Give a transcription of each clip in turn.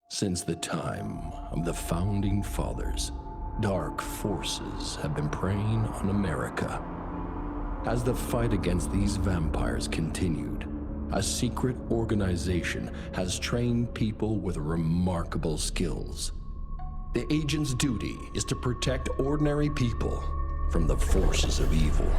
Since the time of the Founding Fathers, dark forces have been preying on America. As the fight against these vampires continued, a secret organization has trained people with remarkable skills. The agent's duty is to protect ordinary people from the forces of evil.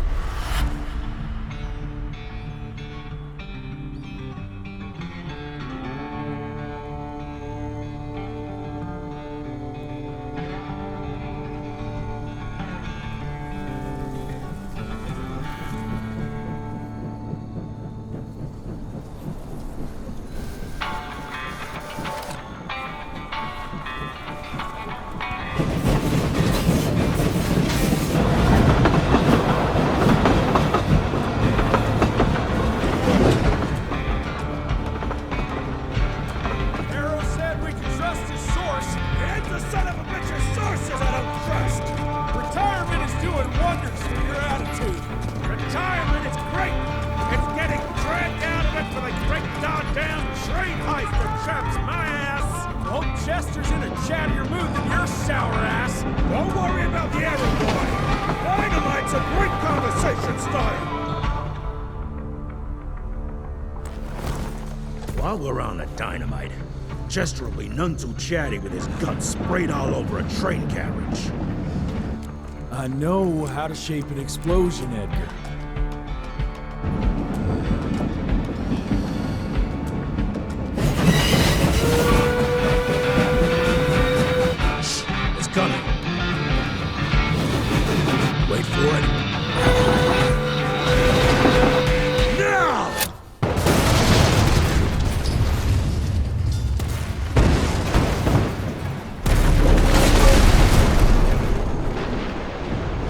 Chester's in a chattier mood than your sour ass. Don't worry about the other boy. Dynamite's a great conversation starter. While we're on the dynamite, Chester will be none too chatty with his guts sprayed all over a train carriage. I know how to shape an explosion, Edgar. Coming. Wait for it. Now!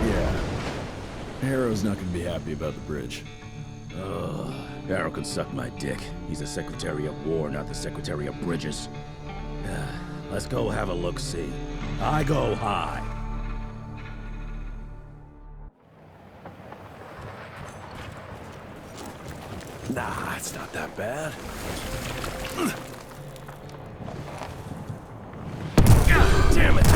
Yeah. Harrow's not gonna be happy about the bridge. Harrow can suck my dick. He's the Secretary of War, not the Secretary of Bridges. Let's go have a look-see. I go high. Nah, it's not that bad. God damn it!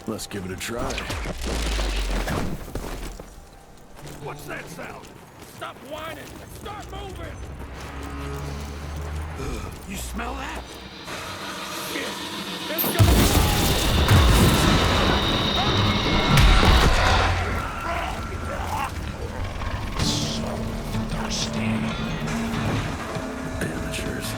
Let's give it a try. What's that sound? Stop whining and start moving! You smell that? Shit! It's gonna Amateurs.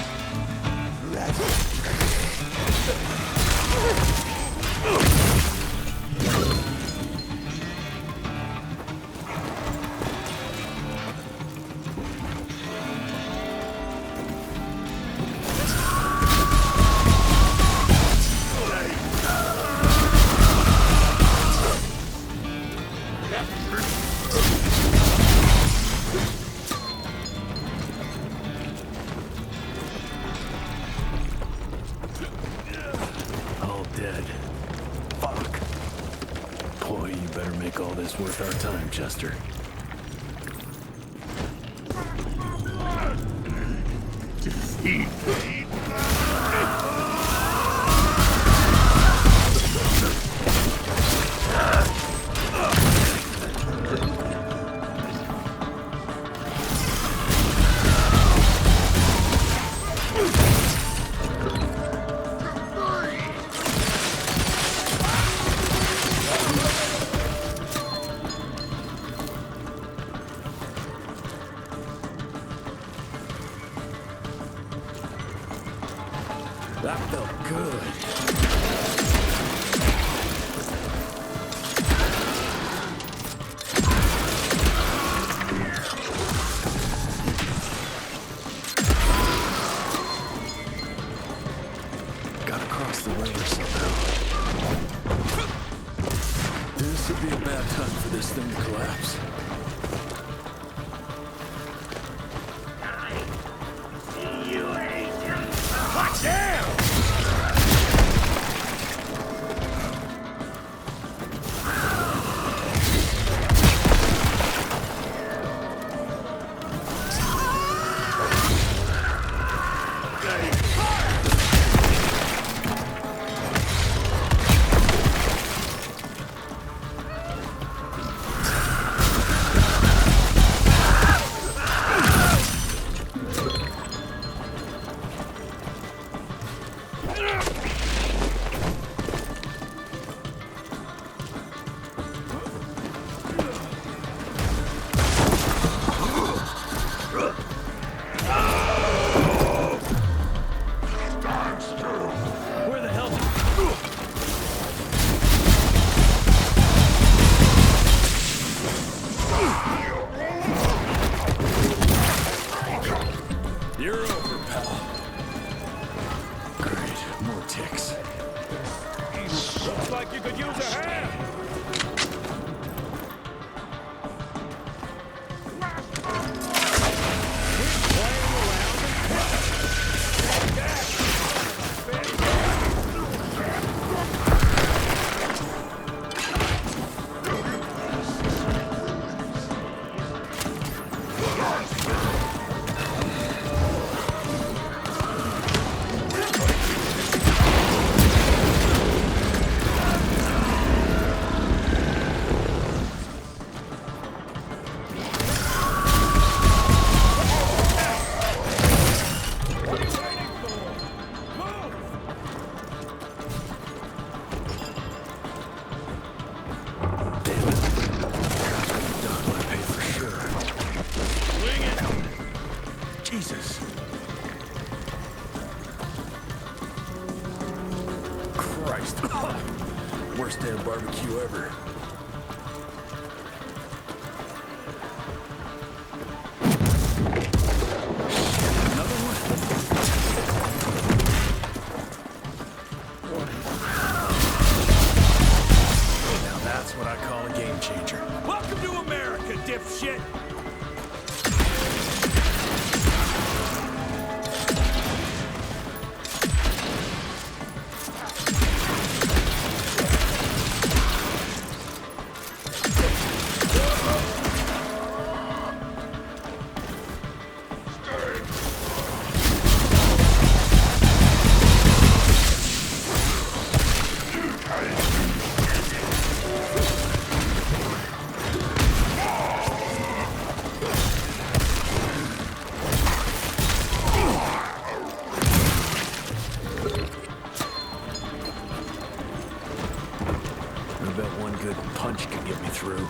Worth our time, Chester. That felt good. Gotta cross the river somehow. Could be a bad time for this thing to collapse. Watch down! Where the hell? You're over, pal. Great, more ticks. Looks like you could use a hand! Jesus. Christ. Worst damn barbecue ever. Another one? Now that's what I call a game changer. Welcome to America, dipshit! I bet one good punch could get me through.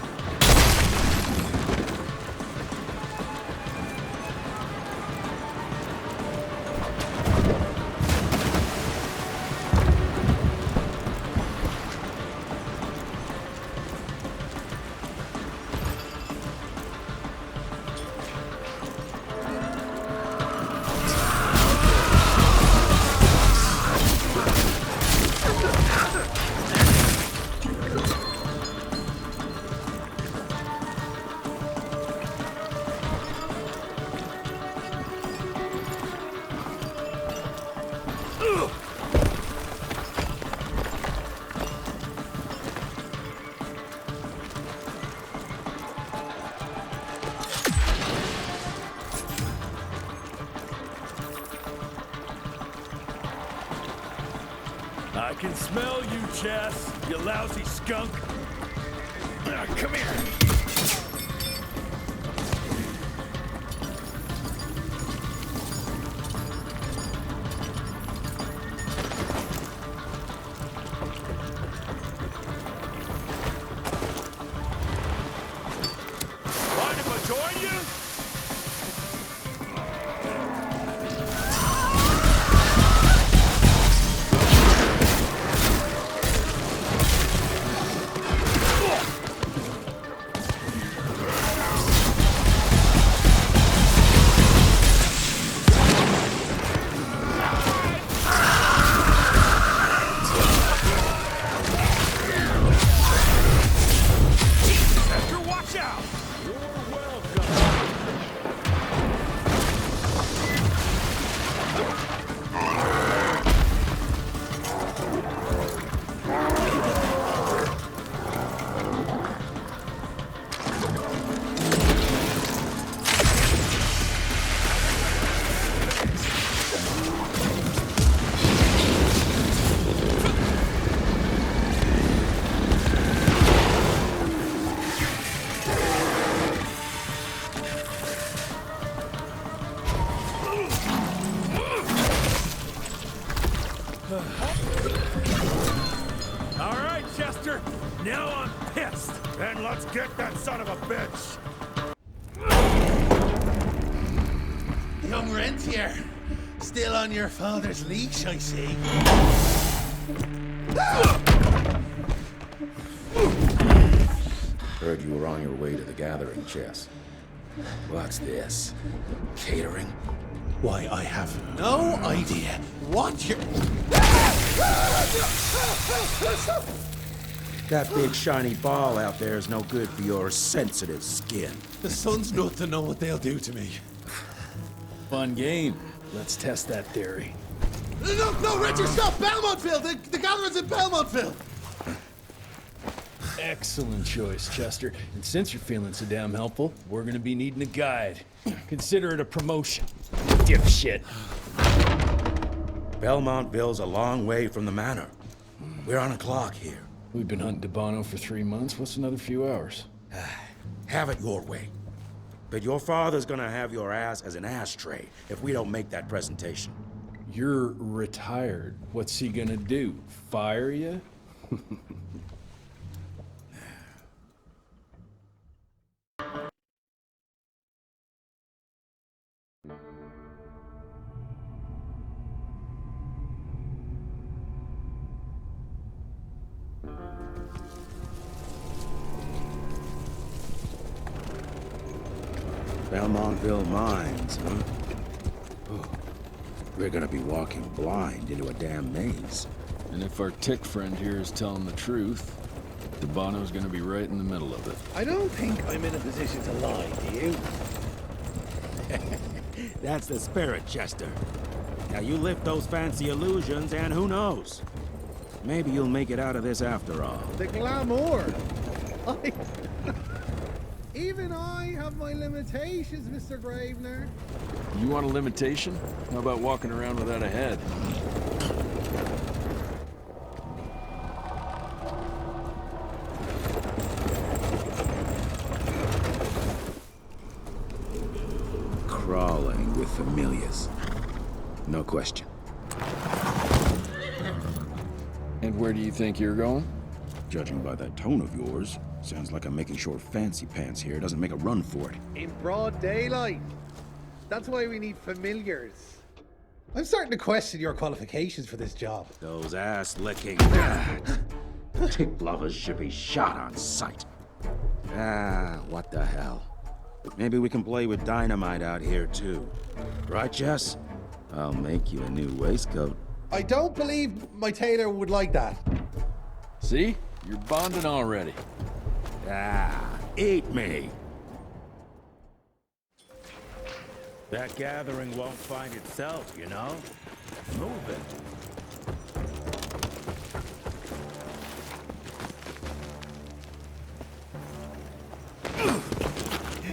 I can smell you, Chess, you lousy skunk. Come here. Mind if I join you? Now I'm pissed! Then let's get that son of a bitch! Young Rentier, still on your father's leash, I see. Heard you were on your way to the gathering, Chess. What's this? Catering? Why, I have no idea what you're... That big shiny ball out there is no good for your sensitive skin. The sun's not to know what they'll do to me. Fun game. Let's test that theory. No, Richard, stop! Belmontville! The gathering's in Belmontville! Excellent choice, Chester. And since you're feeling so damn helpful, we're gonna be needing a guide. Consider it a promotion. Dipshit. Belmontville's a long way from the manor. We're on a clock here. We've been hunting Debano for 3 months. What's another few hours? Have it your way. But your father's gonna have your ass as an ashtray if we don't make that presentation. You're retired. What's he gonna do? Fire you? Belmontville Mines, huh? Oh, we're gonna be walking blind into a damn maze. And if our tick friend here is telling the truth, Debano's gonna be right in the middle of it. I don't think I'm in a position to lie, do you? That's the spirit, Chester. Now you lift those fancy illusions and who knows? Maybe you'll make it out of this after all. The glamour. Even I have my limitations, Mr. Gravener. You want a limitation? How about walking around without a head? Crawling with familiars. No question. And where do you think you're going? Judging by that tone of yours, sounds like I'm making sure Fancy Pants here doesn't make a run for it. In broad daylight. That's why we need familiars. I'm starting to question your qualifications for this job. Those ass-licking tick lovers should be shot on sight. What the hell? Maybe we can play with dynamite out here, too. Right, Jess? I'll make you a new waistcoat. I don't believe my tailor would like that. See? You're bonding already. Eat me! That gathering won't find itself, you know? Move it.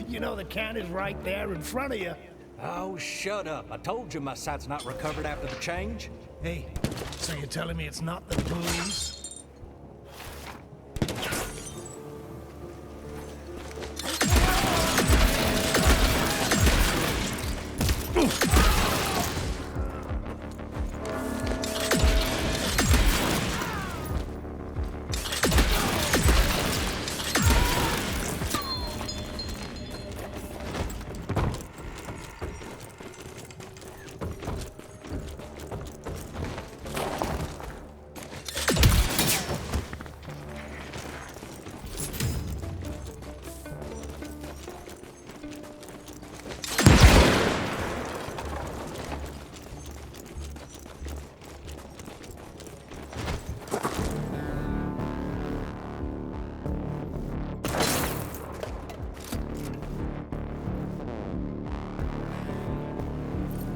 You know the can is right there in front of you. Oh, shut up. I told you my sight's not recovered after the change. Hey, so you're telling me it's not the booze?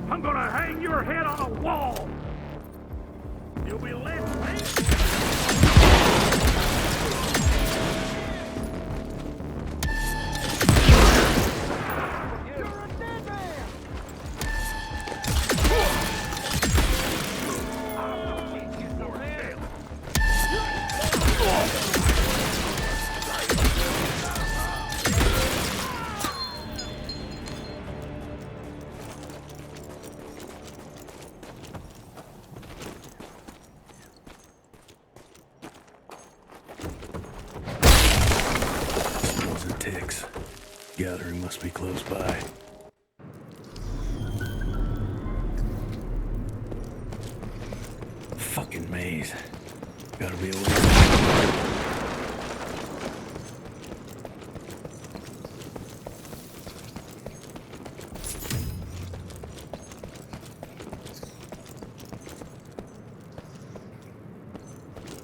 I'm gonna hang your head on a wall! You'll be left, ticks. Gathering must be close by. Fucking maze. Gotta be a way.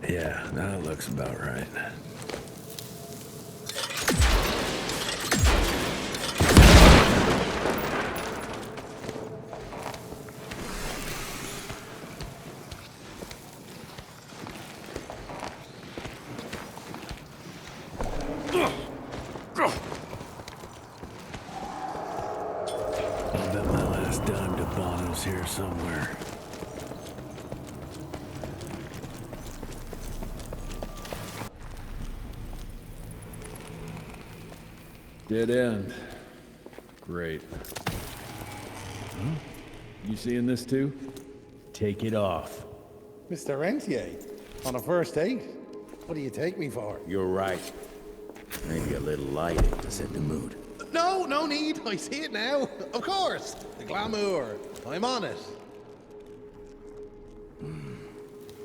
Yeah, that looks about right. I bet my last dime to Bono's here somewhere. Dead end. Great. Huh? You seeing this too? Take it off. Mr. Rentier, on a first date? What do you take me for? You're right. Maybe a little lighting to set the mood. No, no need. I see it now. Of course. The glamour. I'm on it.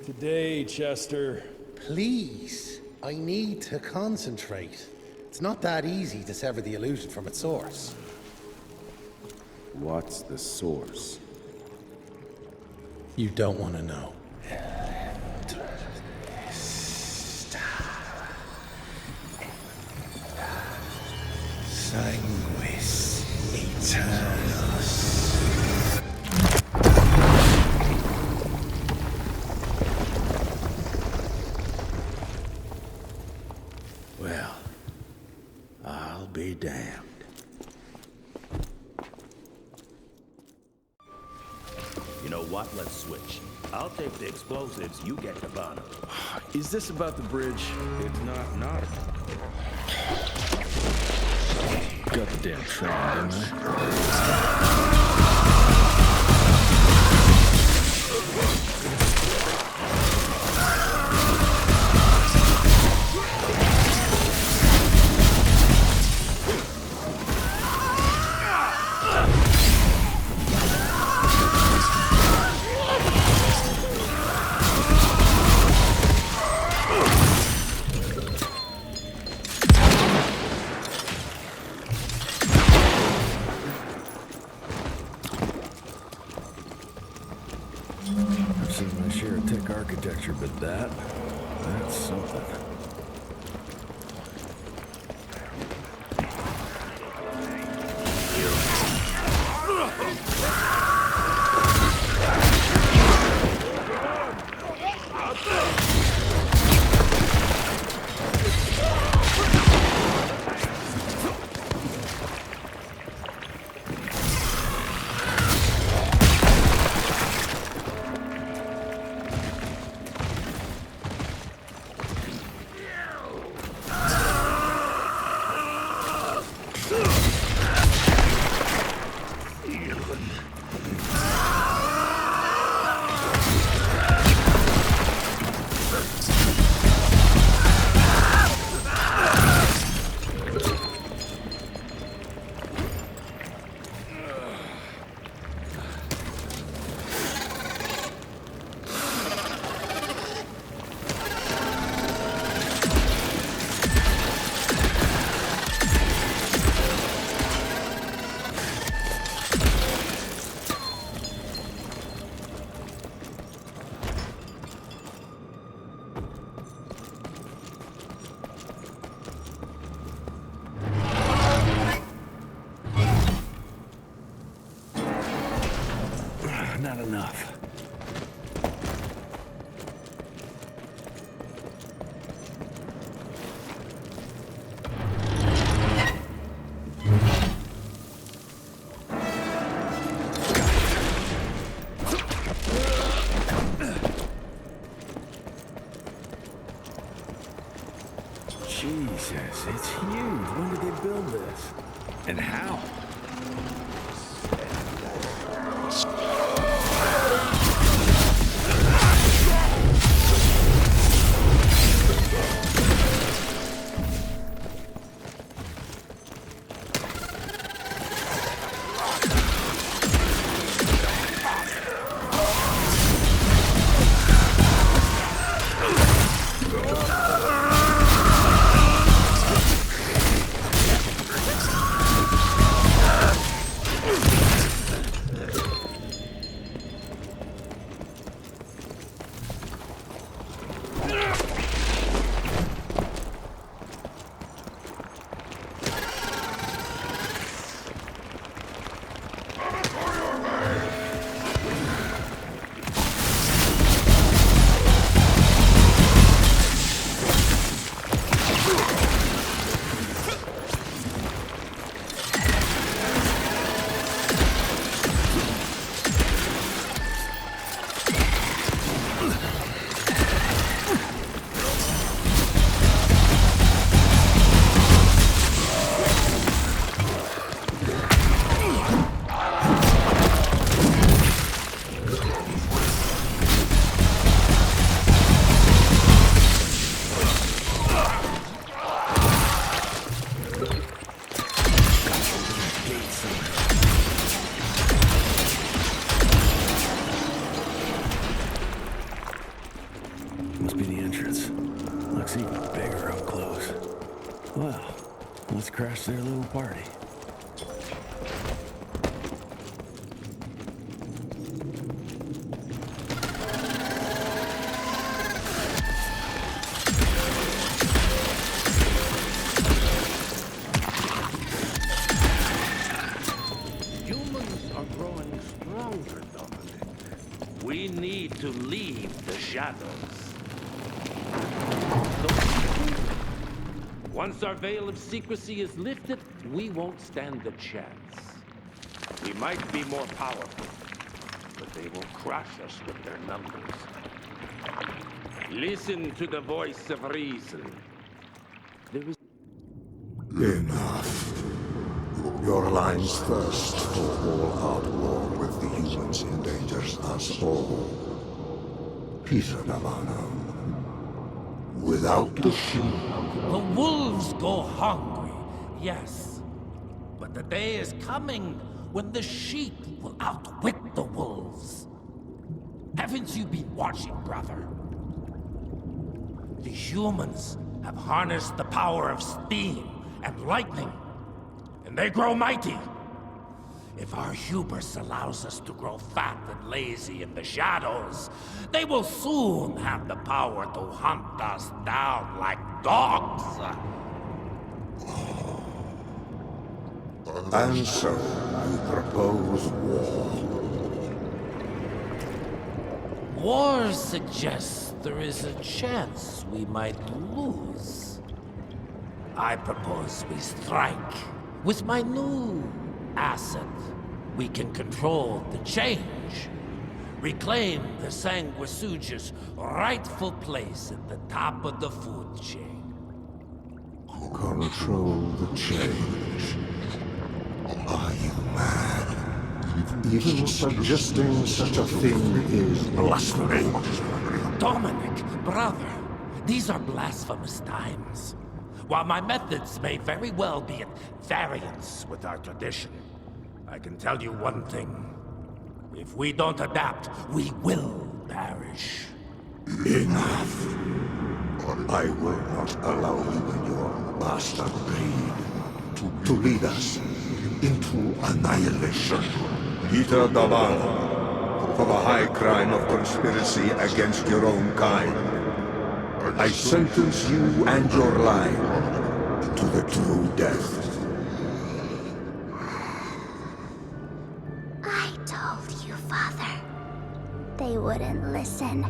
Today, Chester. Please. I need to concentrate. It's not that easy to sever the illusion from its source. What's the source? You don't want to know. Sanguis Eternus. Well, I'll be damned. You know what? Let's switch. I'll take the explosives, you get the Bono. Is this about the bridge? It's not. Got the damn train, didn't I? I've seen my share of tech architecture, but that's something. Not enough. Jesus, it's huge. When did they build this? And how? Must be the entrance. Looks even bigger up close. Well, let's crash their little party. Humans are growing stronger, Dominic. We need to leave the shadows. Once our veil of secrecy is lifted, we won't stand a chance. We might be more powerful, but they will crush us with their numbers. Listen to the voice of reason. There is Enough. Your line's thirst for all-out war with the humans endangers us all. ᵁᴴᴰ. Without the sheep. The wolves go hungry, yes. But the day is coming when the sheep will outwit the wolves. Haven't you been watching, brother? The humans have harnessed the power of steam and lightning, and they grow mighty. If our hubris allows us to grow fat and lazy in the shadows, they will soon have the power to hunt us down like dogs. And so, you propose war. War suggests there is a chance we might lose. I propose we strike. With my new asset, we can control the change. Reclaim the ᵁᴴᴰ's rightful place at the top of the food chain. Control the change. Are you mad? Even suggesting such a thing is blasphemy. Dominic, brother, these are blasphemous times. While my methods may very well be at variance with our tradition, I can tell you one thing. If we don't adapt, we will perish. Enough. I will not allow you and your bastard breed to lead us into annihilation. ᵁᴴᴰ, for the high crime of conspiracy against your own kind, I sentence you and your line to the true death. I told you, Father. They wouldn't listen.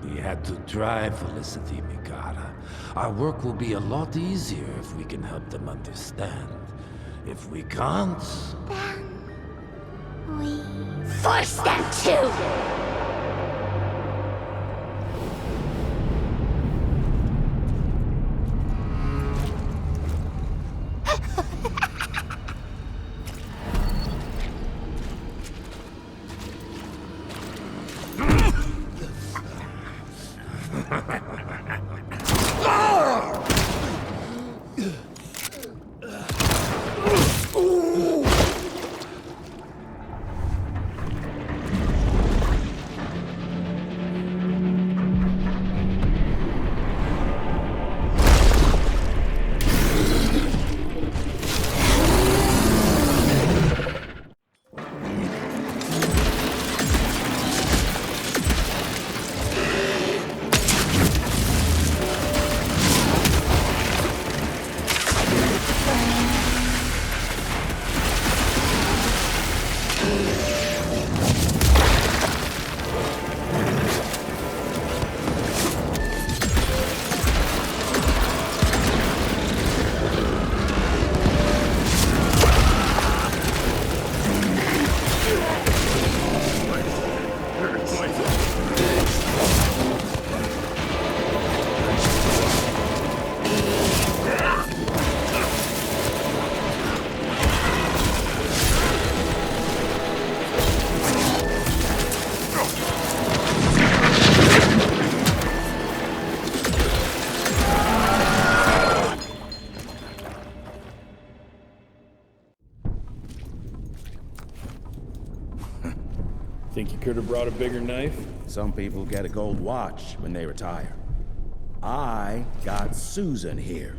We had to try, Felicity Mikata. Our work will be a lot easier if we can help them understand. If we can't... Then... we... force them to! could have brought a bigger knife. Some people get a gold watch when they retire. I got Susan here.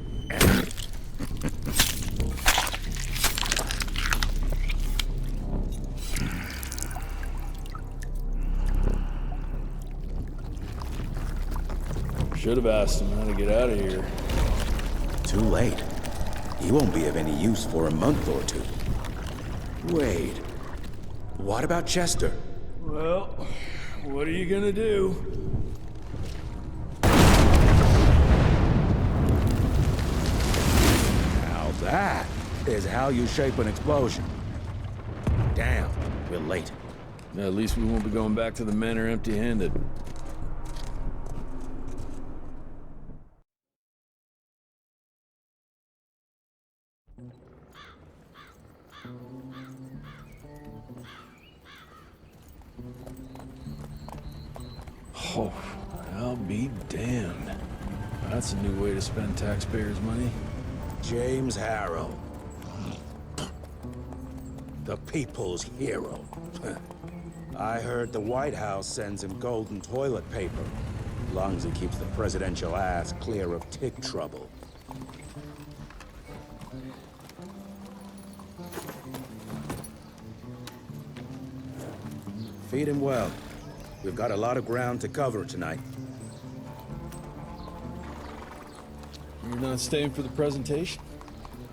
Should have asked him how to get out of here. Too late. He won't be of any use for a month or two. Wait. What about Chester? Well, what are you gonna do? Now that is how you shape an explosion. Damn, we're late. At least we won't be going back to the manor empty-handed. Oh, I'll be damned. That's a new way to spend taxpayers' money. ᵁᴴᴰ. The people's hero. I heard the White House sends him golden toilet paper. As long as he keeps the presidential ass clear of tick trouble. Feed him well. We've got a lot of ground to cover tonight. You're not staying for the presentation?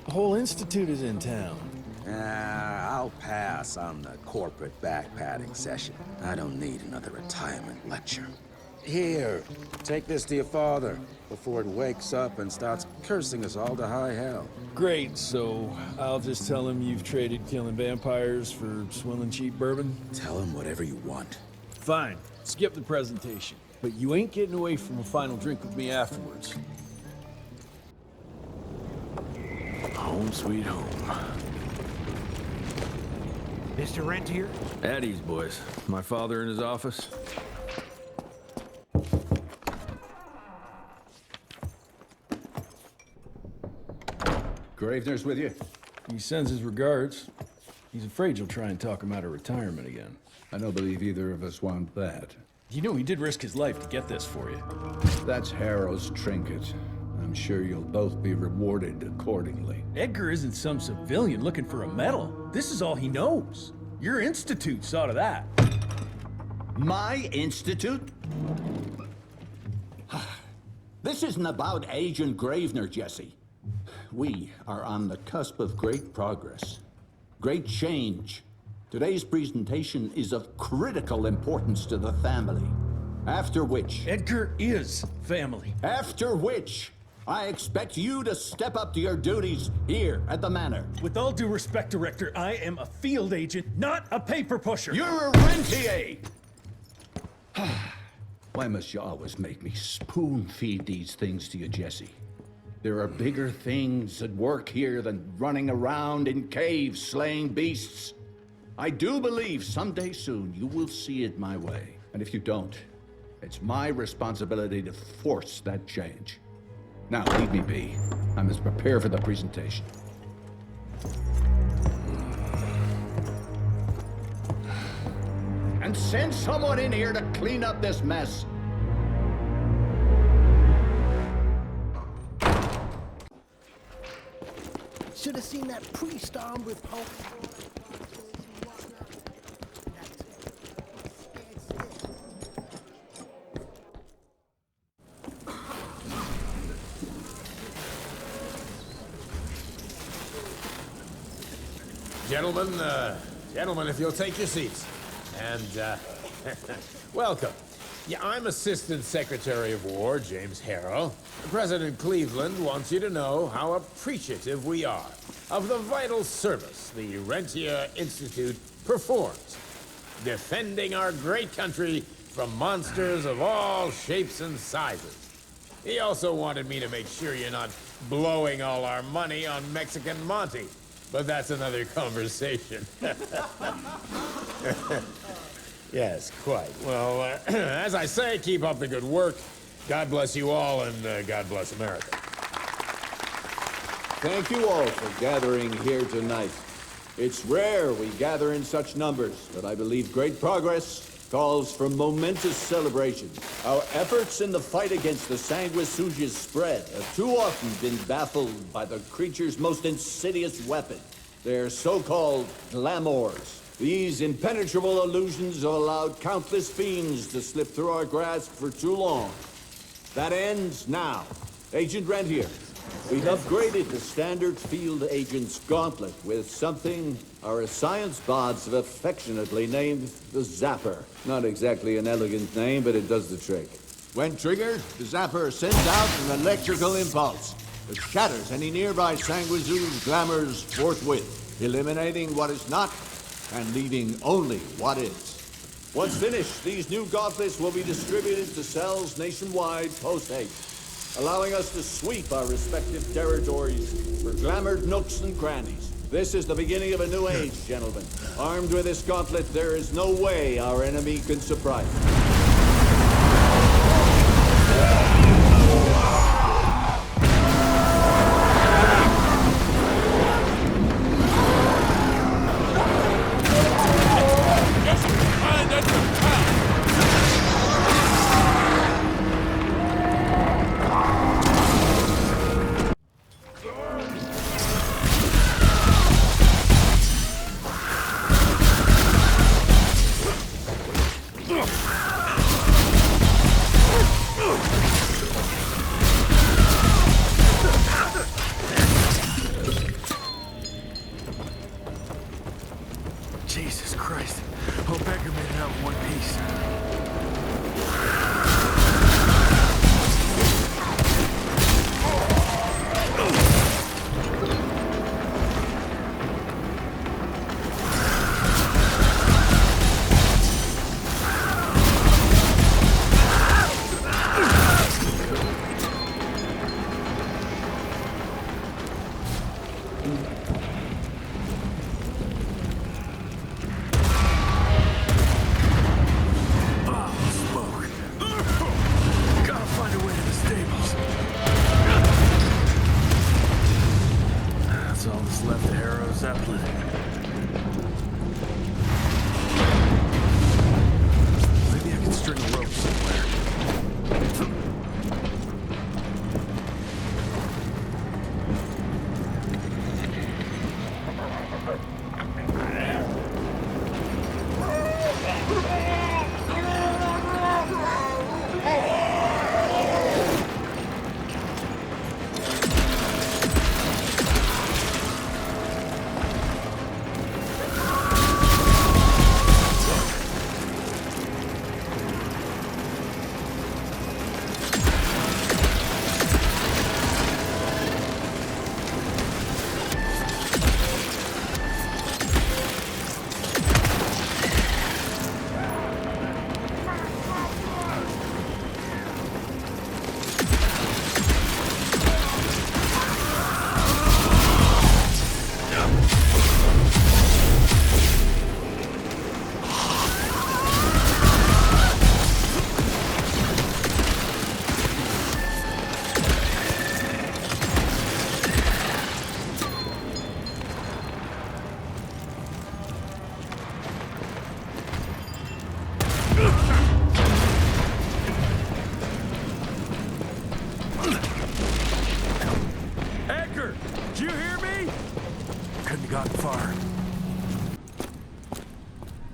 The whole institute is in town. I'll pass on the corporate backpatting session. I don't need another retirement lecture. Here, take this to your father before it wakes up and starts cursing us all to high hell. Great, so I'll just tell him you've traded killing vampires for swilling cheap bourbon? Tell him whatever you want. Fine, skip the presentation. But you ain't getting away from a final drink with me afterwards. Home sweet home. Mr. Rent here? At ease, boys. My father in his office. Gravener's with you? He sends his regards. He's afraid you'll try and talk him out of retirement again. I don't believe either of us want that. You know he did risk his life to get this for you. That's Harrow's trinket. I'm sure you'll both be rewarded accordingly. Edgar isn't some civilian looking for a medal. This is all he knows. Your institute saw to that. My institute? This isn't about Agent Gravener, Jesse. We are on the cusp of great progress, great change. Today's presentation is of critical importance to the family. After which... Edgar is family. After which, I expect you to step up to your duties here at the manor. With all due respect, Director, I am a field agent, not a paper pusher. You're a rentier! Why must you always make me spoon-feed these things to you, Jesse? There are bigger things at work here than running around in caves slaying beasts. I do believe someday soon you will see it my way. And if you don't, it's my responsibility to force that change. Now, leave me be. I must prepare for the presentation. And send someone in here to clean up this mess. Should have seen that priest armed with hope. Gentlemen, if you'll take your seats. And, welcome. Yeah, I'm Assistant Secretary of War, ᵁᴴᴰ. President Cleveland wants you to know how appreciative we are of the vital service the Rentier Institute performs, defending our great country from monsters of all shapes and sizes. He also wanted me to make sure you're not blowing all our money on Mexican Monty, but that's another conversation. Yes, quite. Well, as I say, keep up the good work. God bless you all, and God bless America. Thank you all for gathering here tonight. It's rare we gather in such numbers, but I believe great progress calls for momentous celebration. Our efforts in the fight against the ᵁᴴᴰ's spread have too often been baffled by the creature's most insidious weapon, their so-called glamours. These impenetrable illusions have allowed countless fiends to slip through our grasp for too long. That ends now. Agent ᵁᴴᴰ here. We've upgraded the standard field agent's gauntlet with something our science bots have affectionately named the Zapper. Not exactly an elegant name, but it does the trick. When triggered, the Zapper sends out an electrical impulse that shatters any nearby ᵁᴴᴰ's glamours forthwith, eliminating what is not and leaving only what is. Once finished, these new gauntlets will be distributed to cells nationwide post-haste, allowing us to sweep our respective territories for glamoured nooks and crannies. This is the beginning of a new age, gentlemen. Armed with this gauntlet, there is no way our enemy can surprise us. Jesus Christ. Hope Edgar made it out in one piece.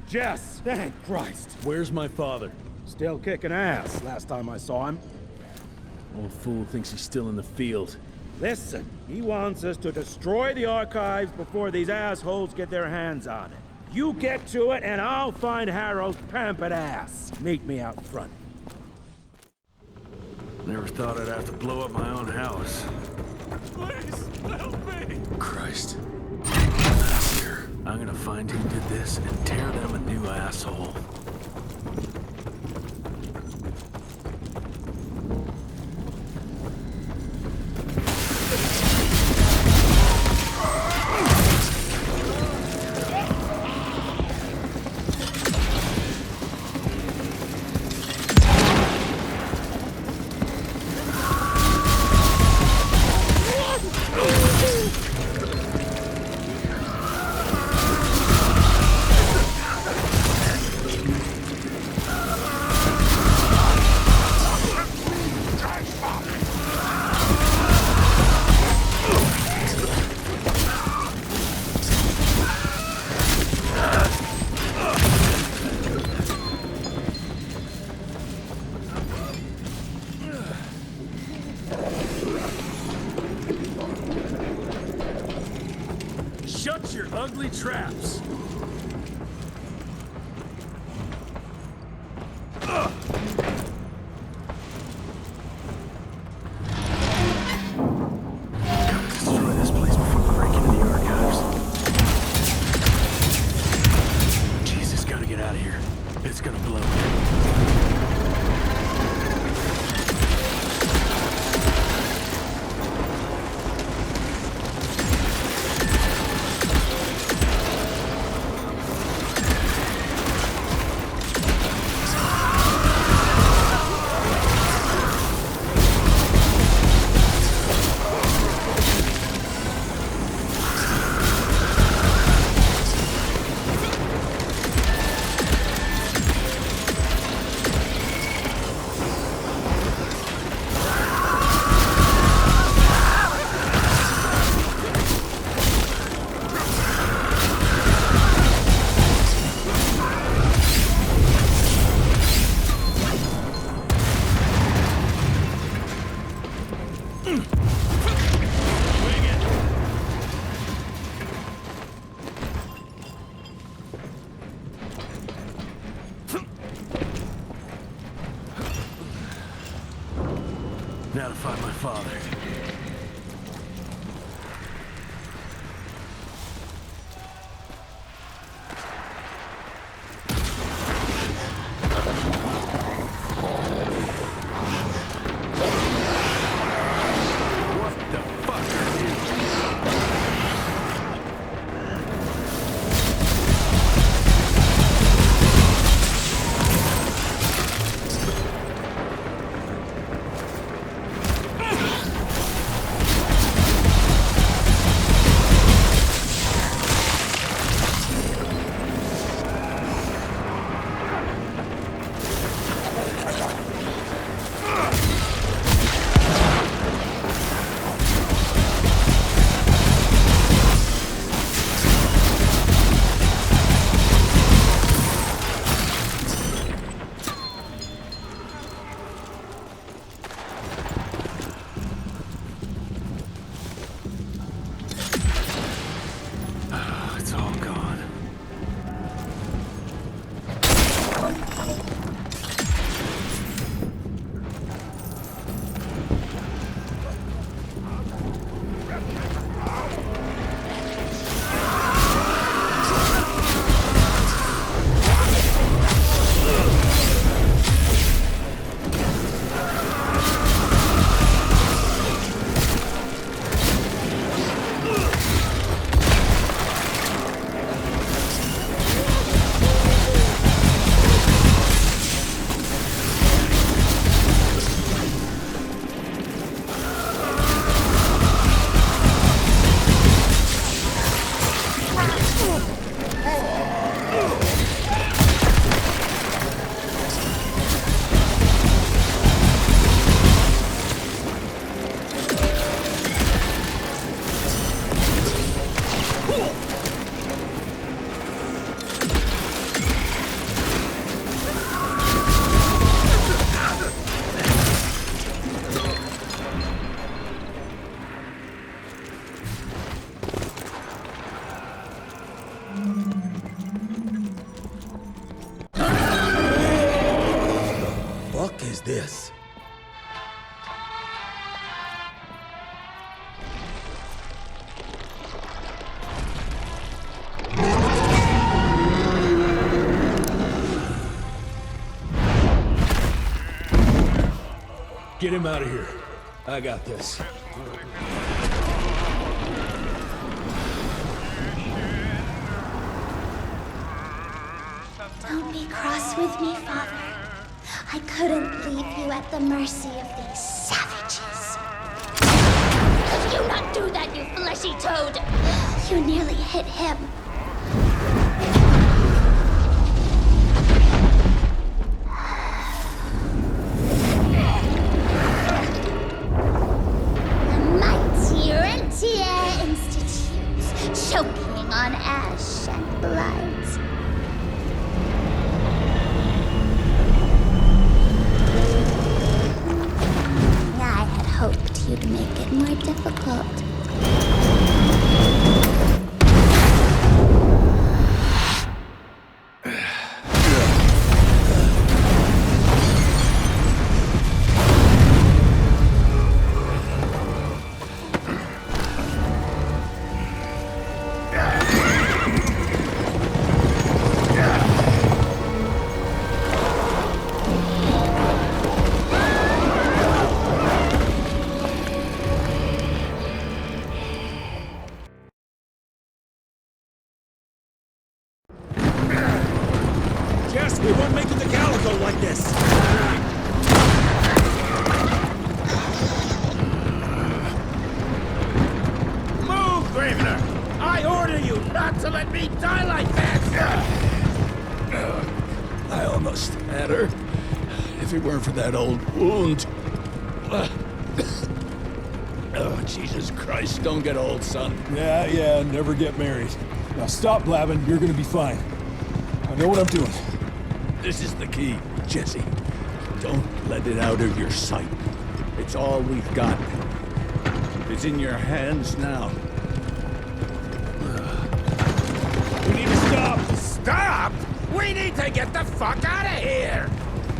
Jess, thank Christ. Where's my father? Still kicking ass, last time I saw him. Old fool thinks he's still in the field. Listen, he wants us to destroy the archives before these assholes get their hands on it. You get to it, and I'll find Harrow's pampered ass. Meet me out front. Never thought I'd have to blow up my own house. Please, help me! Christ. That's here. I'm gonna find who did this and tear them a new asshole. your ugly traps. Gotta destroy this place before we break into the archives. Jesus, gotta get out of here. It's gonna blow. Now to find my father. It's all gone. Fuck is this? Get him out of here. I got this. Don't be cross with me, Father. I couldn't leave you at the mercy of these savages. Could you not do that, you fleshy toad? You nearly hit him. The mighty ᵁᴴᴰ Institute, choking on ash and blood. I had hoped you'd make it more difficult. better. If it weren't for that old wound. Oh, Jesus Christ, don't get old, son. Yeah, never get married. Now stop blabbing, you're gonna be fine. I know what I'm doing. This is the key, Jesse. Don't let it out of your sight. It's all we've got. It's in your hands now. We need to stop! Stop? We need to get the fuck out of here!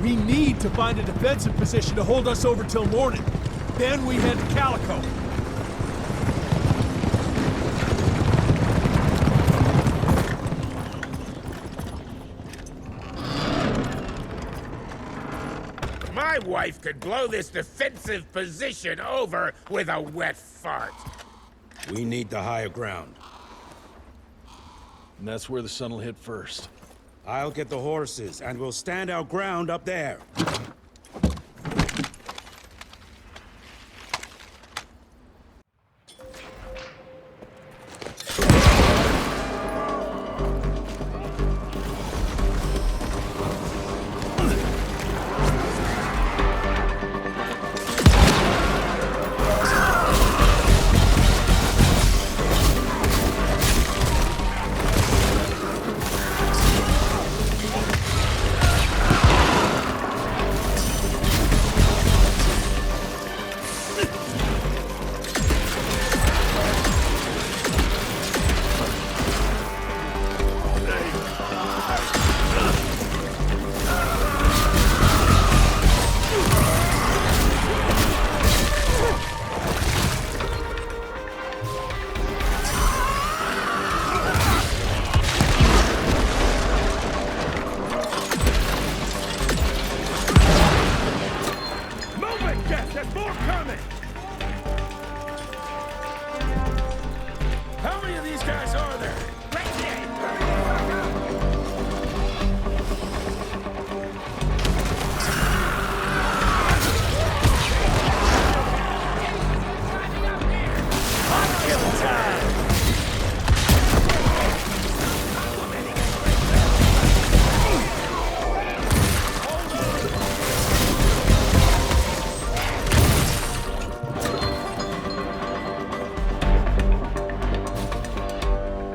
We need to find a defensive position to hold us over till morning. Then we head to Calico. My wife could blow this defensive position over with a wet fart. We need the higher ground. And that's where the sun will hit first. I'll get the horses, and we'll stand our ground up there.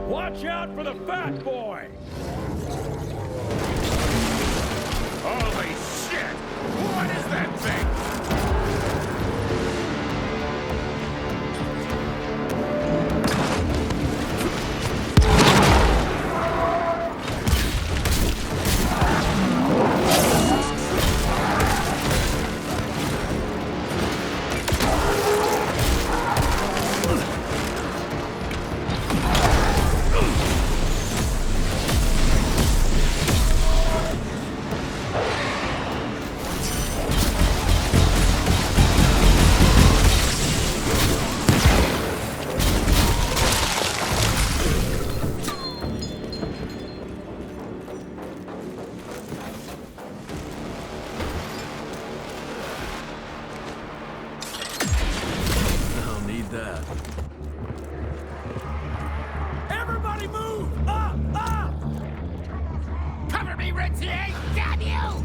Watch out for the fat boy! Holy shit! What is that thing? I'll need that. Everybody move! Up! Up! Cover me, ᵁᴴᴰ! Damn you!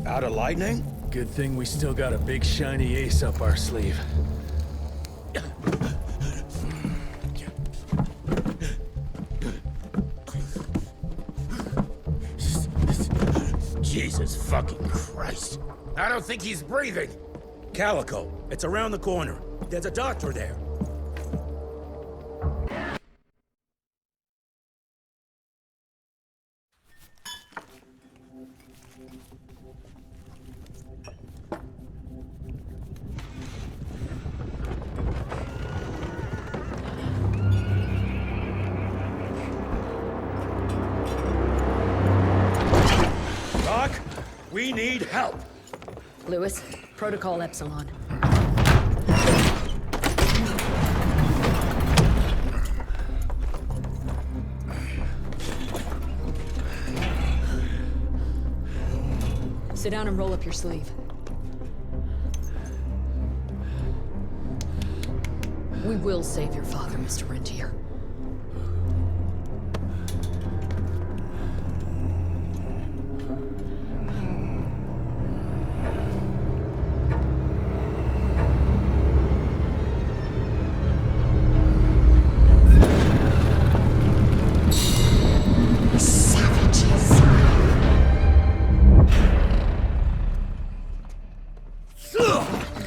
Out of lightning? Good thing we still got a big shiny ace up our sleeve. Jesus fucking Christ. I don't think he's breathing. Calico, it's around the corner. There's a doctor there. Doc, we need help. Lewis, Protocol Epsilon. Sit down and roll up your sleeve. We will save your father, Mr. Rentier.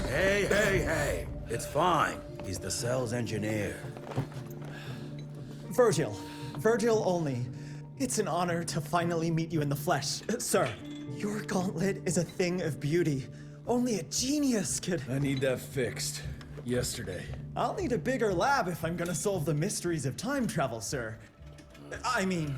Hey. It's fine. He's the cell's engineer. Virgil. Virgil only. It's an honor to finally meet you in the flesh. Sir, your gauntlet is a thing of beauty. Only a genius could... I need that fixed. Yesterday. I'll need a bigger lab if I'm gonna solve the mysteries of time travel, sir. I mean...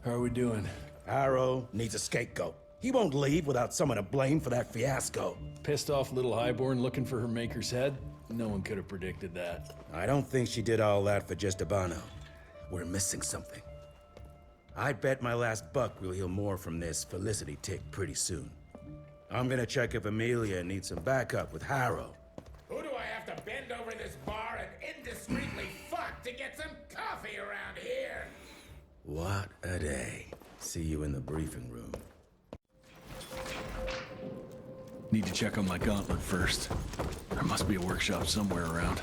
How are we doing? Arrow needs a scapegoat. He won't leave without someone to blame for that fiasco. Pissed off little highborn looking for her maker's head? No one could have predicted that. I don't think she did all that for just Abano. We're missing something. I bet my last buck we'll hear more from this Felicity tick pretty soon. I'm gonna check if Amelia needs some backup with Harrow. Who do I have to bend over this bar and indiscreetly fuck to get some coffee around here? What a day. See you in the briefing room. Need to check on my gauntlet first. There must be a workshop somewhere around.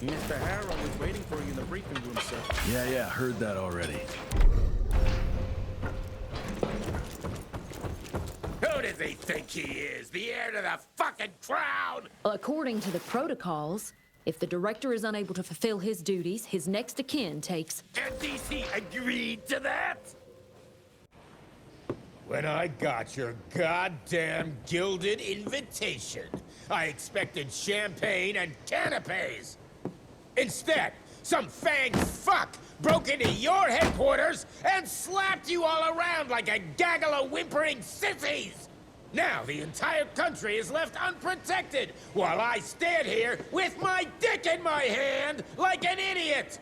Mr. Harrow is waiting for you in the briefing room, sir. Yeah, heard that already. Who does he think he is? The heir to the fucking crown? Well, according to the protocols, if the director is unable to fulfill his duties, his next of kin takes... And DC agreed to that? When I got your goddamn gilded invitation, I expected champagne and canapes. Instead, some fanged fuck broke into your headquarters and slapped you all around like a gaggle of whimpering sissies. Now the entire country is left unprotected while I stand here with my dick in my hand like an idiot.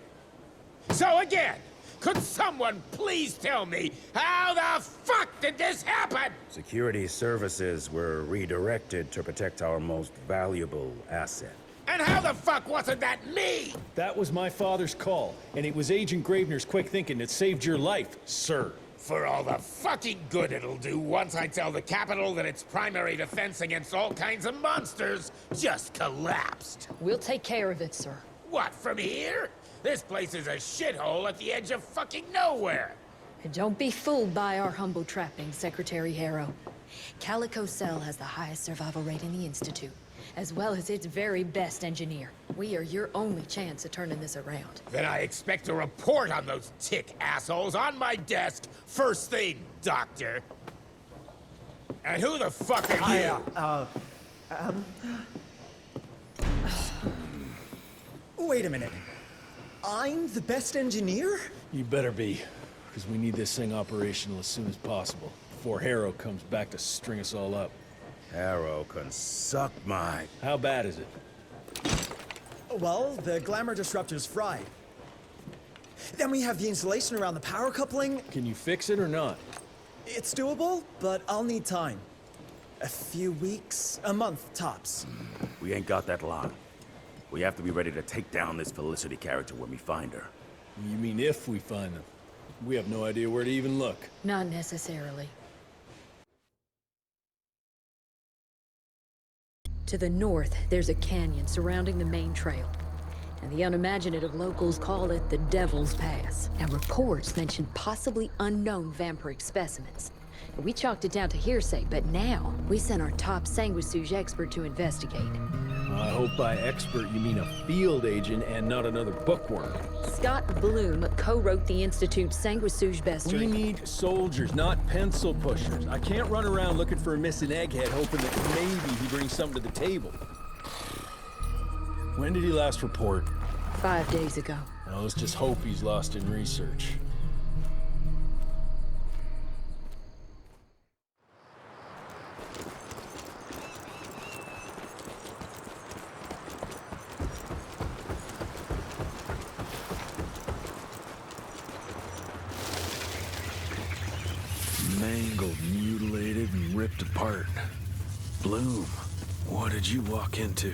So again, could someone please tell me how the fuck did this happen? Security services were redirected to protect our most valuable asset. And how the fuck wasn't that me? That was my father's call, and it was Agent Gravener's quick thinking that saved your life, sir. For all the fucking good it'll do once I tell the Capitol that its primary defense against all kinds of monsters just collapsed. We'll take care of it, sir. What, from here? This place is a shithole at the edge of fucking nowhere. And don't be fooled by our humble trappings, Secretary Harrow. Calico Cell has the highest survival rate in the Institute, as well as its very best engineer. We are your only chance of turning this around. Then I expect a report on those tick assholes on my desk first thing, Doctor. And who the fuck are you? Wait a minute. I'm the best engineer? You better be, because we need this thing operational as soon as possible, before Harrow comes back to string us all up. Harrow can suck my... How bad is it? Well, the glamour disruptor's fried. Then we have the insulation around the power coupling. Can you fix it or not? It's doable, but I'll need time. A few weeks, a month tops. We ain't got that long. We have to be ready to take down this Felicity character when we find her. You mean if we find them? We have no idea where to even look. Not necessarily. To the north, there's a canyon surrounding the main trail. And the unimaginative locals call it the Devil's Pass. And reports mention possibly unknown vampiric specimens. We chalked it down to hearsay, but now we sent our top ᵁᴴᴰ expert to investigate. I hope by expert you mean a field agent and not another bookworm. Scott Bloom co-wrote the Institute's ᵁᴴᴰ bestiary. We need soldiers, not pencil pushers. I can't run around looking for a missing egghead hoping that maybe he brings something to the table. When did he last report? 5 days ago. Now let's just hope he's lost in research. Mangled, mutilated, and ripped apart. Bloom, what did you walk into?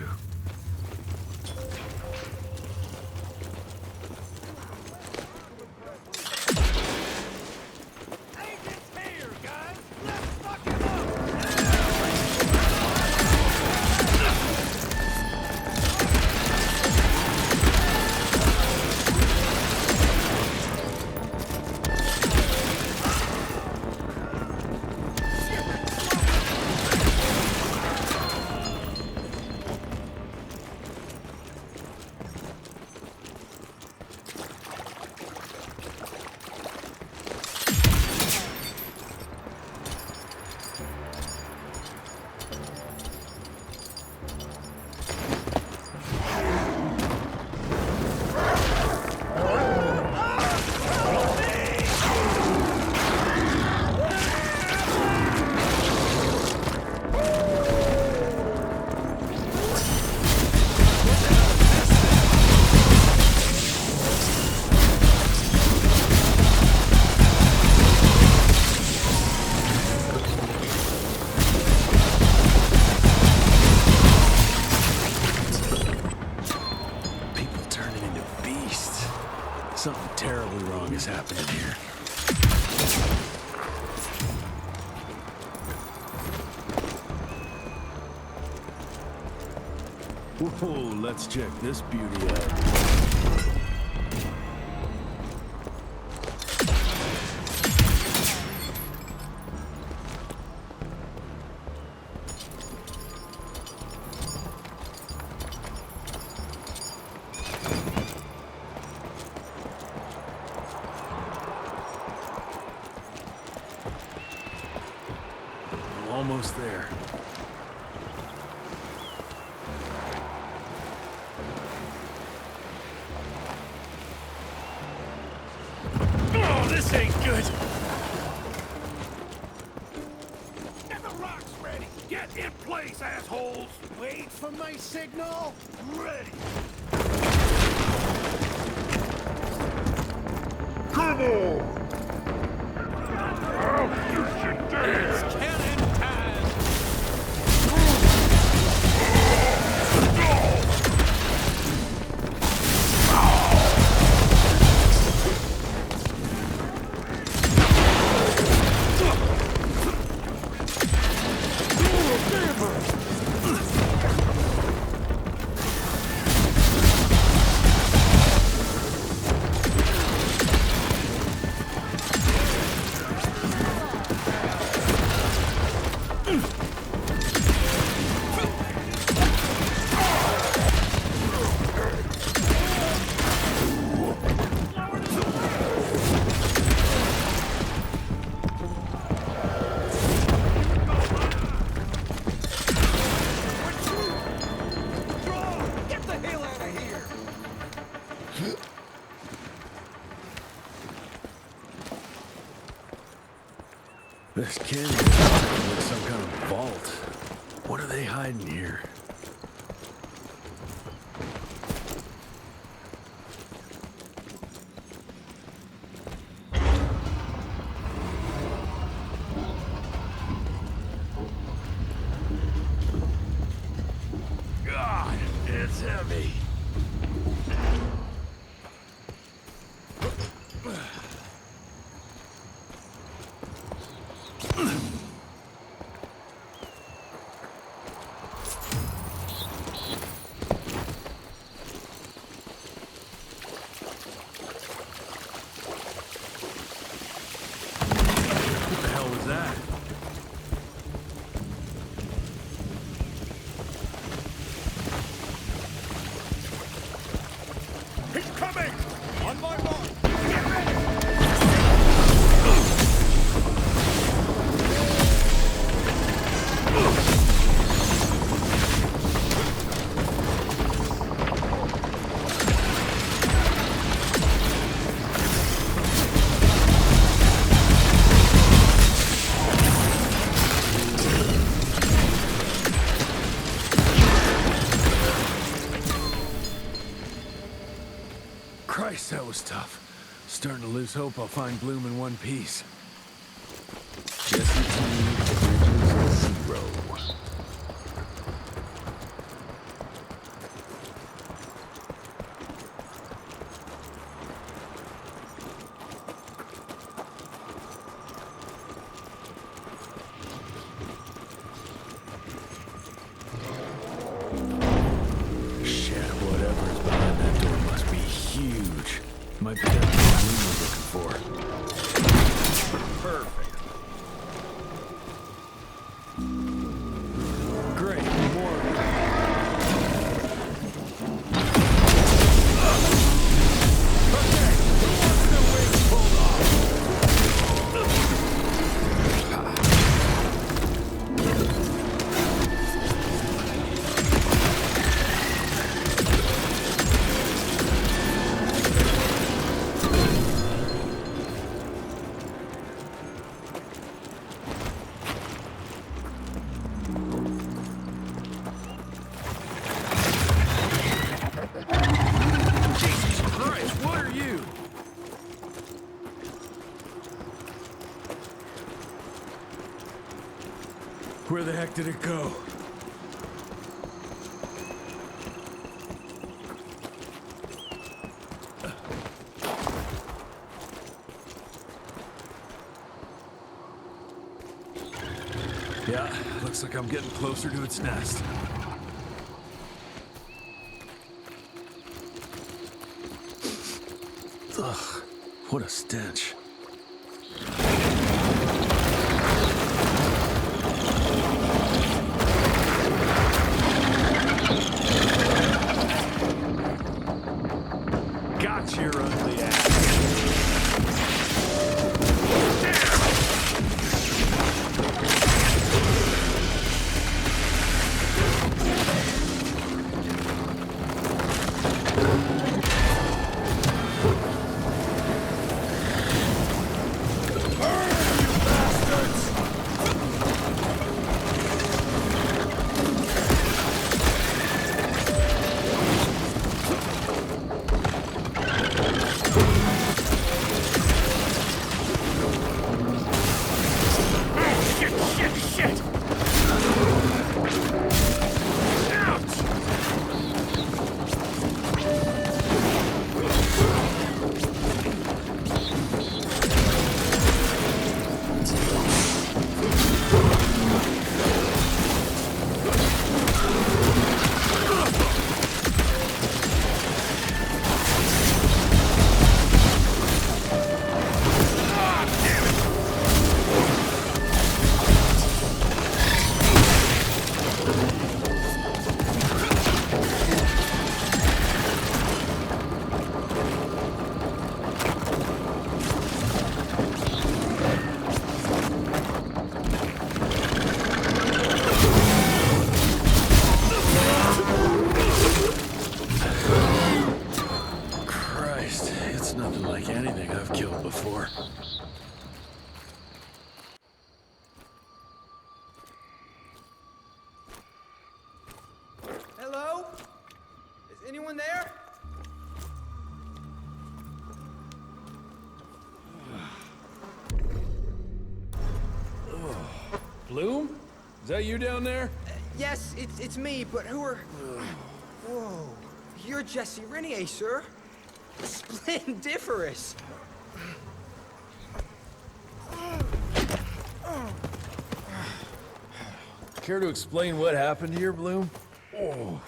Something terribly wrong is happening here. Whoa, let's check this beauty out. Almost there. Oh, this ain't good! Get the rocks ready! Get in place, assholes! Wait for my signal! Ready! Come on! Oh, you should dance! It's cannon time! This canyon looks like some kind of vault. What are they hiding here? God, it's heavy. What the hell was that? He's coming! On my mark! Christ, that was tough. Starting to lose hope I'll find Bloom in one piece. Jesse T. Bridges 0. Shit, whatever is behind that door must be huge. Might be that Bloom was looking for. Perfect. Great, more of it. Okay, who wants their wings pulled off? Jesus Christ, what are you? Where the heck did it go? Yeah, looks like I'm getting closer to its nest. Ugh, what a stench. Gotcha, your ugly ass. Anyone there? Bloom? Is that you down there? Yes, it's me, but who are... Whoa. You're ᵁᴴᴰ, sir. Splendiferous. Care to explain what happened here, Bloom? Well,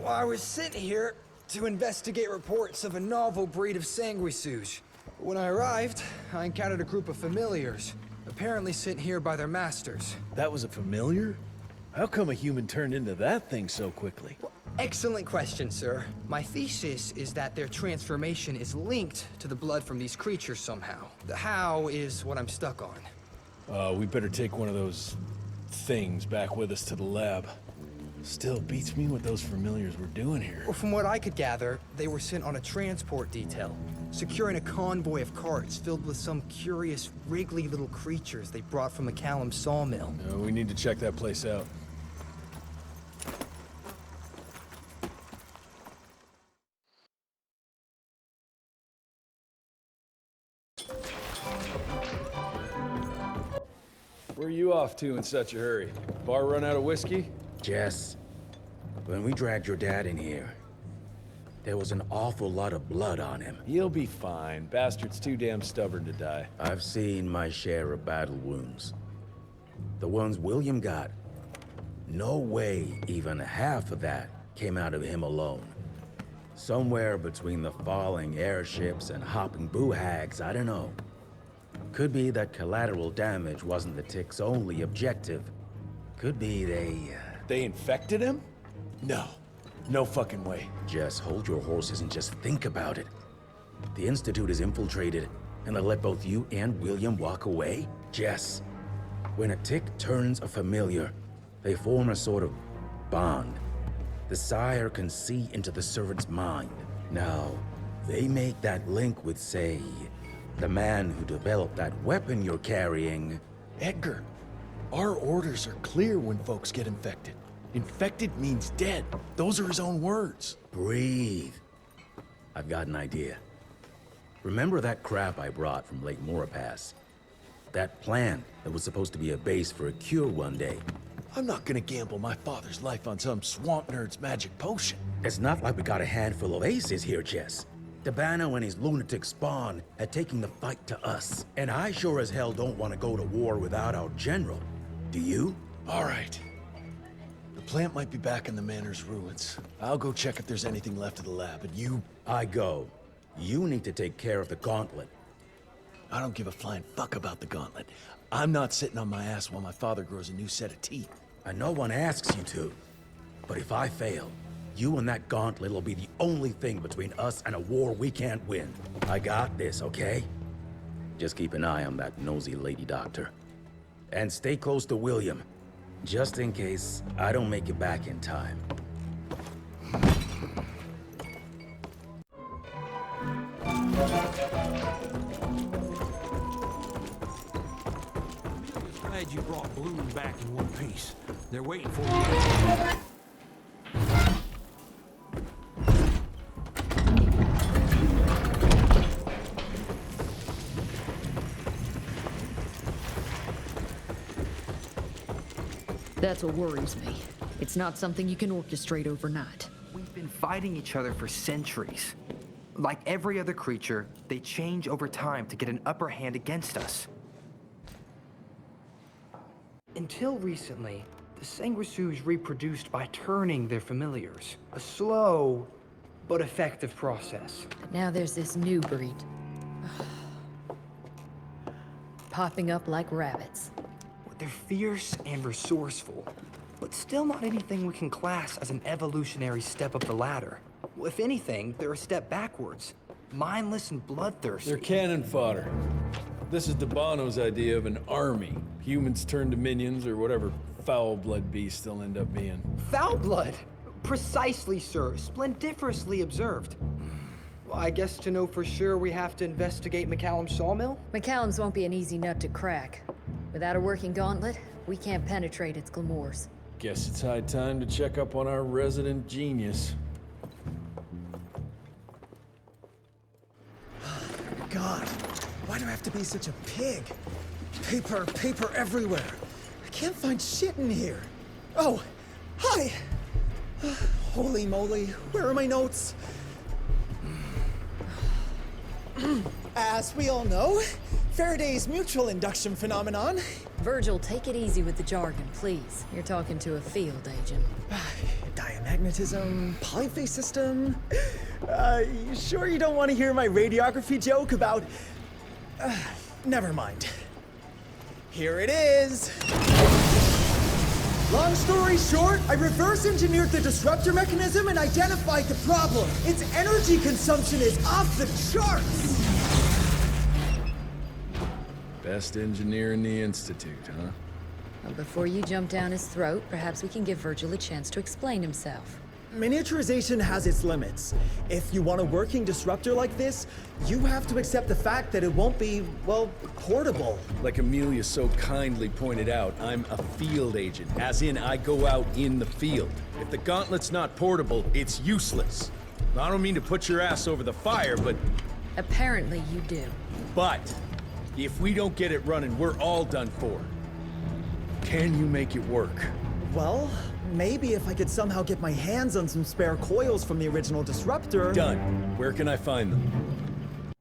I was sent here to investigate reports of a novel breed of ᵁᴴᴰ. When I arrived, I encountered a group of familiars, apparently sent here by their masters. That was a familiar? How come a human turned into that thing so quickly? Well, excellent question, sir. My thesis is that their transformation is linked to the blood from these creatures somehow. The how is what I'm stuck on. We better take one of those things back with us to the lab. Still beats me what those familiars were doing here. Well, from what I could gather, they were sent on a transport detail, securing a convoy of carts filled with some curious, wriggly little creatures they brought from ᵁᴴᴰ sawmill. We need to check that place out. Where are you off to in such a hurry? Bar run out of whiskey? Jess, when we dragged your dad in here, there was an awful lot of blood on him. He'll be fine. Bastard's too damn stubborn to die. I've seen my share of battle wounds. The ones William got, no way even half of that came out of him alone. Somewhere between the falling airships and hopping boo-hags, I don't know. Could be that collateral damage wasn't the Tick's only objective. Could be They infected him? No. No fucking way. Just hold your horses and just think about it. The Institute is infiltrated, and they let both you and William walk away? Jess, when a Tick turns a familiar, they form a sort of bond. The sire can see into the servant's mind. Now, they make that link with, say, the man who developed that weapon you're carrying. Edgar, our orders are clear when folks get infected. Infected means dead. Those are his own words. Breathe. I've got an idea. Remember that crap I brought from Lake Pass? That plant that was supposed to be a base for a cure one day. I'm not gonna gamble my father's life on some swamp nerd's magic potion. It's not like we got a handful of aces here, Jess. Dabano and his lunatic spawn are taking the fight to us. And I sure as hell don't want to go to war without our general. Do you? All right. The plant might be back in the manor's ruins. I'll go check if there's anything left of the lab, and you... I go. You need to take care of the gauntlet. I don't give a flying fuck about the gauntlet. I'm not sitting on my ass while my father grows a new set of teeth. And no one asks you to. But if I fail, you and that gauntlet will be the only thing between us and a war we can't win. I got this, okay? Just keep an eye on that nosy lady doctor. And stay close to William, just in case I don't make it back in time. Glad you brought Bloom back in one piece. They're waiting for you. That's what worries me. It's not something you can orchestrate overnight. We've been fighting each other for centuries. Like every other creature, they change over time to get an upper hand against us. Until recently, the ᵁᴴᴰs reproduced by turning their familiars. A slow, but effective process. But now there's this new breed. Popping up like rabbits. They're fierce and resourceful, but still not anything we can class as an evolutionary step up the ladder. Well, if anything, they're a step backwards. Mindless and bloodthirsty. They're cannon fodder. This is Dabano's idea of an army. Humans turn to minions or whatever foul-blood beasts they'll end up being. Foul blood? Precisely, sir. Splendiferously observed. Well, I guess to know for sure we have to investigate McCallum's sawmill? McCallum's won't be an easy nut to crack. Without a working gauntlet, we can't penetrate its glamours. Guess it's high time to check up on our resident genius. be such a pig. Paper everywhere. I can't find shit in here. Oh, hi! Holy moly, where are my notes? As we all know, Faraday's mutual induction phenomenon. Virgil, take it easy with the jargon, please. You're talking to a field agent. Diamagnetism, polyphase system. You sure you don't want to hear my radiography joke about... never mind. Here it is. Long story short, I reverse engineered the disruptor mechanism and identified the problem. Its energy consumption is off the charts. Best engineer in the Institute, huh? Well, before you jump down his throat, perhaps we can give Virgil a chance to explain himself. Miniaturization has its limits. If you want a working disruptor like this, you have to accept the fact that it won't be, well, portable. Like Amelia so kindly pointed out, I'm a field agent, as in I go out in the field. If the gauntlet's not portable, it's useless. I don't mean to put your ass over the fire, but... Apparently you do. But, if we don't get it running, we're all done for. Can you make it work? Well, maybe if I could somehow get my hands on some spare coils from the original disruptor... Done. Where can I find them?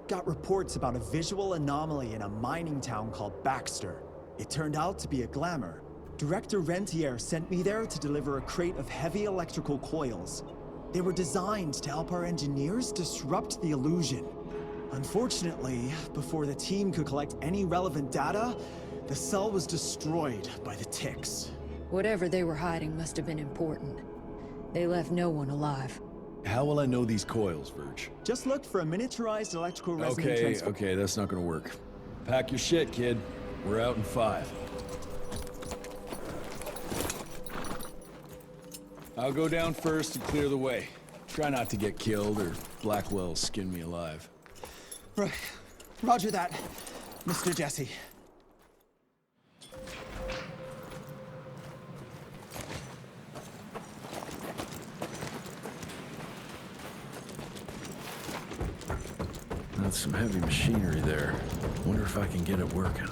Got reports about a visual anomaly in a mining town called Baxter. It turned out to be a glamour. Director Rentier sent me there to deliver a crate of heavy electrical coils. They were designed to help our engineers disrupt the illusion. Unfortunately, before the team could collect any relevant data, the cell was destroyed by the ticks. Whatever they were hiding must have been important. They left no one alive. How will I know these coils, Verge? Just look for a miniaturized electrical resonant transformer. Okay, that's not gonna work. Pack your shit, kid. We're out in 5. I'll go down first and clear the way. Try not to get killed or Blackwell skin me alive. Right. Roger that, Mr. Jesse. That's some heavy machinery there. Wonder if I can get it working.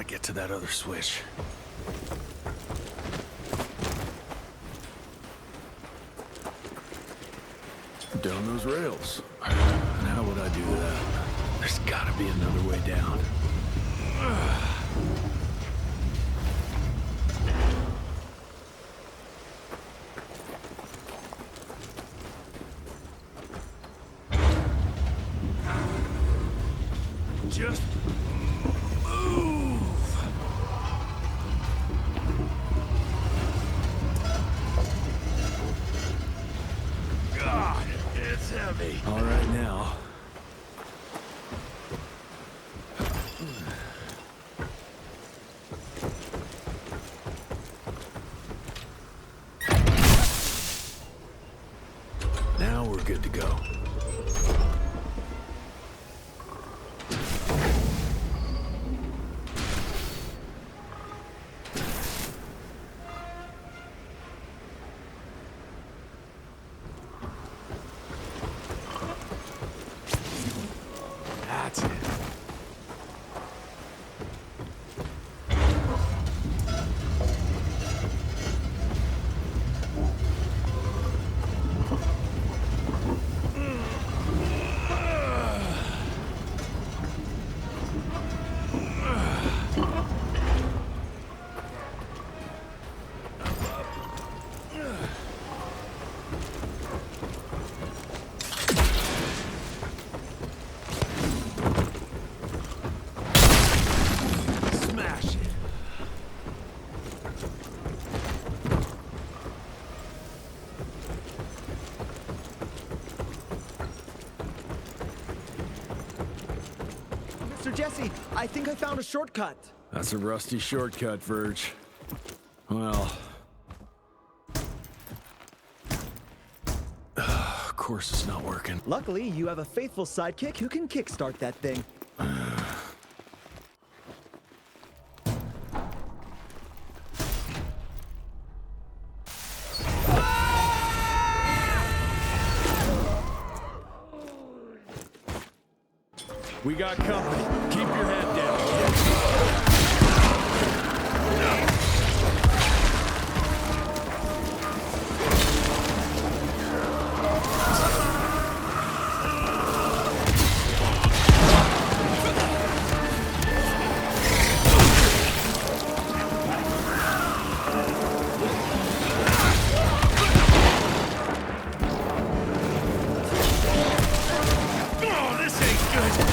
Gotta get to that other switch. Down those rails. And how would I do that? There's gotta be another way down. Just move. God, it's heavy. All right now. Now we're good to go. That's it. Smash it. Mr. Jesse, I think I found a shortcut. That's a rusty shortcut, ᵁ. Well... of course it's not working. Luckily, you have a faithful sidekick who can kickstart that thing. We got company. Keep your head down. Oh, this ain't good.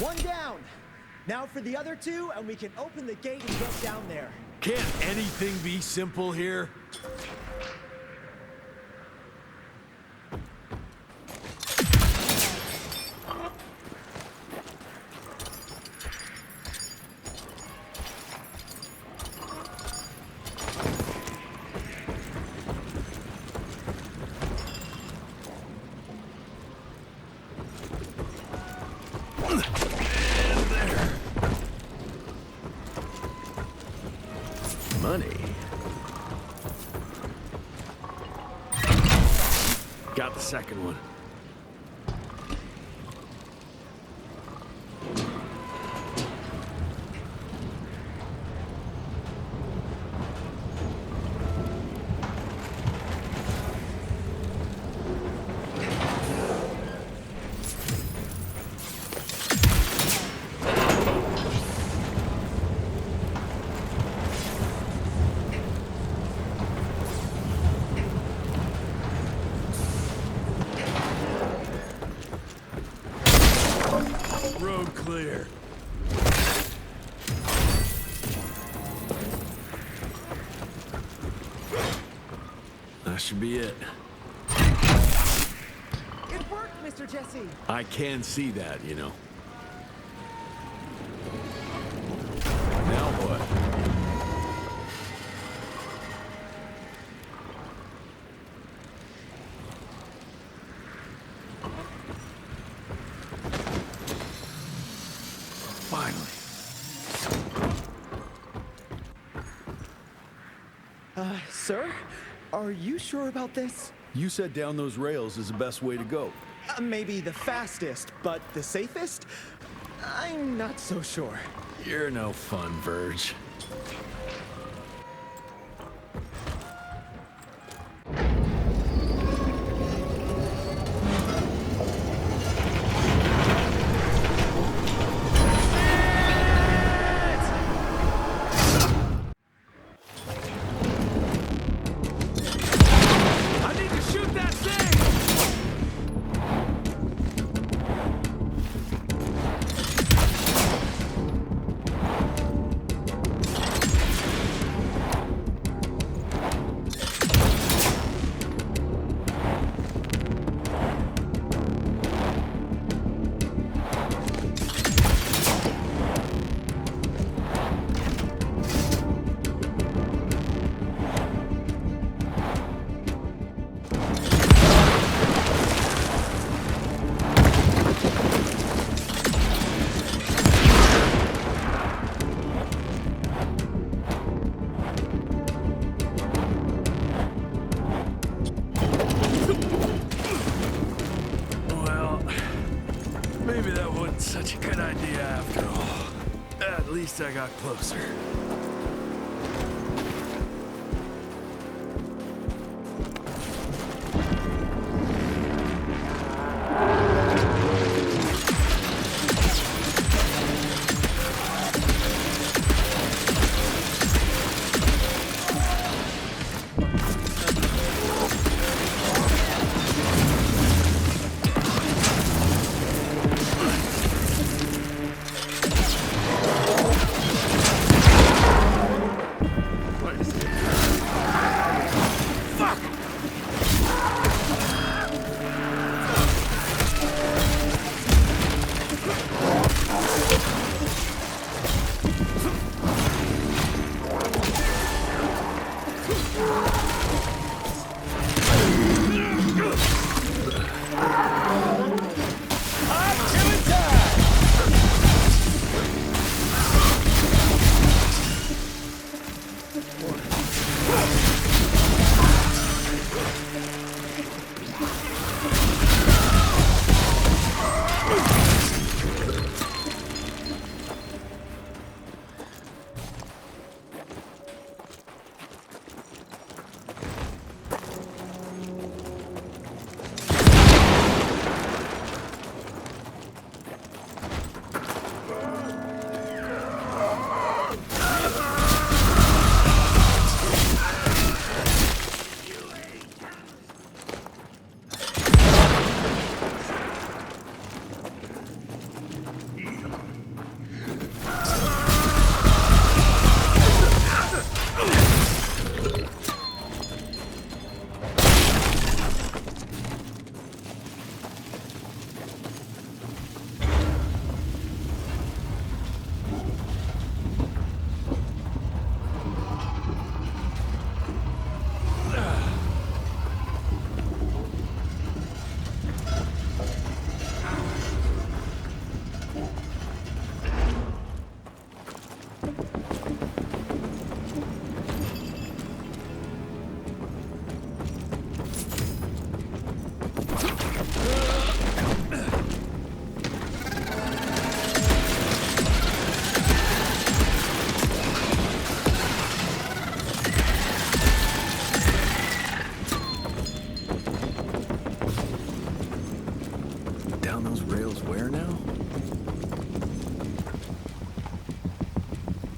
One down. Now for the other two, and we can open the gate and get down there. Can't anything be simple here? Money. Got the second one. That should be it. It worked, Mr. Jesse! I can see that, you know. Now what? Finally. Sir? Are you sure about this? You said down those rails is the best way to go. Maybe the fastest, but the safest? I'm not so sure. You're no fun, Verge. Maybe that wasn't such a good idea after all. At least I got closer.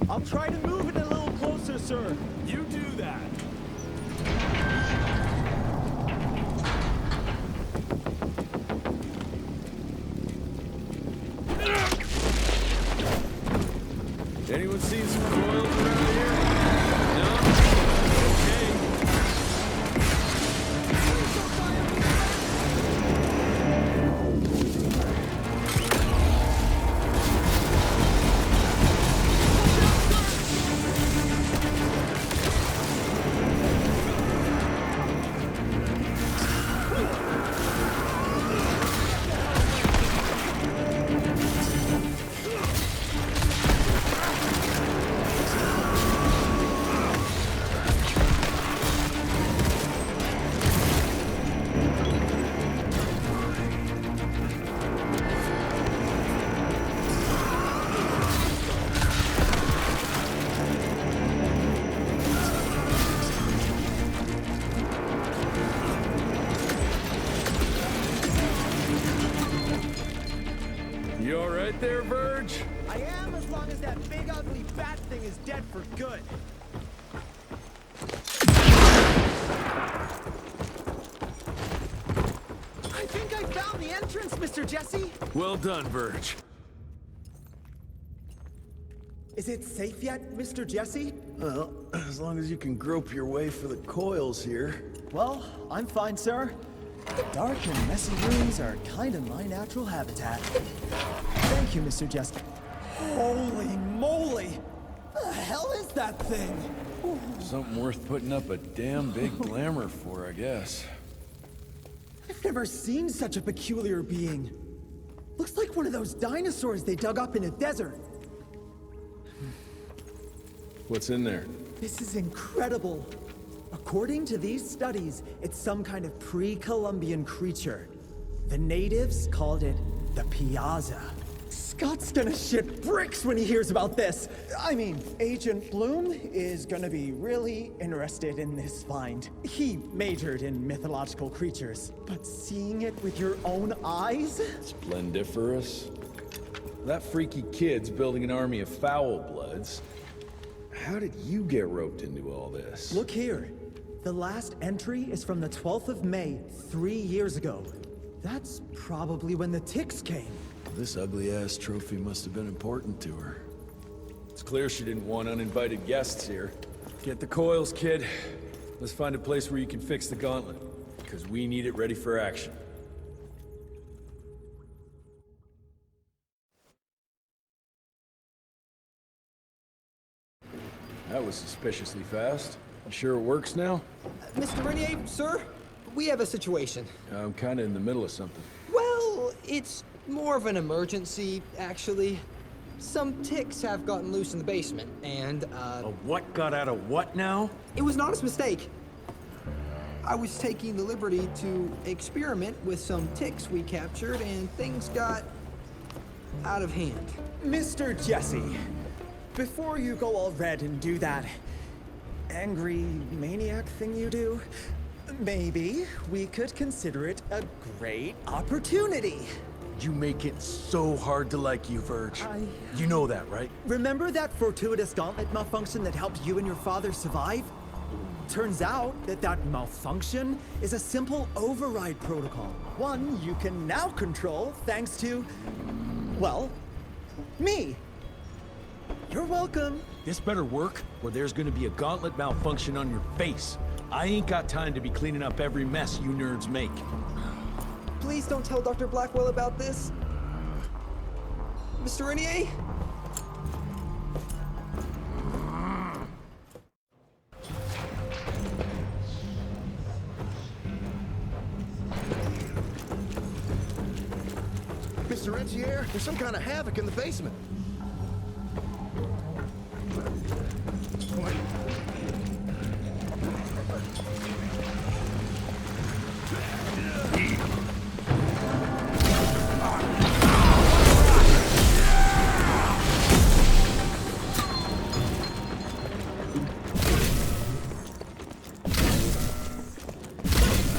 I'll try to move it a little closer, sir. You do that. Anyone seen some coils around here? No? Okay. is that big ugly bat thing is dead for good. I think I found the entrance, Mr. Jesse. Well done, ᵁ. Is it safe yet, Mr. Jesse? Well, as long as you can grope your way for the coils here. Well, I'm fine, sir. The dark and messy rooms are kind of my natural habitat. Thank you, Mr. Jesse. Holy moly! The hell is that thing? Something worth putting up a damn big glamour for, I guess. I've never seen such a peculiar being. Looks like one of those dinosaurs they dug up in a desert. What's in there? This is incredible. According to these studies, it's some kind of pre-Columbian creature. The natives called it the Piazza. Scott's gonna shit bricks when he hears about this. I mean, Agent Bloom is gonna be really interested in this find. He majored in mythological creatures, but seeing it with your own eyes? Splendiferous. That freaky kid's building an army of foul bloods. How did you get roped into all this? Look here. The last entry is from the 12th of May, 3 years ago. That's probably when the ticks came. This ugly-ass trophy must have been important to her. It's clear she didn't want uninvited guests here. Get the coils, kid. Let's find a place where you can fix the gauntlet, because we need it ready for action. That was suspiciously fast. You sure it works now? Mr. Renier, sir, we have a situation. I'm kinda in the middle of something. Well, it's more of an emergency, actually. Some ticks have gotten loose in the basement, and, A what got out of what now? It was an honest mistake. I was taking the liberty to experiment with some ticks we captured, and things got out of hand. Mr. Jesse, before you go all red and do that angry maniac thing you do, maybe we could consider it a great opportunity. You make it so hard to like you, ᵁ. You know that, right? Remember that fortuitous gauntlet malfunction that helped you and your father survive? Turns out that malfunction is a simple override protocol. One you can now control thanks to, well, me. You're welcome. This better work, or there's gonna be a gauntlet malfunction on your face. I ain't got time to be cleaning up every mess you nerds make. Please don't tell Dr. Blackwell about this. Mr. Renier? Mr. Entier, there's some kind of havoc in the basement.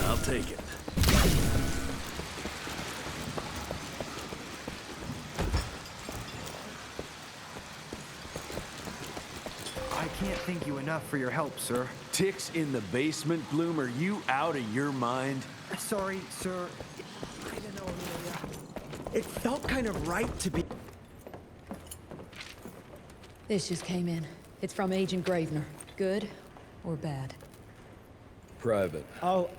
I'll take it. I can't thank you enough for your help, sir. Ticks in the basement, Bloom? Are you out of your mind? Sorry, sir. I don't know, Amelia. It felt kind of right to be... This just came in. It's from Agent ᵁᴴᴰ. Good or bad? Private. Oh,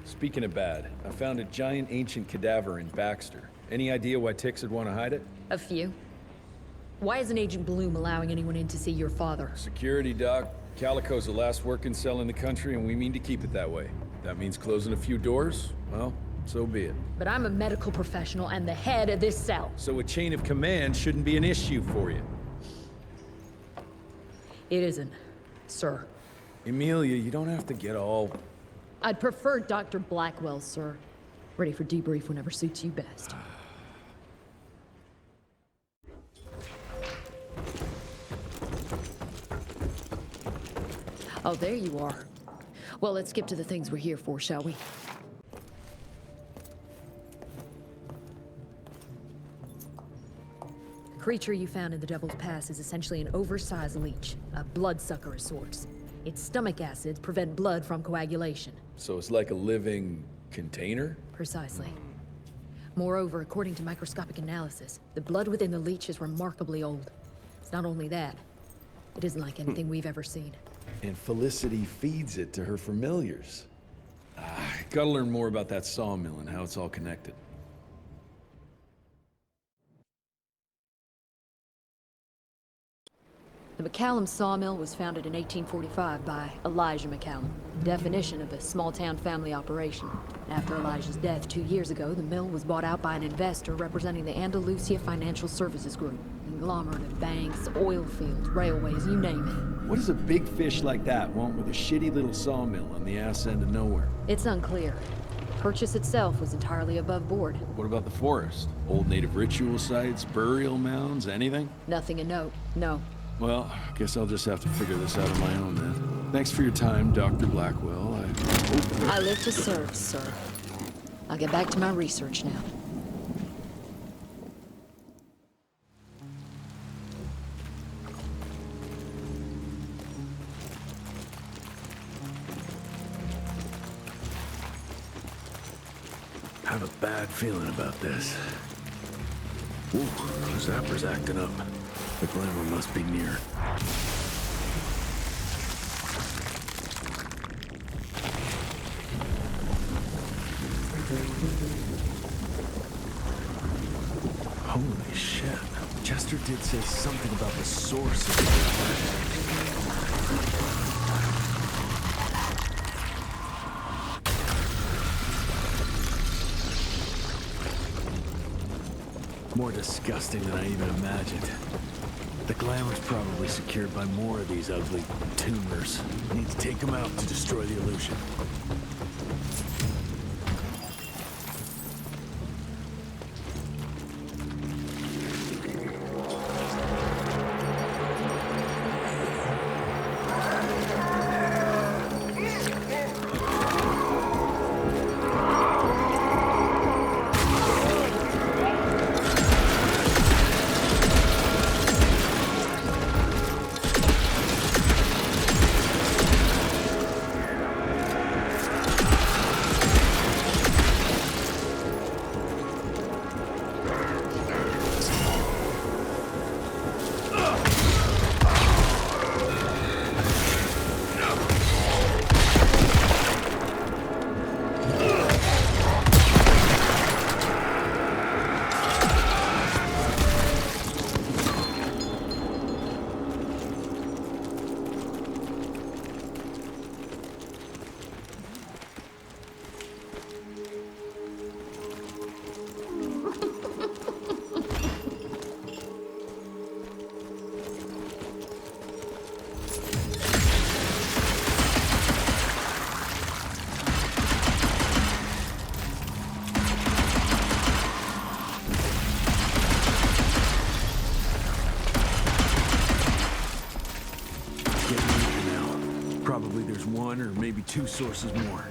Speaking of bad, I found a giant ancient cadaver in Baxter. Any idea why ticks would want to hide it? A few. Why isn't Agent Bloom allowing anyone in to see your father? Security, Doc. Calico's the last working cell in the country, and we mean to keep it that way. That means closing a few doors? Well, so be it. But I'm a medical professional and the head of this cell. So a chain of command shouldn't be an issue for you. It isn't, sir. Emilia, you don't have to get all... I'd prefer Dr. Blackwell, sir. Ready for debrief whenever suits you best. Oh, there you are. Well, let's skip to the things we're here for, shall we? Creature you found in the Devil's Pass is essentially an oversized leech, a bloodsucker of sorts. Its stomach acids prevent blood from coagulation. So it's like a living container? Precisely. Moreover, according to microscopic analysis, the blood within the leech is remarkably old. It's not only that, it isn't like anything we've ever seen. And Felicity feeds it to her familiars. Gotta learn more about that sawmill and how it's all connected. The McCallum sawmill was founded in 1845 by Elijah McCallum, definition of a small-town family operation. After Elijah's death 2 years ago, the mill was bought out by an investor representing the Andalusia Financial Services Group. Conglomerate of banks, oil fields, railways, you name it. What does a big fish like that want with a shitty little sawmill on the ass end of nowhere? It's unclear. The purchase itself was entirely above board. What about the forest? Old native ritual sites, burial mounds, anything? Nothing a note, no. Well, I guess I'll just have to figure this out on my own then. Thanks for your time, Dr. Blackwell. I live to serve, sir. I'll get back to my research now. I have a bad feeling about this. Ooh, Zapper's acting up. The glamour must be near. Holy shit. Chester did say something about the source of the more disgusting than I even imagined. The glamour's probably secured by more of these ugly tumors. Need to take them out to destroy the illusion. Probably there's one or maybe two sources more.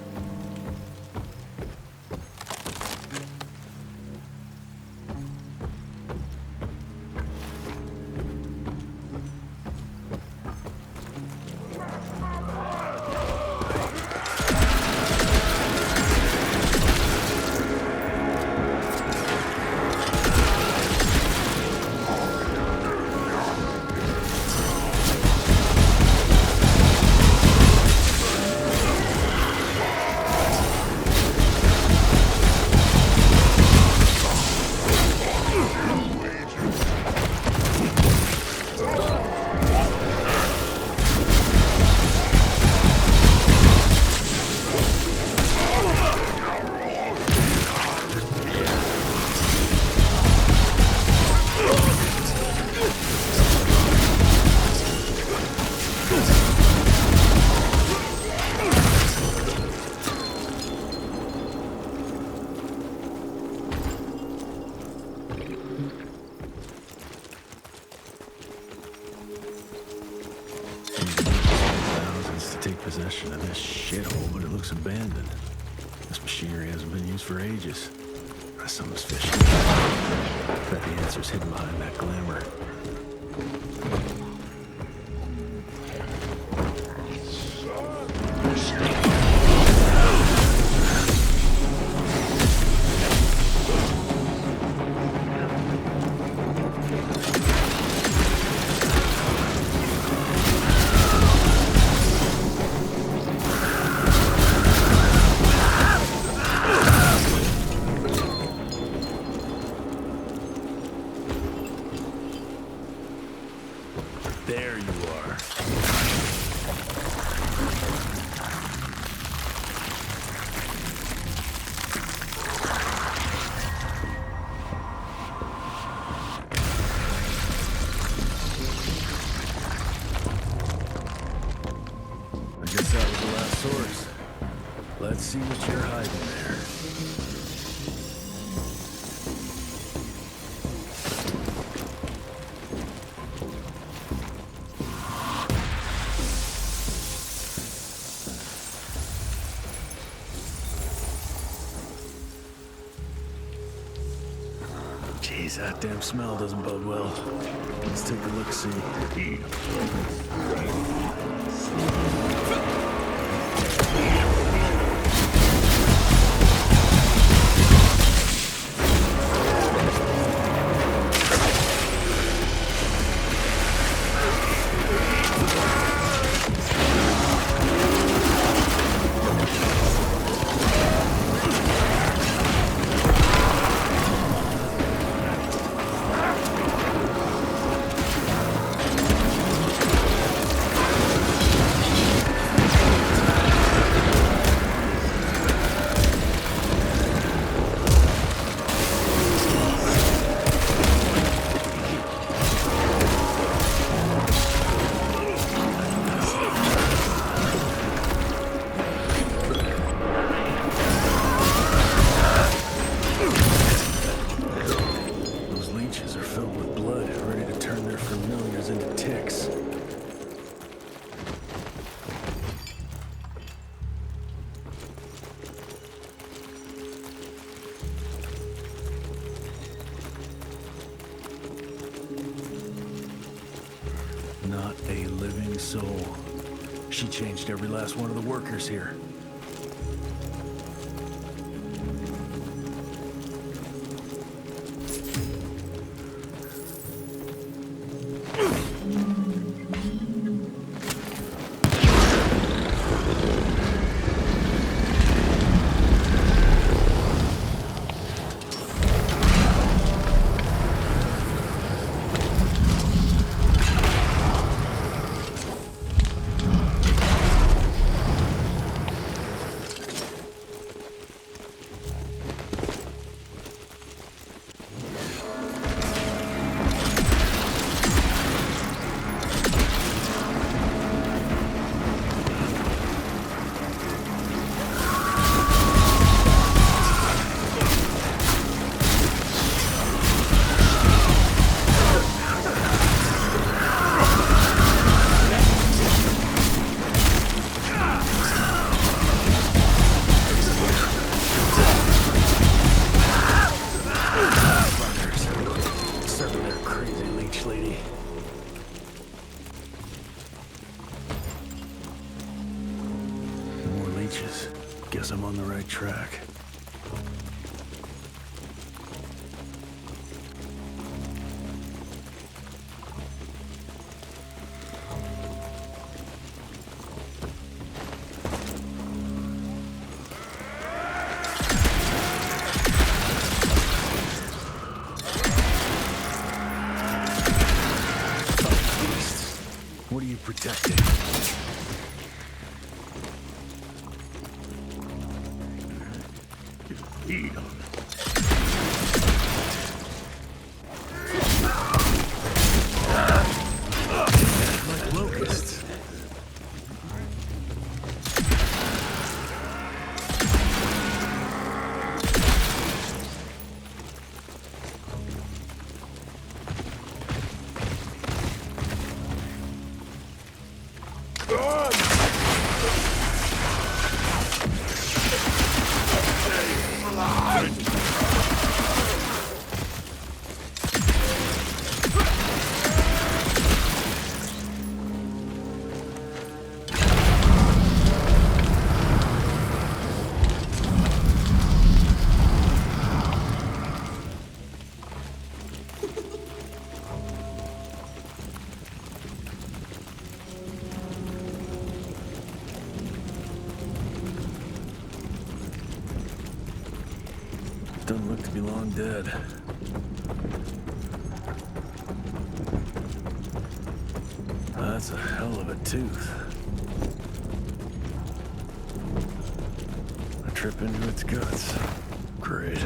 Possession of this shithole, but it looks abandoned. This machinery hasn't been used for ages. Something's fishy. Bet the answer's hidden behind that glamour. There you are. I guess that was the last source. Let's see what you're hiding there. Jeez, that damn smell doesn't bode well. Let's take a look-see. Not a living soul. She changed every last one of the workers here. Guess I'm on the right track. What are you protecting? Feed on it. Like locusts. look to be long dead. That's a hell of a tooth. I trip into its guts. Great.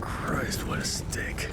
Christ, what a stink.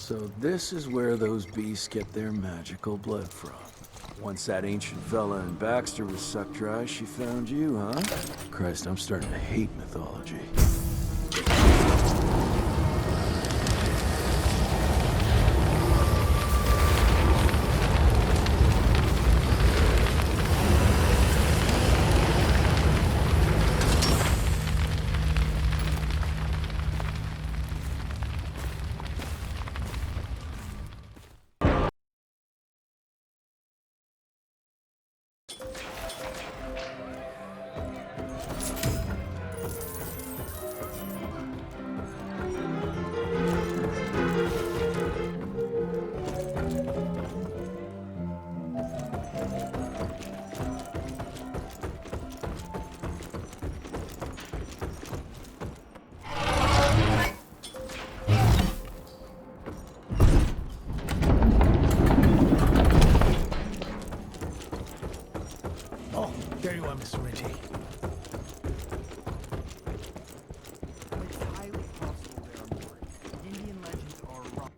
So this is where those beasts get their magical blood from. Once that ancient fella in Baxter was sucked dry, she found you, huh? Christ, I'm starting to hate mythology. Oh, there you are, Mr. Ritchie. It's highly possible there are more. Indian legends are wrong.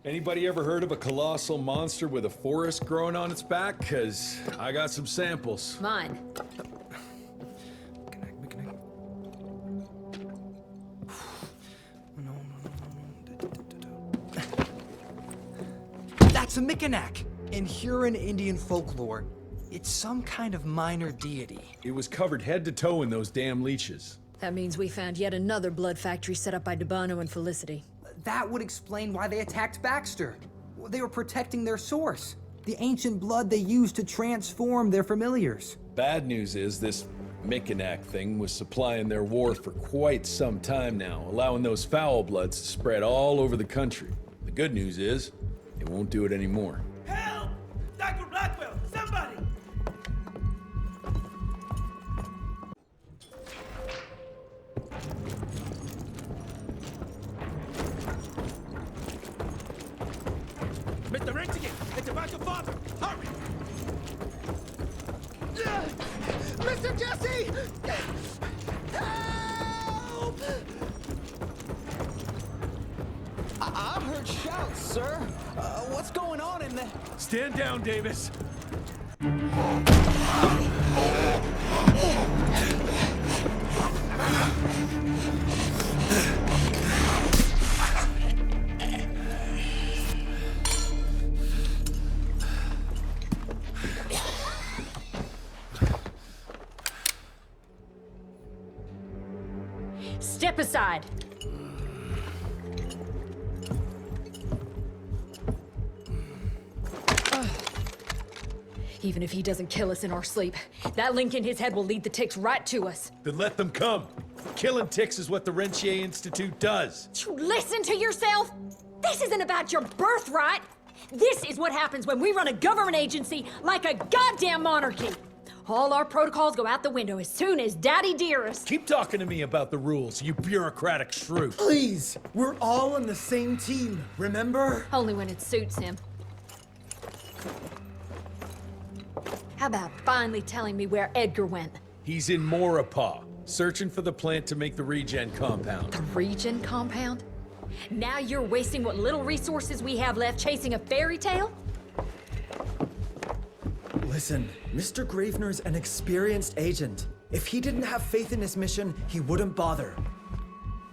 Anybody ever heard of a colossal monster with a forest growing on its back? 'Cause I got some samples. Mine. That's a ᵁᴴᴰ. In Huron Indian folklore, it's some kind of minor deity. It was covered head to toe in those damn leeches. That means we found yet another blood factory set up by Debano and Felicity. That would explain why they attacked Baxter. They were protecting their source, the ancient blood they used to transform their familiars. Bad news is this ᵁᴴᴰ thing was supplying their war for quite some time now, allowing those foul bloods to spread all over the country. The good news is, it won't do it anymore. Help! Dr. Blackwell, somebody! Mr. Rentigan, it's about your father! Hurry! Mr. Jesse! Help! I heard shouts, sir. What's going on in the... Stand down, Davis. Step aside. Even if he doesn't kill us in our sleep, that link in his head will lead the ticks right to us. Then let them come. Killing ticks is what the ᵁᴴᴰ Institute does. You listen to yourself? This isn't about your birthright. This is what happens when we run a government agency like a goddamn monarchy. All our protocols go out the window as soon as Daddy Dearest. Keep talking to me about the rules, you bureaucratic shrew. Please, we're all on the same team, remember? Only when it suits him. How about finally telling me where Edgar went? He's in Maurepas, searching for the plant to make the regen compound. The regen compound? Now you're wasting what little resources we have left chasing a fairy tale? Listen, Mr. Gravener's an experienced agent. If he didn't have faith in his mission, he wouldn't bother.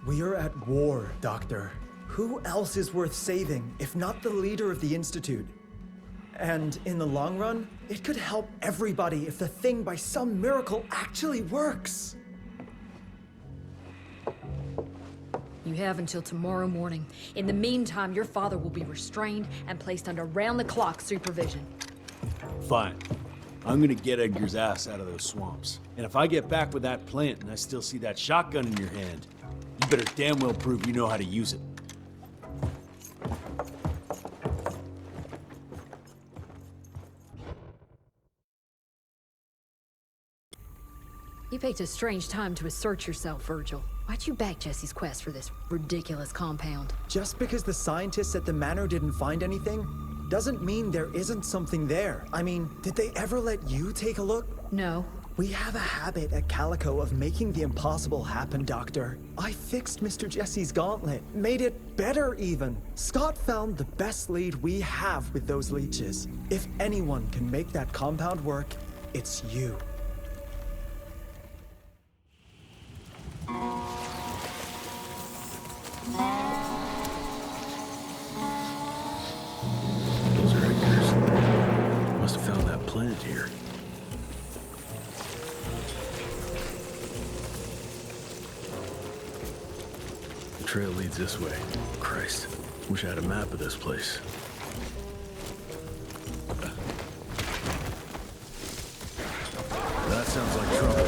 We are at war, Doctor. Who else is worth saving, if not the leader of the Institute? And in the long run, it could help everybody if the thing by some miracle actually works. You have until tomorrow morning. In the meantime, your father will be restrained and placed under round-the-clock supervision. Fine. I'm gonna get Edgar's ass out of those swamps. And if I get back with that plant and I still see that shotgun in your hand, you better damn well prove you know how to use it. You picked a strange time to assert yourself, Virgil. Why'd you back Jesse's quest for this ridiculous compound? Just because the scientists at the manor didn't find anything, doesn't mean there isn't something there. I mean, did they ever let you take a look? No, We have a habit at Calico of making the impossible happen, Doctor. I fixed Mr. Jesse's gauntlet, made it better even. Scott found the best lead we have with those leeches. If anyone can make that compound work, it's you. Those are Edgar's. Must have found that plant here. The trail leads this way. Christ, wish I had a map of this place. That sounds like trouble.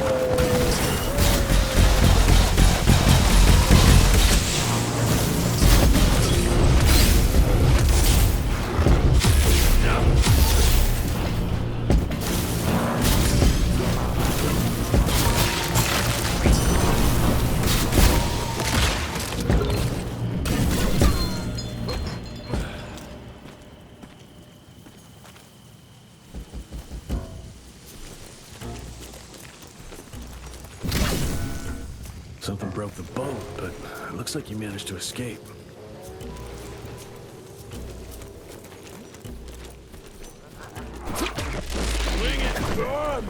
Something broke the boat, but it looks like you managed to escape. Bring it, Storm!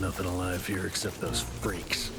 Nothing alive here except those freaks.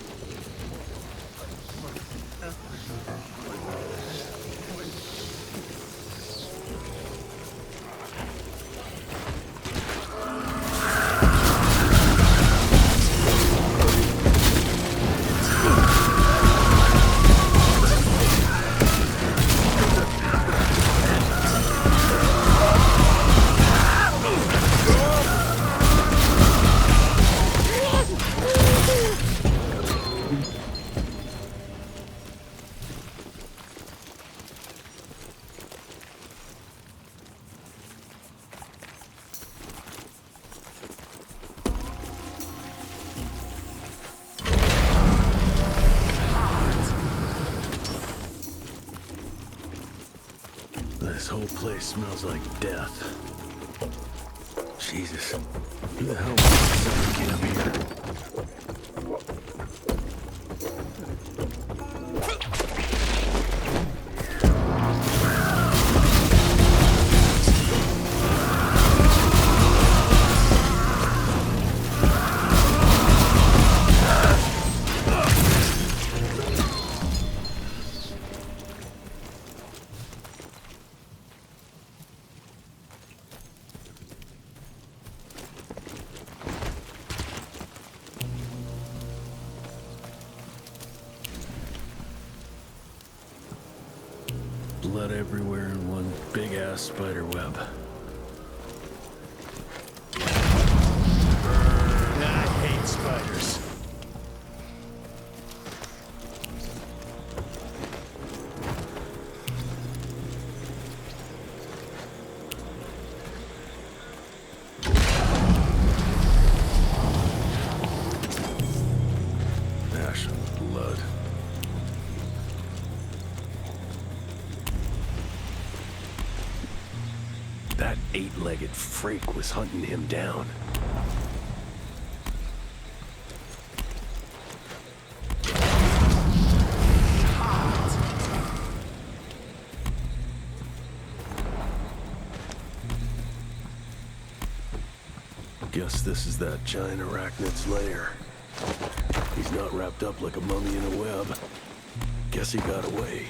This whole place smells like death. Jesus. Who the hell was get up here? Blood everywhere in one big-ass spider web. I hate spiders. Ash and blood. That eight-legged freak was hunting him down. Guess this is that giant arachnid's lair. He's not wrapped up like a mummy in a web. Guess he got away.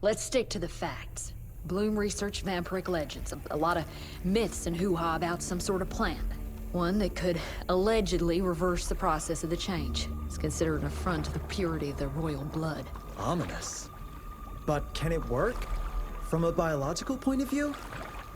let's stick to the facts. Bloom researched vampiric legends, a lot of myths and hoo-ha about some sort of plant. One that could allegedly reverse the process of the change. It's considered an affront to the purity of the royal blood. Ominous. But can it work? From a biological point of view?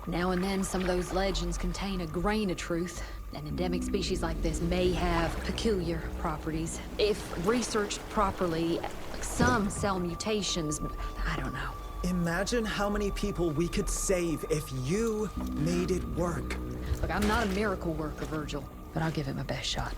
Now and then, some of those legends contain a grain of truth. An endemic species like this may have peculiar properties. If researched properly, some cell mutations, I don't know. Imagine how many people we could save if you made it work. Look, I'm not a miracle worker, Virgil, but I'll give it my best shot.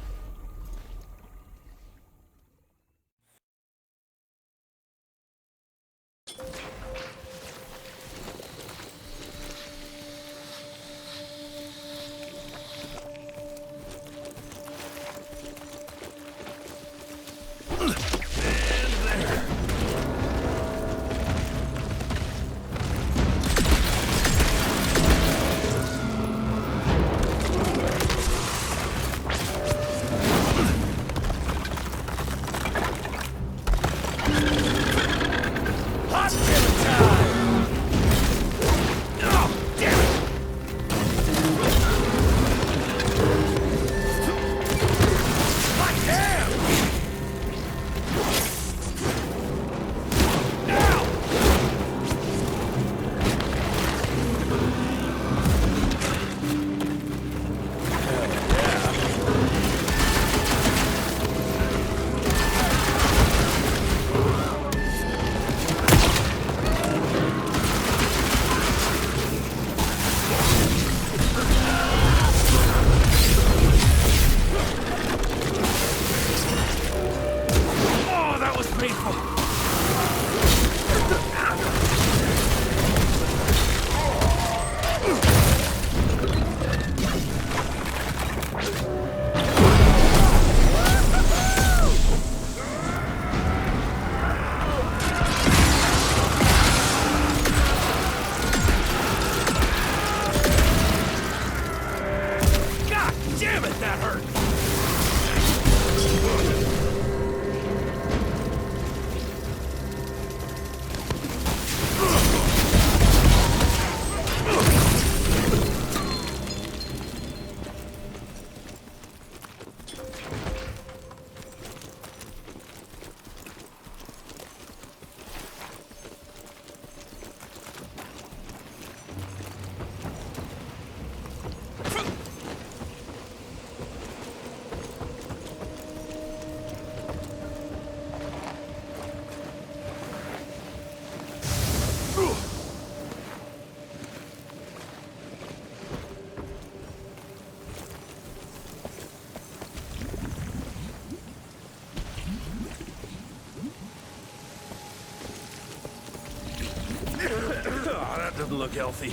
That doesn't look healthy.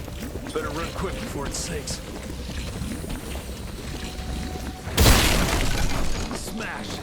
Better run quick before it sinks. Smash!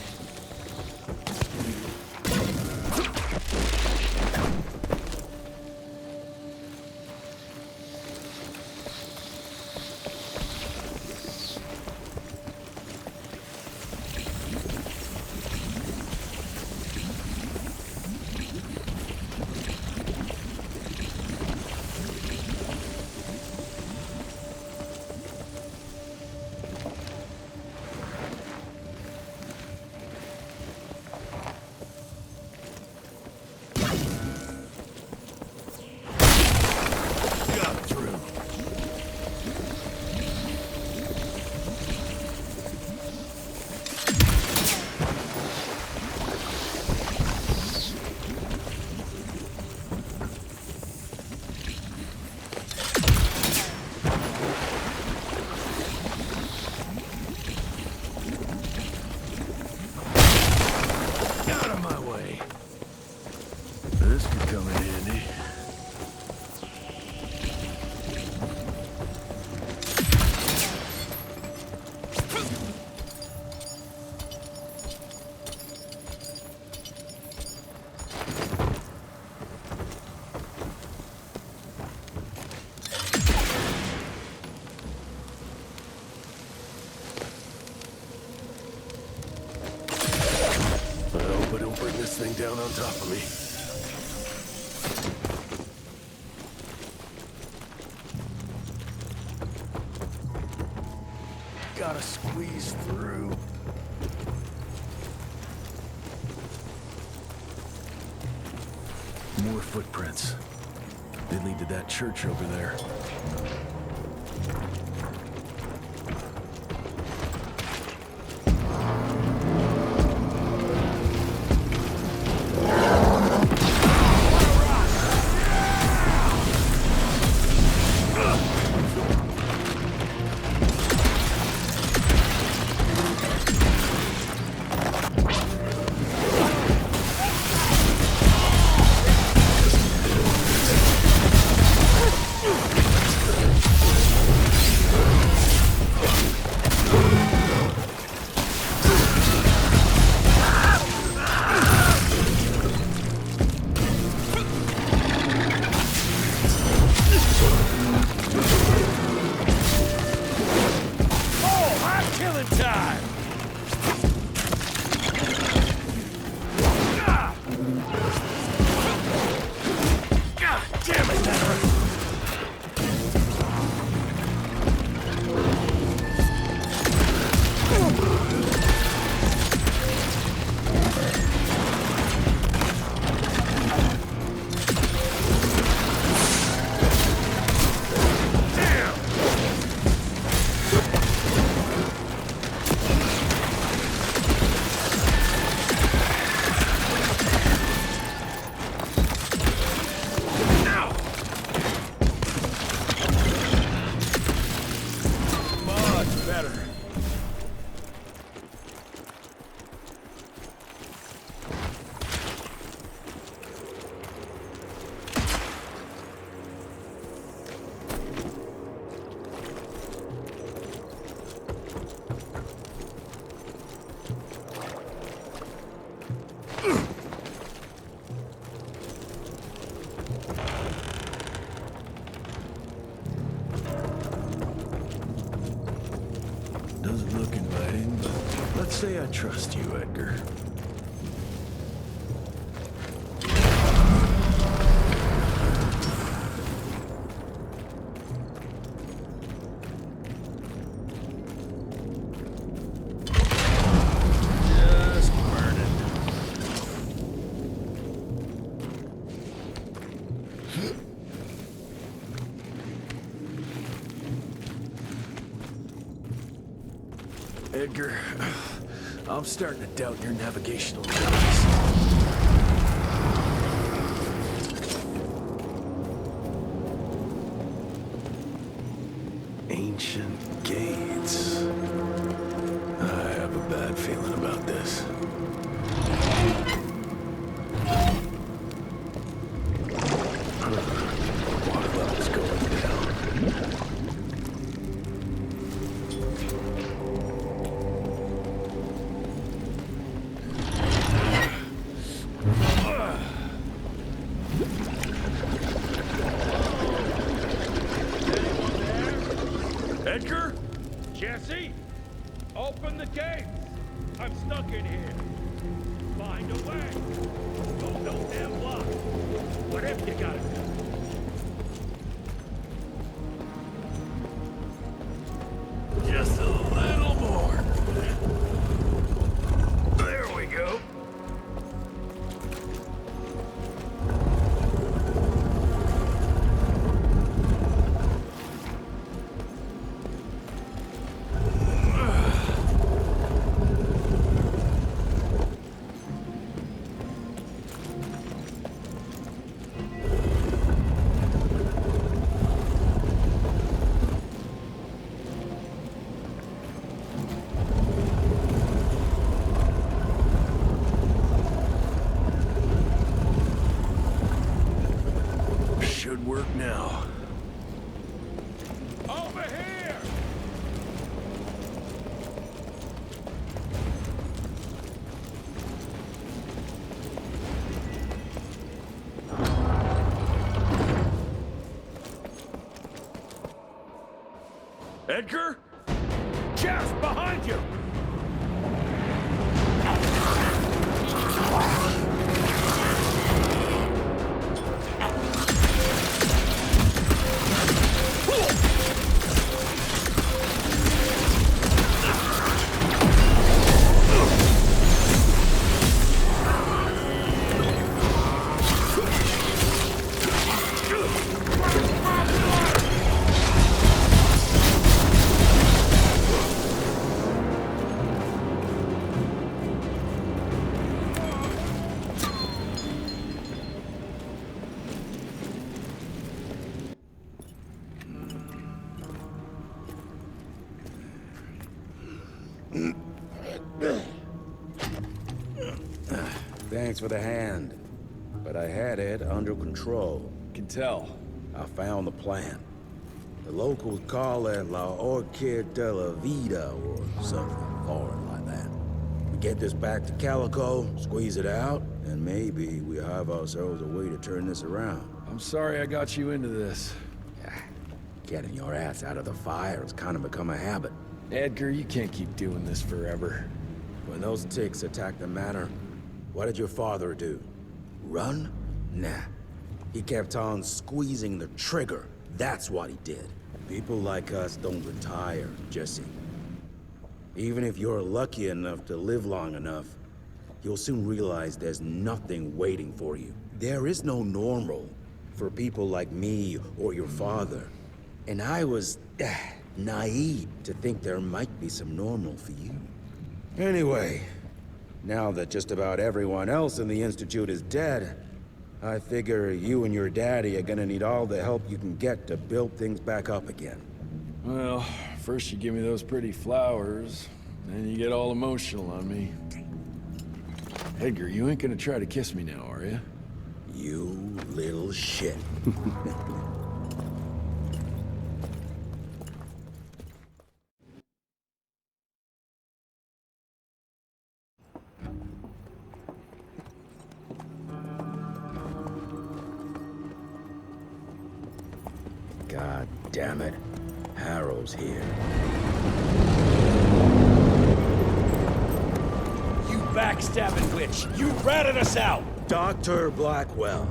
This could come in handy. I hope I don't bring this thing down on top of me. through. More footprints. They lead to that church over there. Doesn't look inviting, but let's say I trust you, Edgar. Just burn it. Edgar, I'm starting to doubt your navigational abilities. Ancient gates. I have a bad feeling about this. Water level's going down. Edgar? Jesse? Open the gates! I'm stuck in here. Find a way. Go no damn block. Whatever you gotta do. Just a little more. There we go. Should work now. Over here! Edgar? Jess, behind you! Thanks for the hand. But I had it under control. Can tell. I found the plan. The locals call it La Orchid de la Vida or something foreign like that. We get this back to Calico, squeeze it out, and maybe we have ourselves a way to turn this around. I'm sorry I got you into this. Getting your ass out of the fire has kind of become a habit. Edgar, you can't keep doing this forever. When those ticks attacked the manor, what did your father do? Run? Nah. He kept on squeezing the trigger. That's what he did. People like us don't retire, Jesse. Even if you're lucky enough to live long enough, you'll soon realize there's nothing waiting for you. There is no normal for people like me or your father. And I was naive to think there might be some normal for you. Anyway, now that just about everyone else in the Institute is dead, I figure you and your daddy are gonna need all the help you can get to build things back up again. Well, first you give me those pretty flowers, then you get all emotional on me. Edgar, you ain't gonna try to kiss me now, are you? You little shit. God damn it. Harrow's here. You backstabbing witch! You ratted us out! Dr. Blackwell.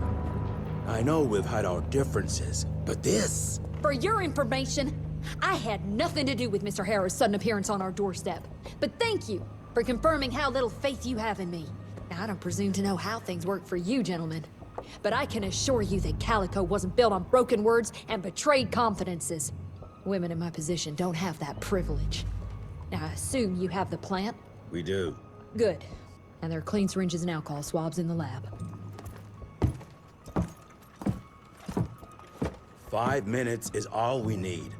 I know we've had our differences, but this... For your information, I had nothing to do with Mr. Harrow's sudden appearance on our doorstep. But thank you for confirming how little faith you have in me. Now, I don't presume to know how things work for you, gentlemen. But I can assure you that Calico wasn't built on broken words and betrayed confidences. Women in my position don't have that privilege. Now, I assume you have the plant? We do. Good. And there are clean syringes and alcohol swabs in the lab. 5 minutes is all we need.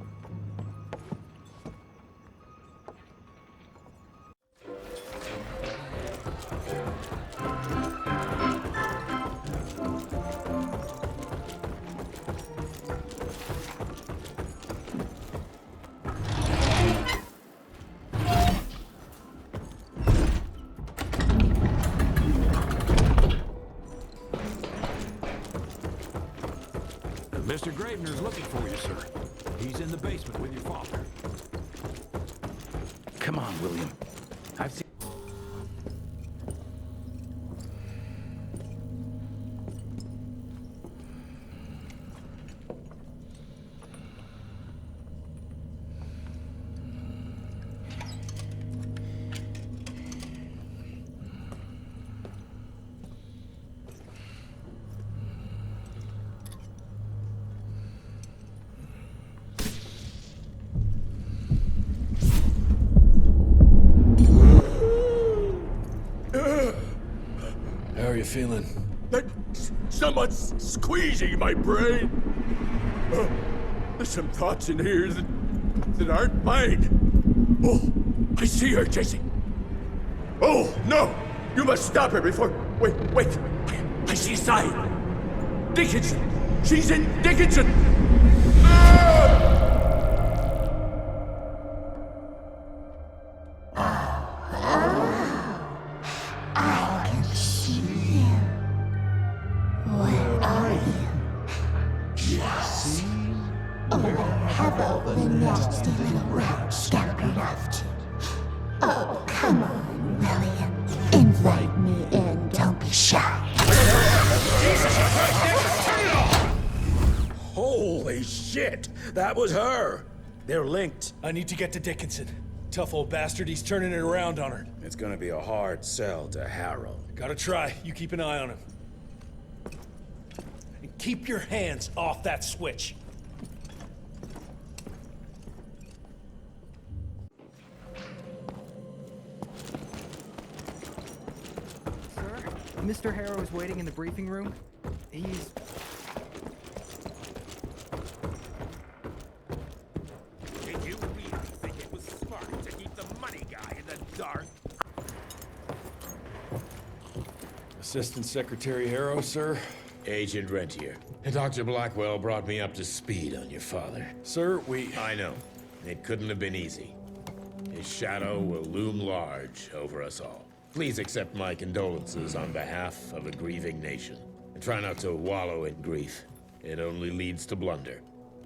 Mr. Gravener's looking for you, sir. He's in the basement with your father. Come on, William. I've seen... How are you feeling? Someone's squeezing my brain. There's some thoughts in here that aren't mine. Oh, I see her, Jesse. Oh, no! You must stop her before... Wait. I see sign. Dickinson! She's in Dickinson! I can see you. Where are you? Jesse? Oh, have all the nasty little rat scampered off to? Oh, come on, William. Invite me in, don't be shy. Holy shit! That was her! They're linked. I need to get to Dickinson. Tough old bastard, he's turning it around on her. It's gonna be a hard sell to Harrow. Gotta try. You keep an eye on him. And keep your hands off that switch. Sir, Mr. Harrow is waiting in the briefing room. He's... Did you really think it was smart to keep the money guy in the dark? Assistant Secretary Harrow, sir? Agent Rentier. Dr. Blackwell brought me up to speed on your father. Sir, I know. It couldn't have been easy. His shadow will loom large over us all. Please accept my condolences on behalf of a grieving nation. And try not to wallow in grief. It only leads to blunder.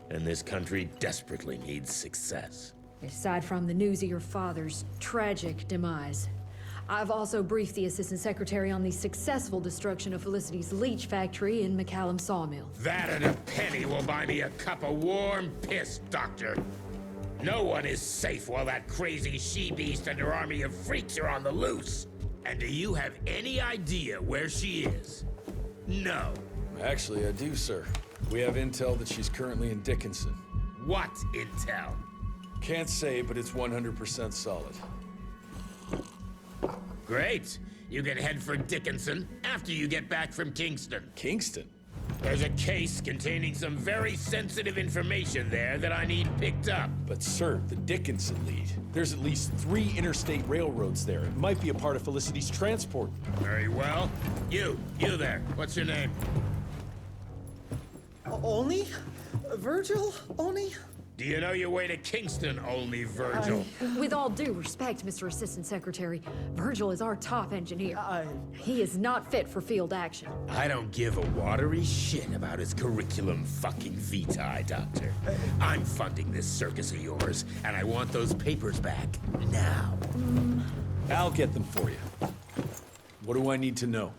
And this country desperately needs success. Aside from the news of your father's tragic demise, I've also briefed the Assistant Secretary on the successful destruction of Felicity's leech factory in McCallum Sawmill. That and a penny will buy me a cup of warm piss, Doctor. No one is safe while that crazy she-beast and her army of freaks are on the loose. And do you have any idea where she is? No. Actually, I do, sir. We have intel that she's currently in Dickinson. What intel? Can't say, but it's 100% solid. Great. You can head for Dickinson after you get back from Kingston. Kingston? There's a case containing some very sensitive information there that I need picked up. But sir, the Dickinson lead. There's at least 3 interstate railroads there. It might be a part of Felicity's transport. Very well. You there. What's your name? Only? Virgil? Only? Do you know your way to Kingston, only Virgil? With all due respect, Mr. Assistant Secretary, Virgil is our top engineer. He is not fit for field action. I don't give a watery shit about his curriculum fucking vitae, Doctor. I'm funding this circus of yours, and I want those papers back now. I'll get them for you. What do I need to know?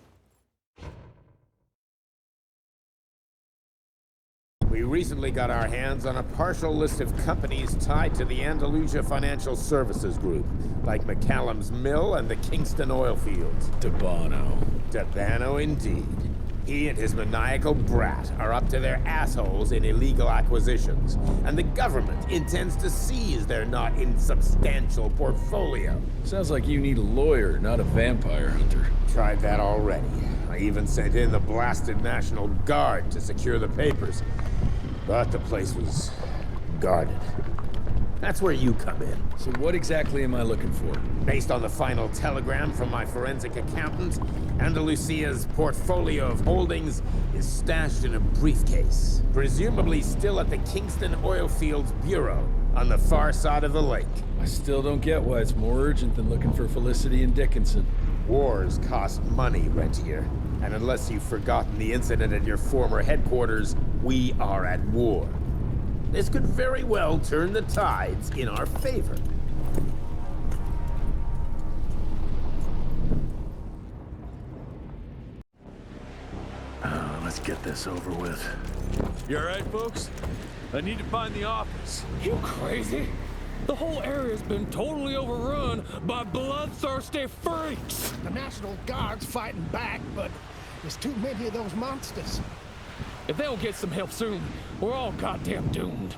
We recently got our hands on a partial list of companies tied to the Andalusia Financial Services Group, like McCallum's Mill and the Kingston oil fields. Debano indeed. He and his maniacal brat are up to their assholes in illegal acquisitions, and the government intends to seize their not insubstantial portfolio. Sounds like you need a lawyer, not a vampire hunter. Tried that already. I even sent in the blasted National Guard to secure the papers. But the place was guarded. That's where you come in. So what exactly am I looking for? Based on the final telegram from my forensic accountant, Andalusia's portfolio of holdings is stashed in a briefcase, presumably still at the Kingston Oil Fields Bureau on the far side of the lake. I still don't get why it's more urgent than looking for Felicity and Dickinson. Wars cost money, Rentier. And unless you've forgotten the incident at your former headquarters, we are at war. This could very well turn the tides in our favor. Let's get this over with. You alright, folks? I need to find the office. You crazy? The whole area's been totally overrun by bloodthirsty freaks. The National Guard's fighting back, but there's too many of those monsters. If they don't get some help soon, we're all goddamn doomed.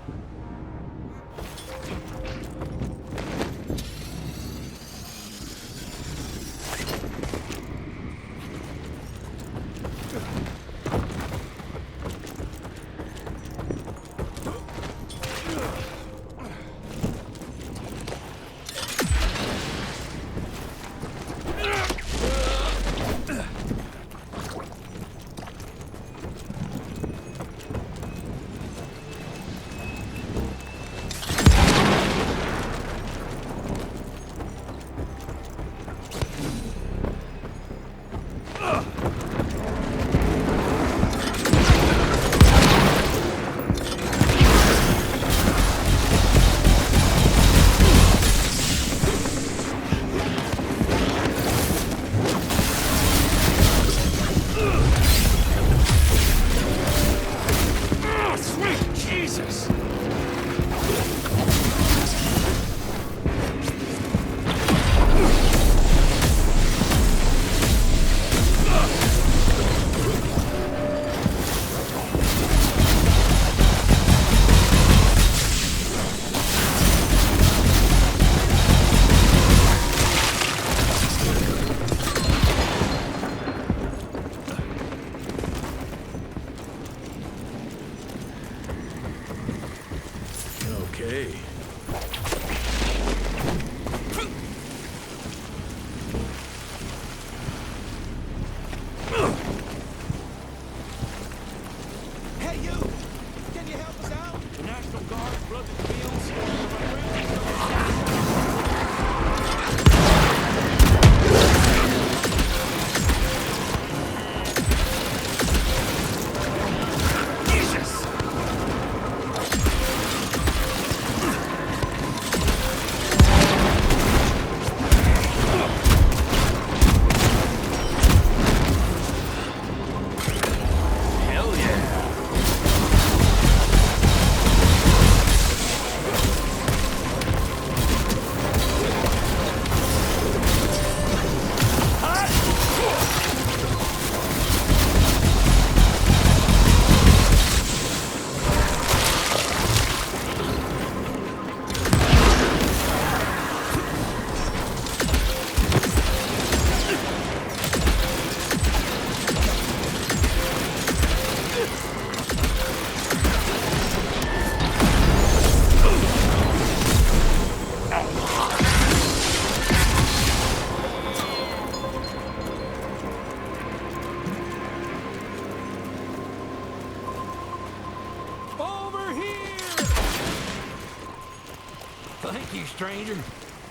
Thank you, stranger.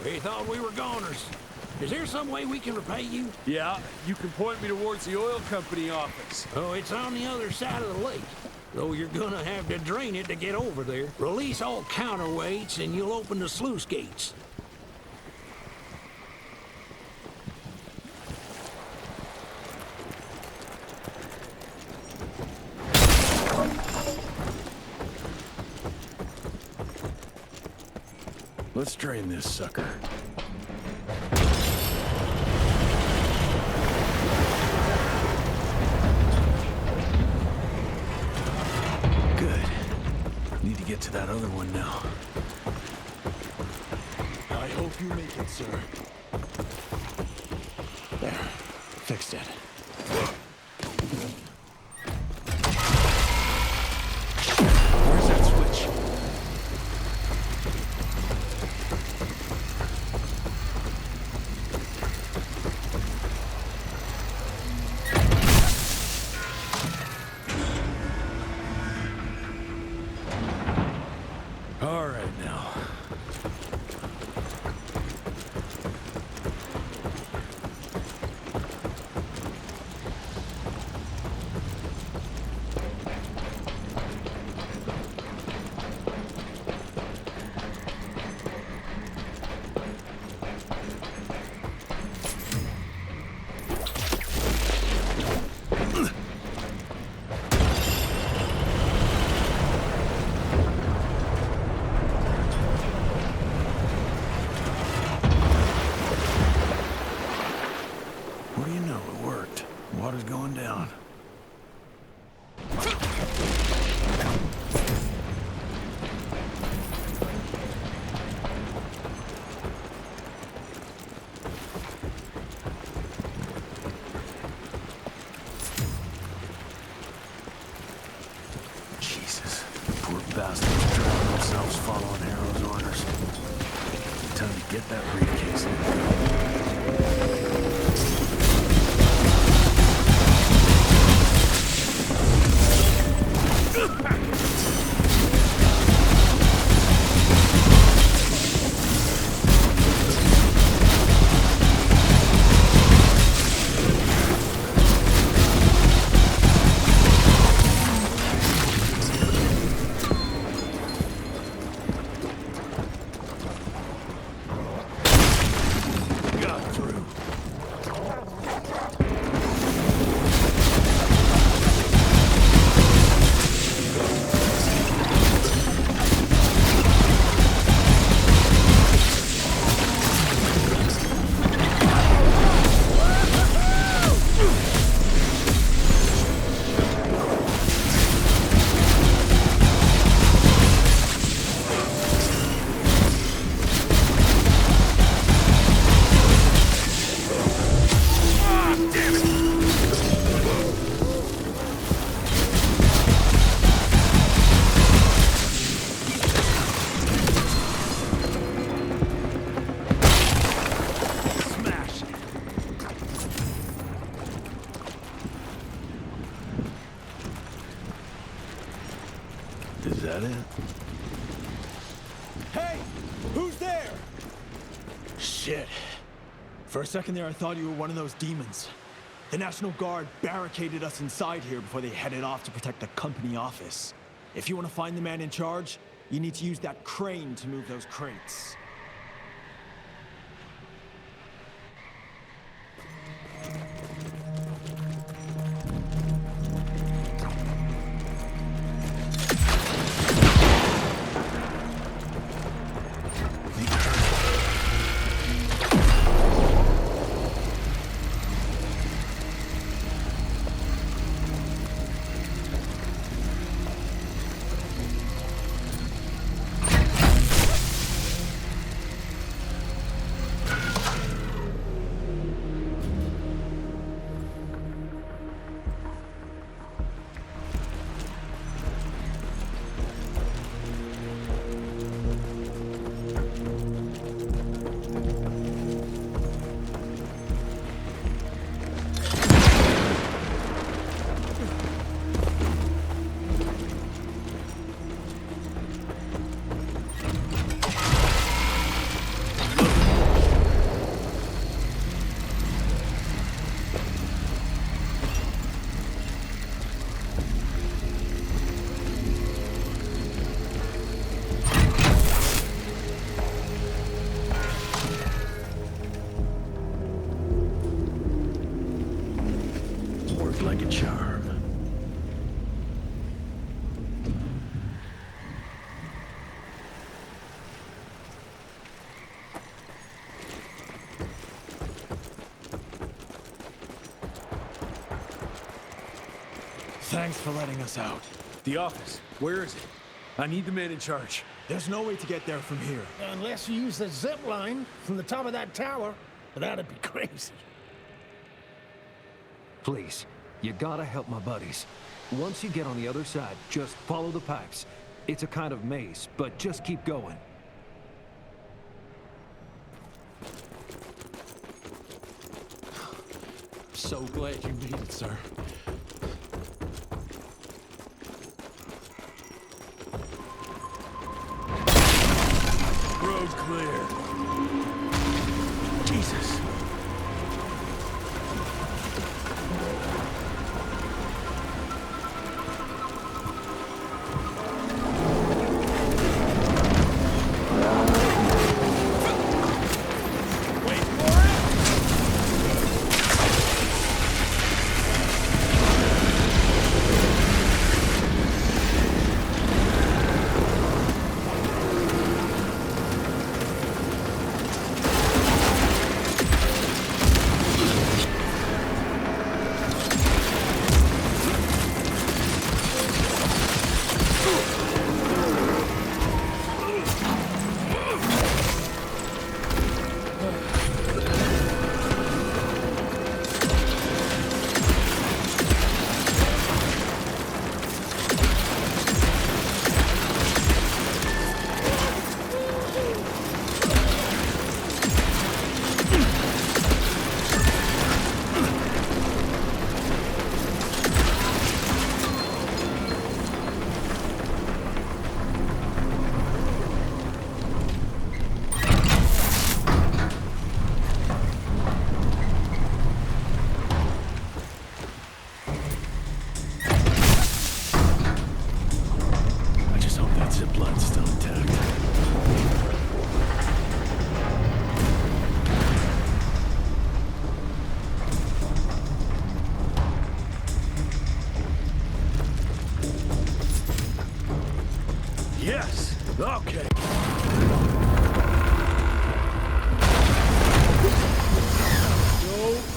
We thought we were goners. Is there some way we can repay you? Yeah, you can point me towards the oil company office. Oh, it's on the other side of the lake. Though you're gonna have to drain it to get over there. Release all counterweights and you'll open the sluice gates. Let's drain this sucker. Need to get to that other one now. I hope you make it, sir. There. Fixed it. Where's that switch? All right now. What do you know? It worked. Water's going down. Jesus, poor bastards drowning themselves following Arrow's orders. Time to get that briefcase in. Got through. Is that it? Hey! Who's there? Shit. For a second there, I thought you were one of those demons. The National Guard barricaded us inside here before they headed off to protect the company office. If you want to find the man in charge, you need to use that crane to move those crates. worked like a charm. Thanks for letting us out. The office. Where is it? I need the man in charge. There's no way to get there from here. Unless you use the zip line from the top of that tower. But that'd be crazy. Please, you gotta help my buddies. Once you get on the other side, just follow the pipes. It's a kind of maze, but just keep going. So glad you made it, sir. Road clear. Jesus. Yes! Okay.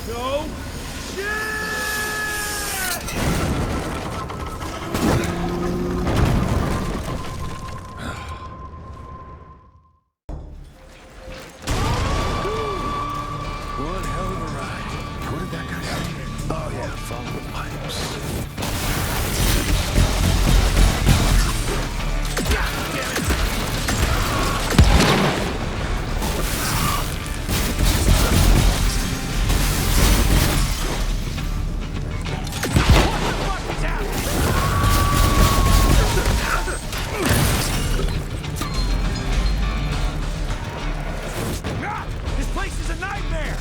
Go! One hell of a ride. What did that guy say? Oh yeah, follow the pipes. This place is a nightmare!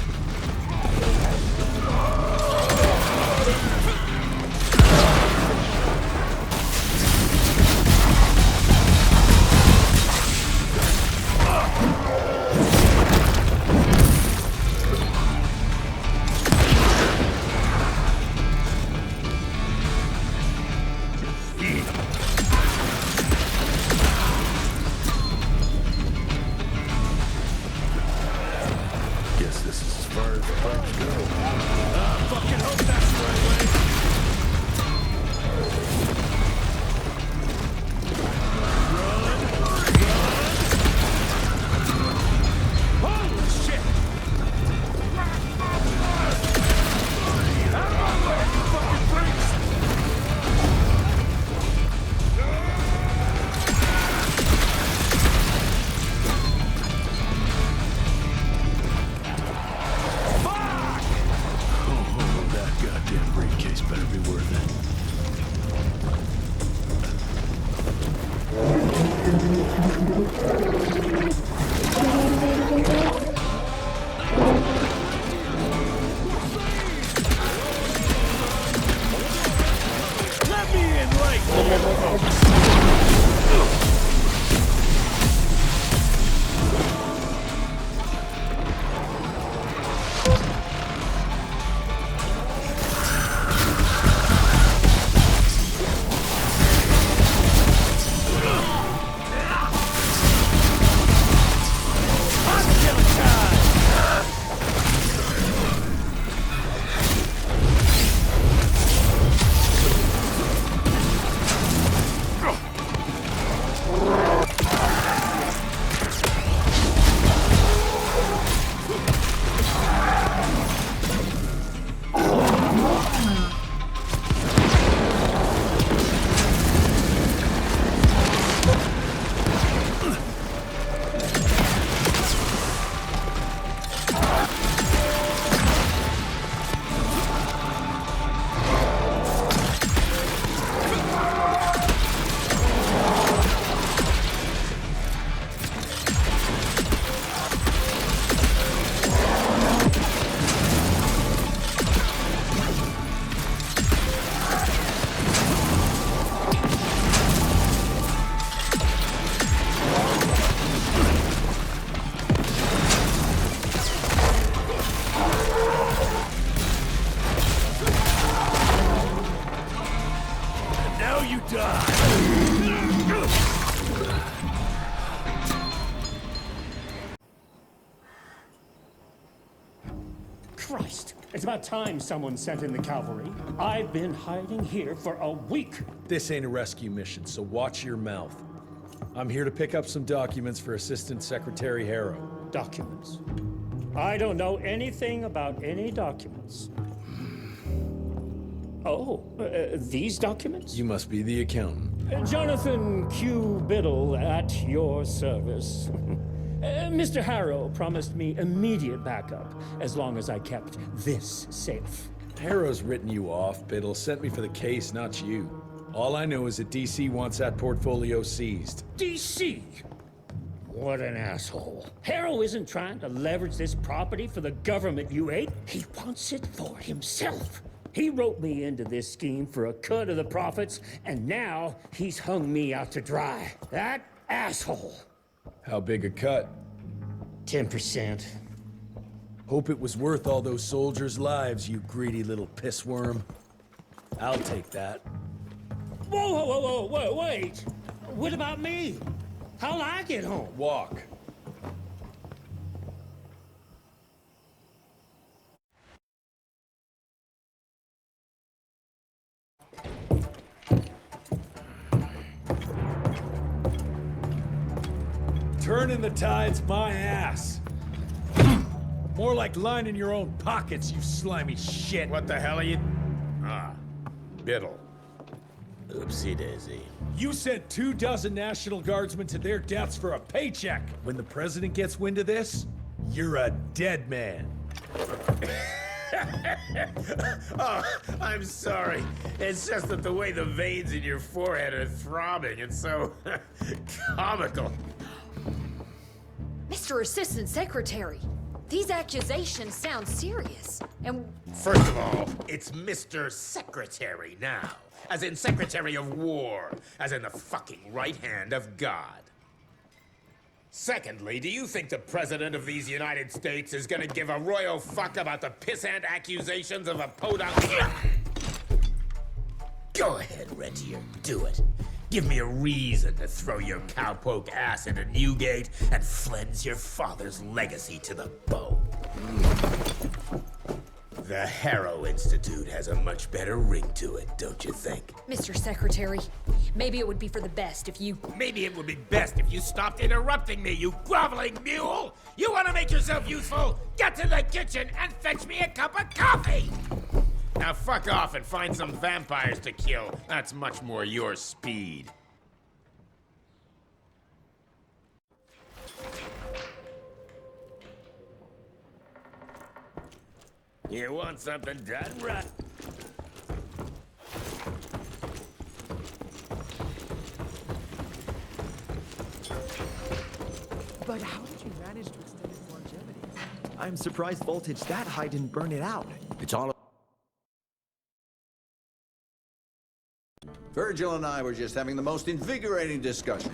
Guess this is as far as the pipes go. Fucking hope that's the right way. Holy shit! Fucking freaks! Oh, that goddamn briefcase better be worth it. Let me in, like! It's about time someone sent in the cavalry. I've been hiding here for a week. This ain't a rescue mission, so watch your mouth. I'm here to pick up some documents for Assistant Secretary Harrow. Documents? I don't know anything about any documents. Oh, these documents? You must be the accountant. Jonathan Q. Biddle at your service. Mr. Harrow promised me immediate backup as long as I kept this safe. Harrow's written you off, Biddle. Sent me for the case, not you. All I know is that DC wants that portfolio seized. DC? What an asshole. Harrow isn't trying to leverage this property for the government, you He wants it for himself. He wrote me into this scheme for a cut of the profits, and now he's hung me out to dry. That asshole. How big a cut? 10%. Hope it was worth all those soldiers' lives, you greedy little pissworm. I'll take that. Whoa, wait. What about me? How'll I get home? Walk. Turning the tide's my ass. More like lining your own pockets, you slimy shit. What the hell are you... Ah, Biddle. Oopsie daisy. You sent 24 National Guardsmen to their deaths for a paycheck. When the president gets wind of this, you're a dead man. Oh, I'm sorry. It's just that the way the veins in your forehead are throbbing, it's so comical. Mr. Assistant Secretary, these accusations sound serious, and... First of all, it's Mr. Secretary now. As in Secretary of War. As in the fucking right hand of God. Secondly, do you think the President of these United States is gonna give a royal fuck about the pissant accusations of a podunk? Go ahead, Rentier, do it. Give me a reason to throw your cowpoke ass into Newgate and cleanse your father's legacy to the bone. The Harrow Institute has a much better ring to it, don't you think? Mr. Secretary, maybe it would be for the best if you... Maybe it would be best if you stopped interrupting me, you groveling mule! You want to make yourself useful? Get to the kitchen and fetch me a cup of coffee! Now fuck off and find some vampires to kill. That's much more your speed. You want something done right? But how did you manage to extend its longevity? I'm surprised voltage that high didn't burn it out. It's all... Virgil and I were just having the most invigorating discussion.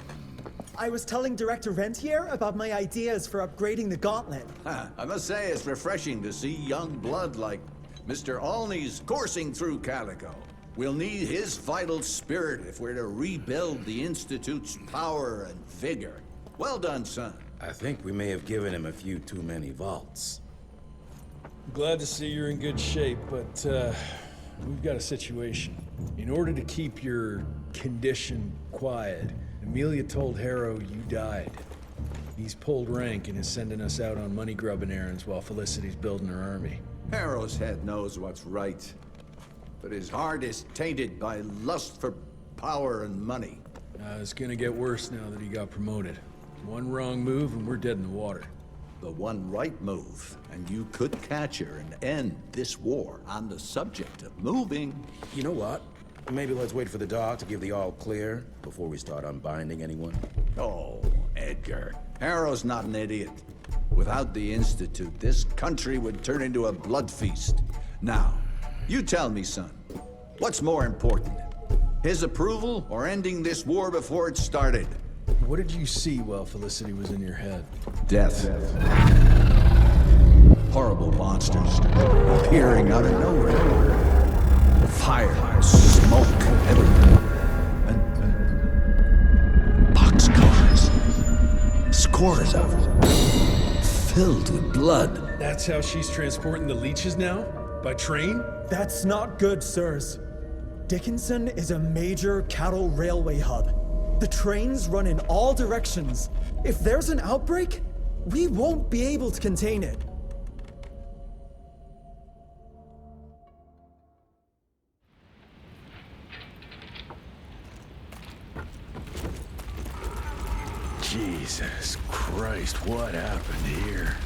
I was telling Director Rentier about my ideas for upgrading the gauntlet. I must say it's refreshing to see young blood like Mr. Olney's coursing through Calico. We'll need his vital spirit if we're to rebuild the Institute's power and vigor. Well done, son. I think we may have given him a few too many vaults. Glad to see you're in good shape, but we've got a situation. In order to keep your condition quiet, Amelia told Harrow you died. He's pulled rank and is sending us out on money-grubbing errands while Felicity's building her army. Harrow's head knows what's right, but his heart is tainted by lust for power and money. It's gonna get worse now that he got promoted. One wrong move and we're dead in the water. The one right move, and you could catch her and end this war. On the subject of moving... You know what? Maybe let's wait for the dog to give the all clear before we start unbinding anyone. Oh, Edgar. Harrow's not an idiot. Without the Institute, this country would turn into a blood feast. Now, you tell me, son, what's more important? His approval or ending this war before it started? What did you see while Felicity was in your head? Death. Horrible monsters appearing out of nowhere. Fire, smoke, everywhere. And boxcars. Scores of them. Filled with blood. That's how she's transporting the leeches now? By train? That's not good, sirs. Dickinson is a major cattle railway hub. The trains run in all directions. If there's an outbreak, we won't be able to contain it. Jesus Christ, what happened here?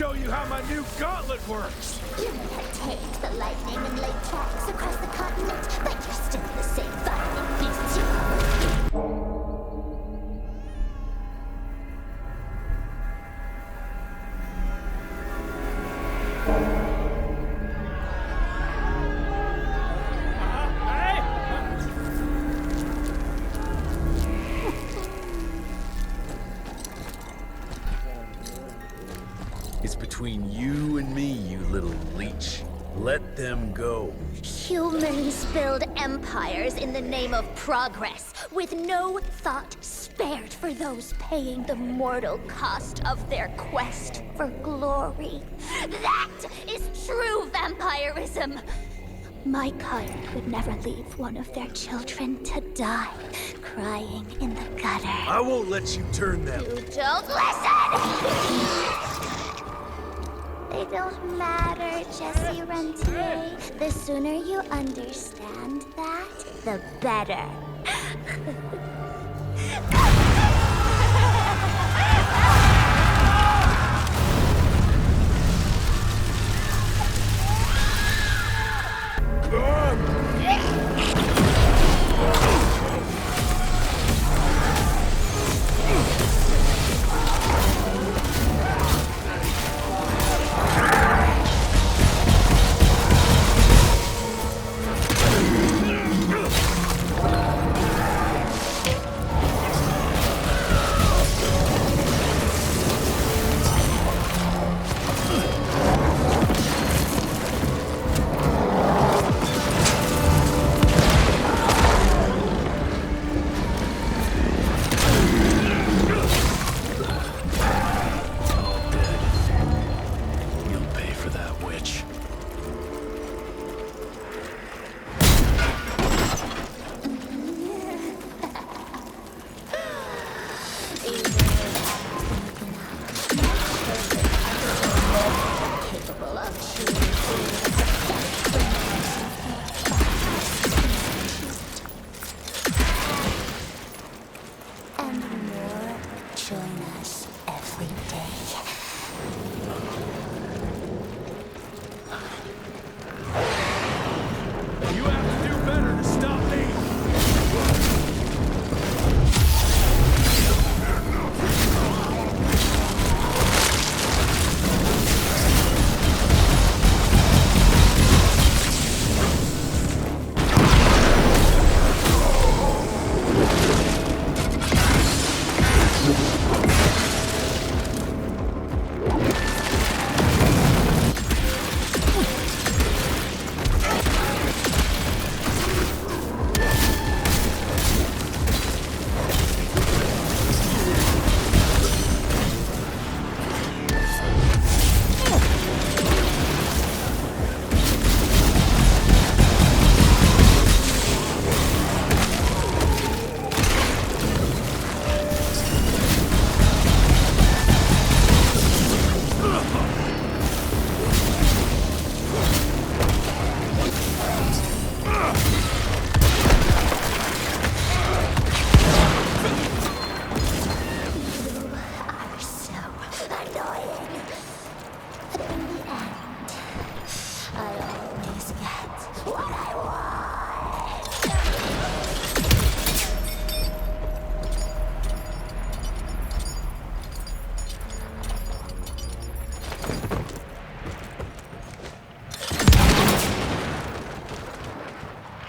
show you how my new gauntlet works! You may have tamed the lightning and laid tracks across the continent, but you're still the same violent beasts you are. between you and me, you little leech. Let them go. Humans build empires in the name of progress, with no thought spared for those paying the mortal cost of their quest for glory. That is true vampirism! My kind would never leave one of their children to die, crying in the gutter. I won't let you turn them. You don't listen! They don't matter, ᵁᴴᴰ. The sooner you understand that, the better.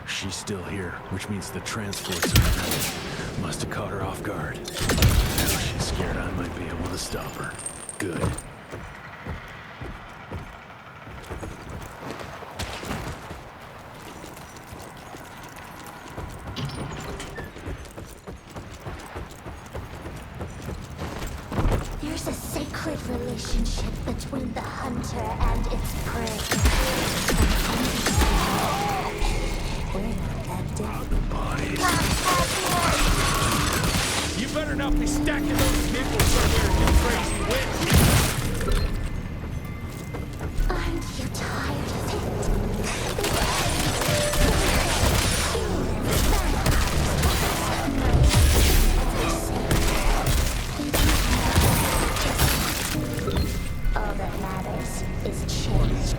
She's still here, which means the transports are coming. Must have caught her off guard. Now she's scared I might be able to stop her. Good. There's a sacred relationship between the hunter and its prey. You better not be stacking those people somewhere, you crazy witch! Aren't you tired of it? All that matters is change.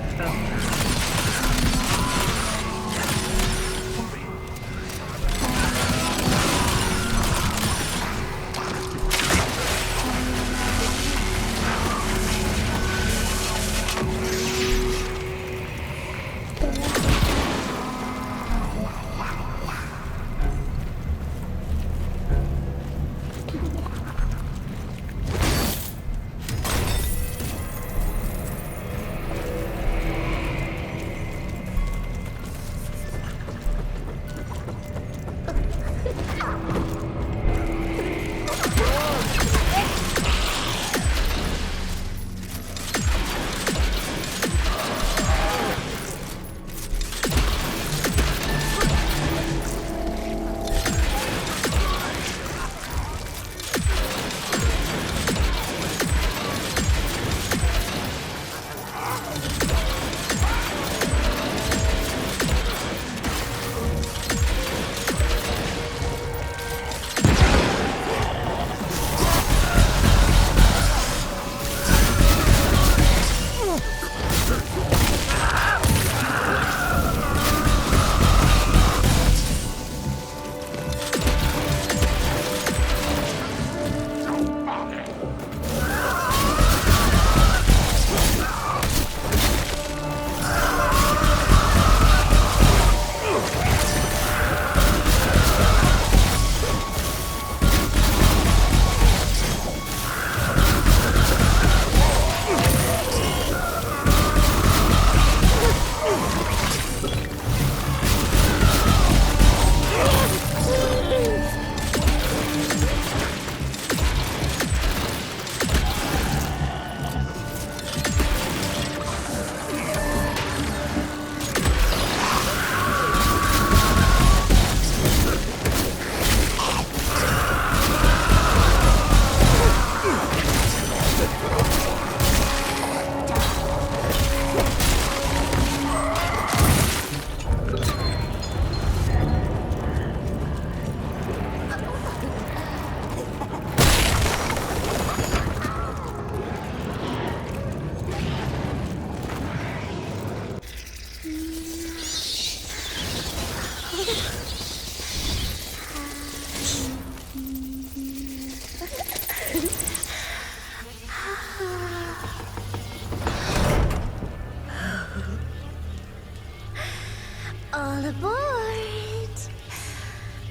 All aboard!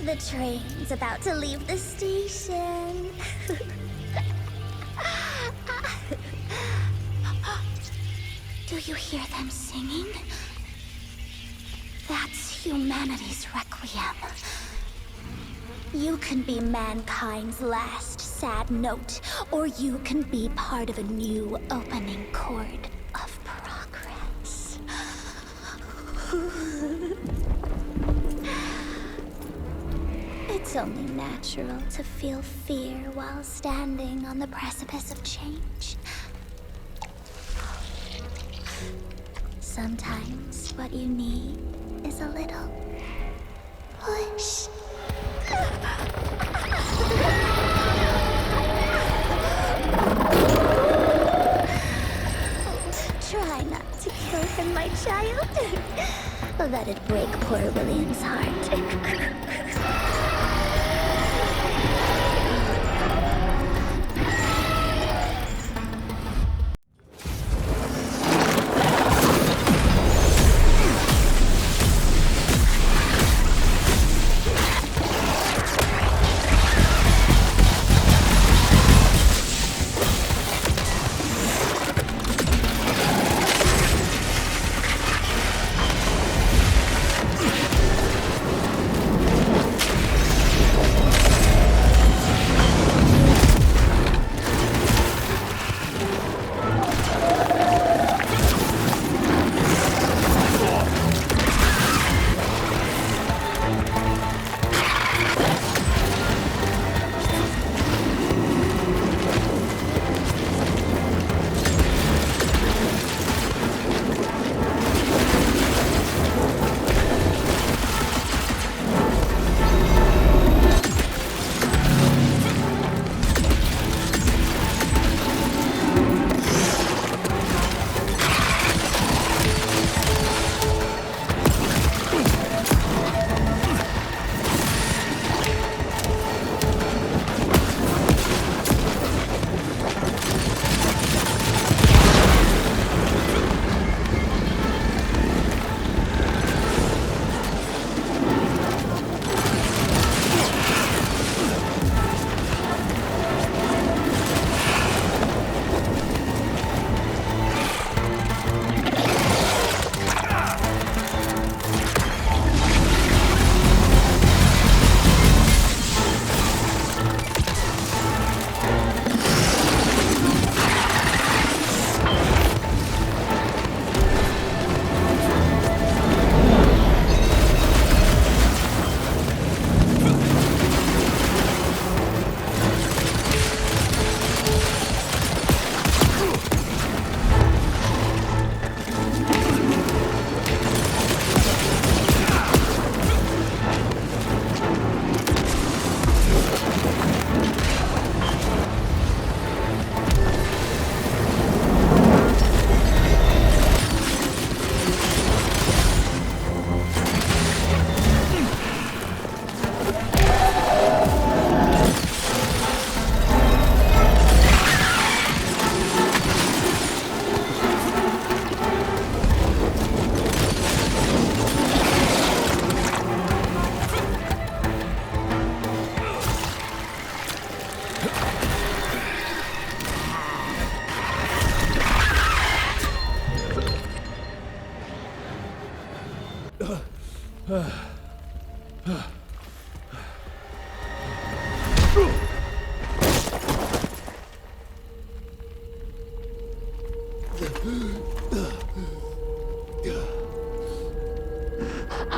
The train's about to leave the station. Do you hear them singing? That's humanity's requiem. You can be mankind's last sad note, or you can be part of a new opening chord of progress. It's only natural to feel fear while standing on the precipice of change. Sometimes what you need is a little push. Try not to kill him, my child. Let it break poor William's heart.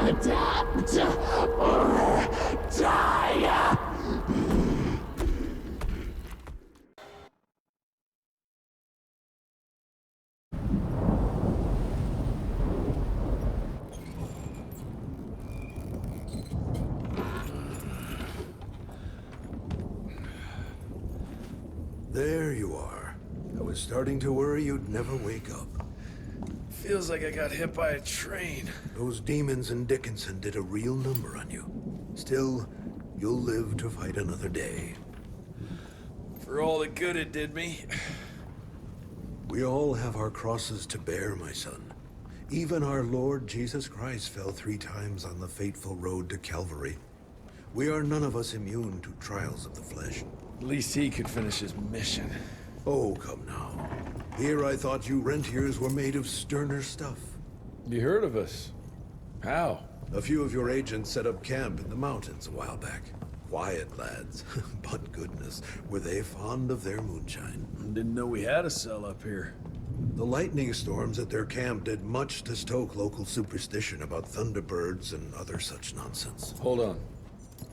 Adapt or die. There you are. I was starting to worry you'd never wake up. Feels like I got hit by a train. Those demons in Dickinson did a real number on you. Still, you'll live to fight another day. For all the good it did me. We all have our crosses to bear, my son. Even our Lord Jesus Christ fell 3 times on the fateful road to Calvary. We are none of us immune to trials of the flesh. At least he could finish his mission. Oh, come now. Here I thought you rentiers were made of sterner stuff. You heard of us? How? A few of your agents set up camp in the mountains a while back. Quiet lads, but goodness, were they fond of their moonshine. Didn't know we had a cell up here. The lightning storms at their camp did much to stoke local superstition about thunderbirds and other such nonsense. Hold on.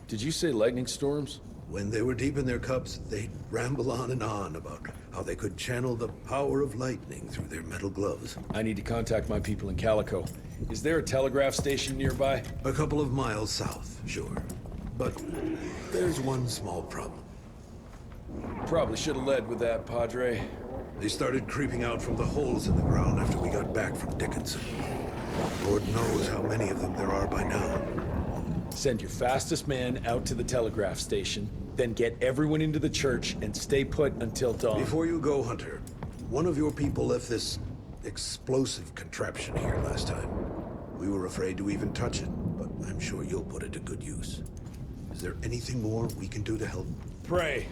Did you say lightning storms? When they were deep in their cups, they'd ramble on and on about how they could channel the power of lightning through their metal gloves. I need to contact my people in Calico. Is there a telegraph station nearby? A couple of miles south, sure. But there's one small problem. Probably should have led with that, Padre. They started creeping out from the holes in the ground after we got back from Dickinson. Lord knows how many of them there are by now. Send your fastest man out to the telegraph station, then get everyone into the church and stay put until dawn. Before you go, Hunter, one of your people left this explosive contraption here last time. We were afraid to even touch it, but I'm sure you'll put it to good use. Is there anything more we can do to help? Pray.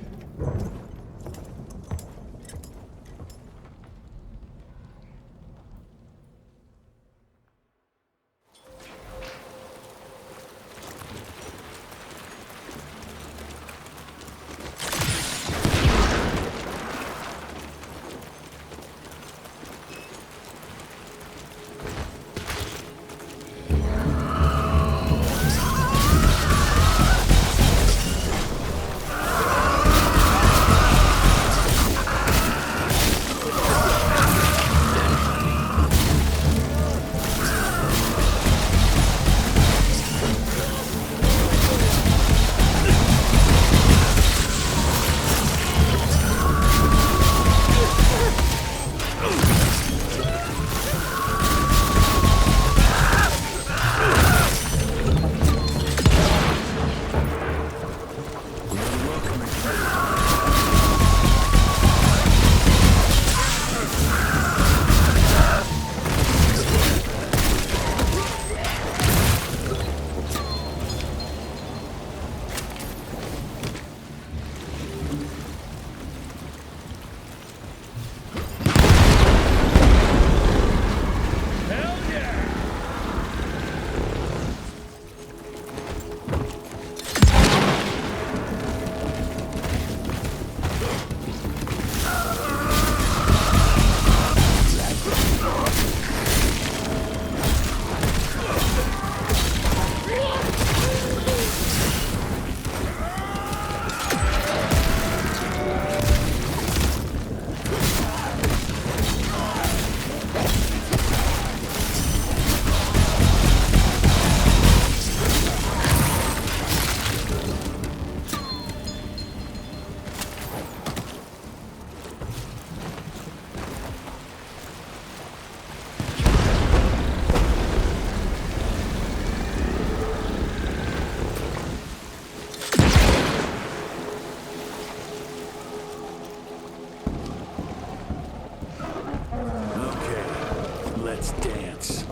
Let's dance.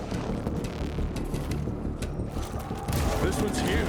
This one's huge.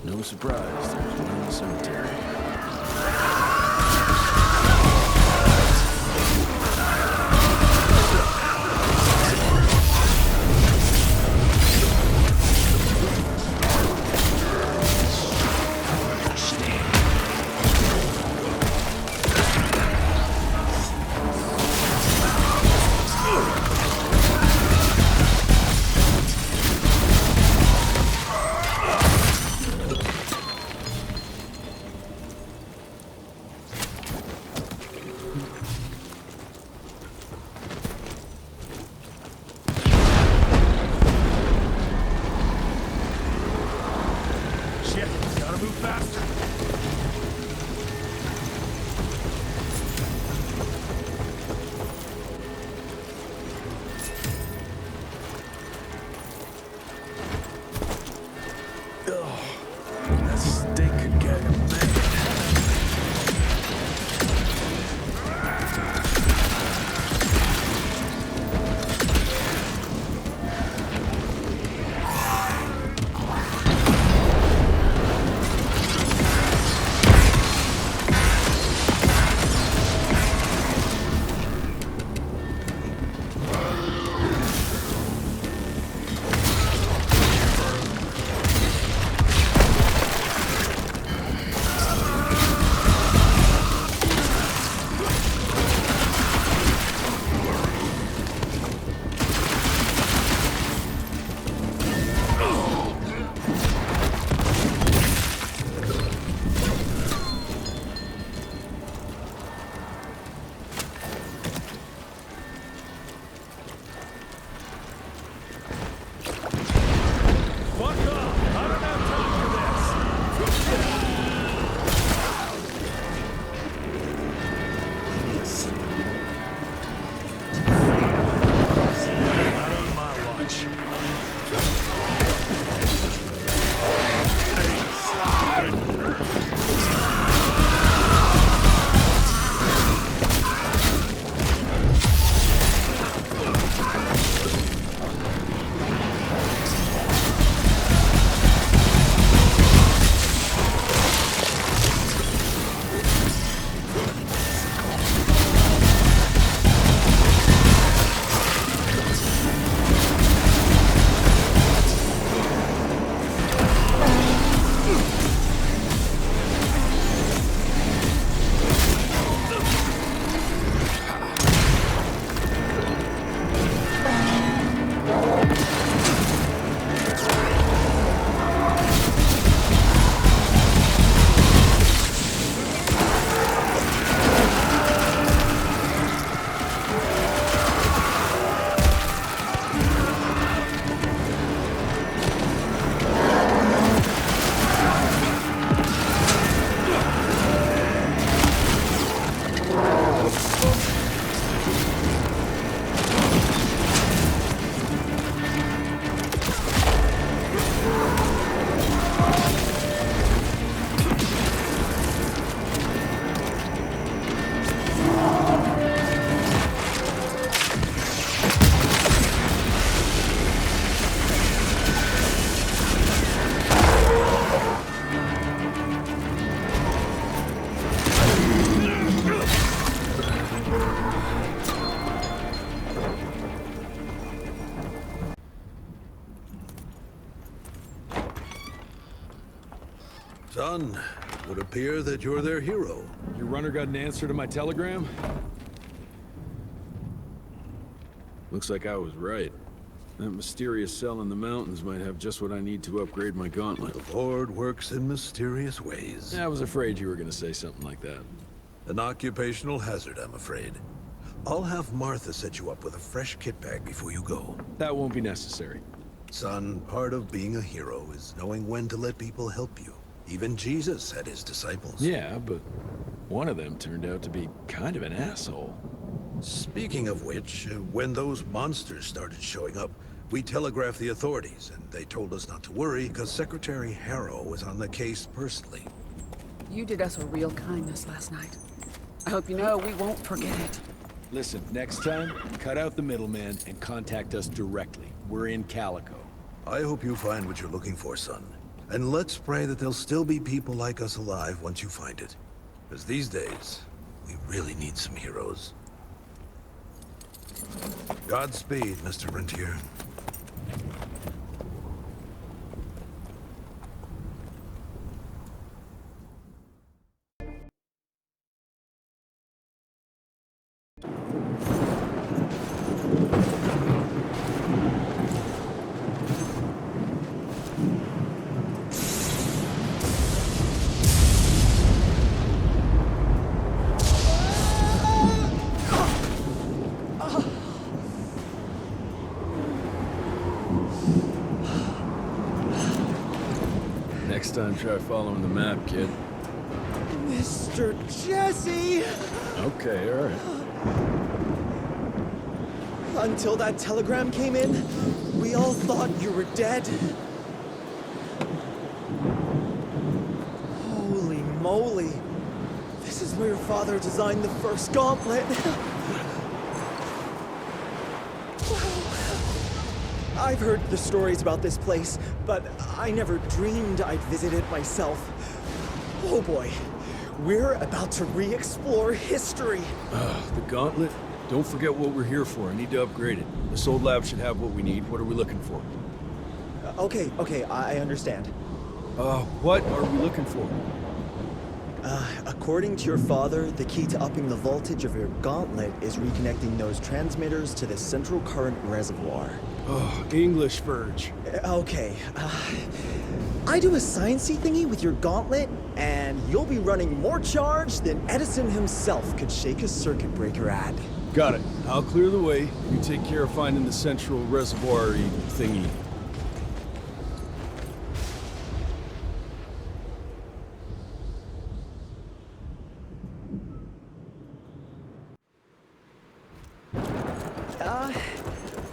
No surprise, there's one in the cemetery. Son, it would appear that you're their hero. Your runner got an answer to my telegram? Looks like I was right. That mysterious cell in the mountains might have just what I need to upgrade my gauntlet. The Lord works in mysterious ways. I was afraid you were gonna say something like that. An occupational hazard, I'm afraid. I'll have Martha set you up with a fresh kit bag before you go. That won't be necessary. Son, part of being a hero is knowing when to let people help you. Even Jesus had his disciples. Yeah, but one of them turned out to be kind of an asshole. Speaking of which, when those monsters started showing up, we telegraphed the authorities, and they told us not to worry because Secretary ᵁᴴᴰ was on the case personally. You did us a real kindness last night. I hope you know we won't forget it. Listen, next time, cut out the middleman and contact us directly. We're in Calico. I hope you find what you're looking for, son. And let's pray that there'll still be people like us alive once you find it. Because these days, we really need some heroes. Godspeed, Mr. Rentier. Next time, try following the map, kid. Mr. Jesse! Okay, all right. Until that telegram came in, we all thought you were dead. Holy moly. This is where your father designed the first gauntlet. I've heard the stories about this place, but I never dreamed I'd visit it myself. Oh boy, we're about to re-explore history. The gauntlet? Don't forget what we're here for. I need to upgrade it. This old lab should have what we need. What are we looking for? Okay, I understand. What are we looking for? According to your father, the key to upping the voltage of your gauntlet is reconnecting those transmitters to the central current reservoir. Oh, English, Verge. Okay, I do a sciencey thingy with your gauntlet, and you'll be running more charge than Edison himself could shake a circuit breaker at. Got it. I'll clear the way. You take care of finding the central reservoir-y thingy.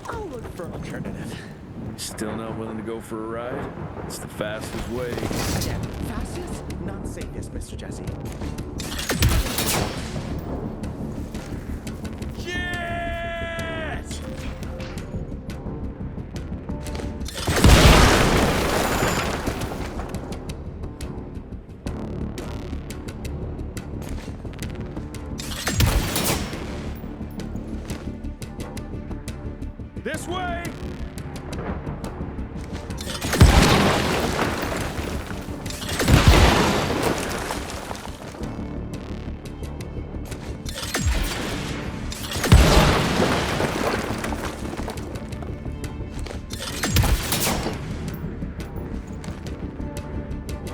I'll look for an alternative. Still not willing to go for a ride? It's the fastest way. Again, fastest, not safest, Mr. Jesse. This way!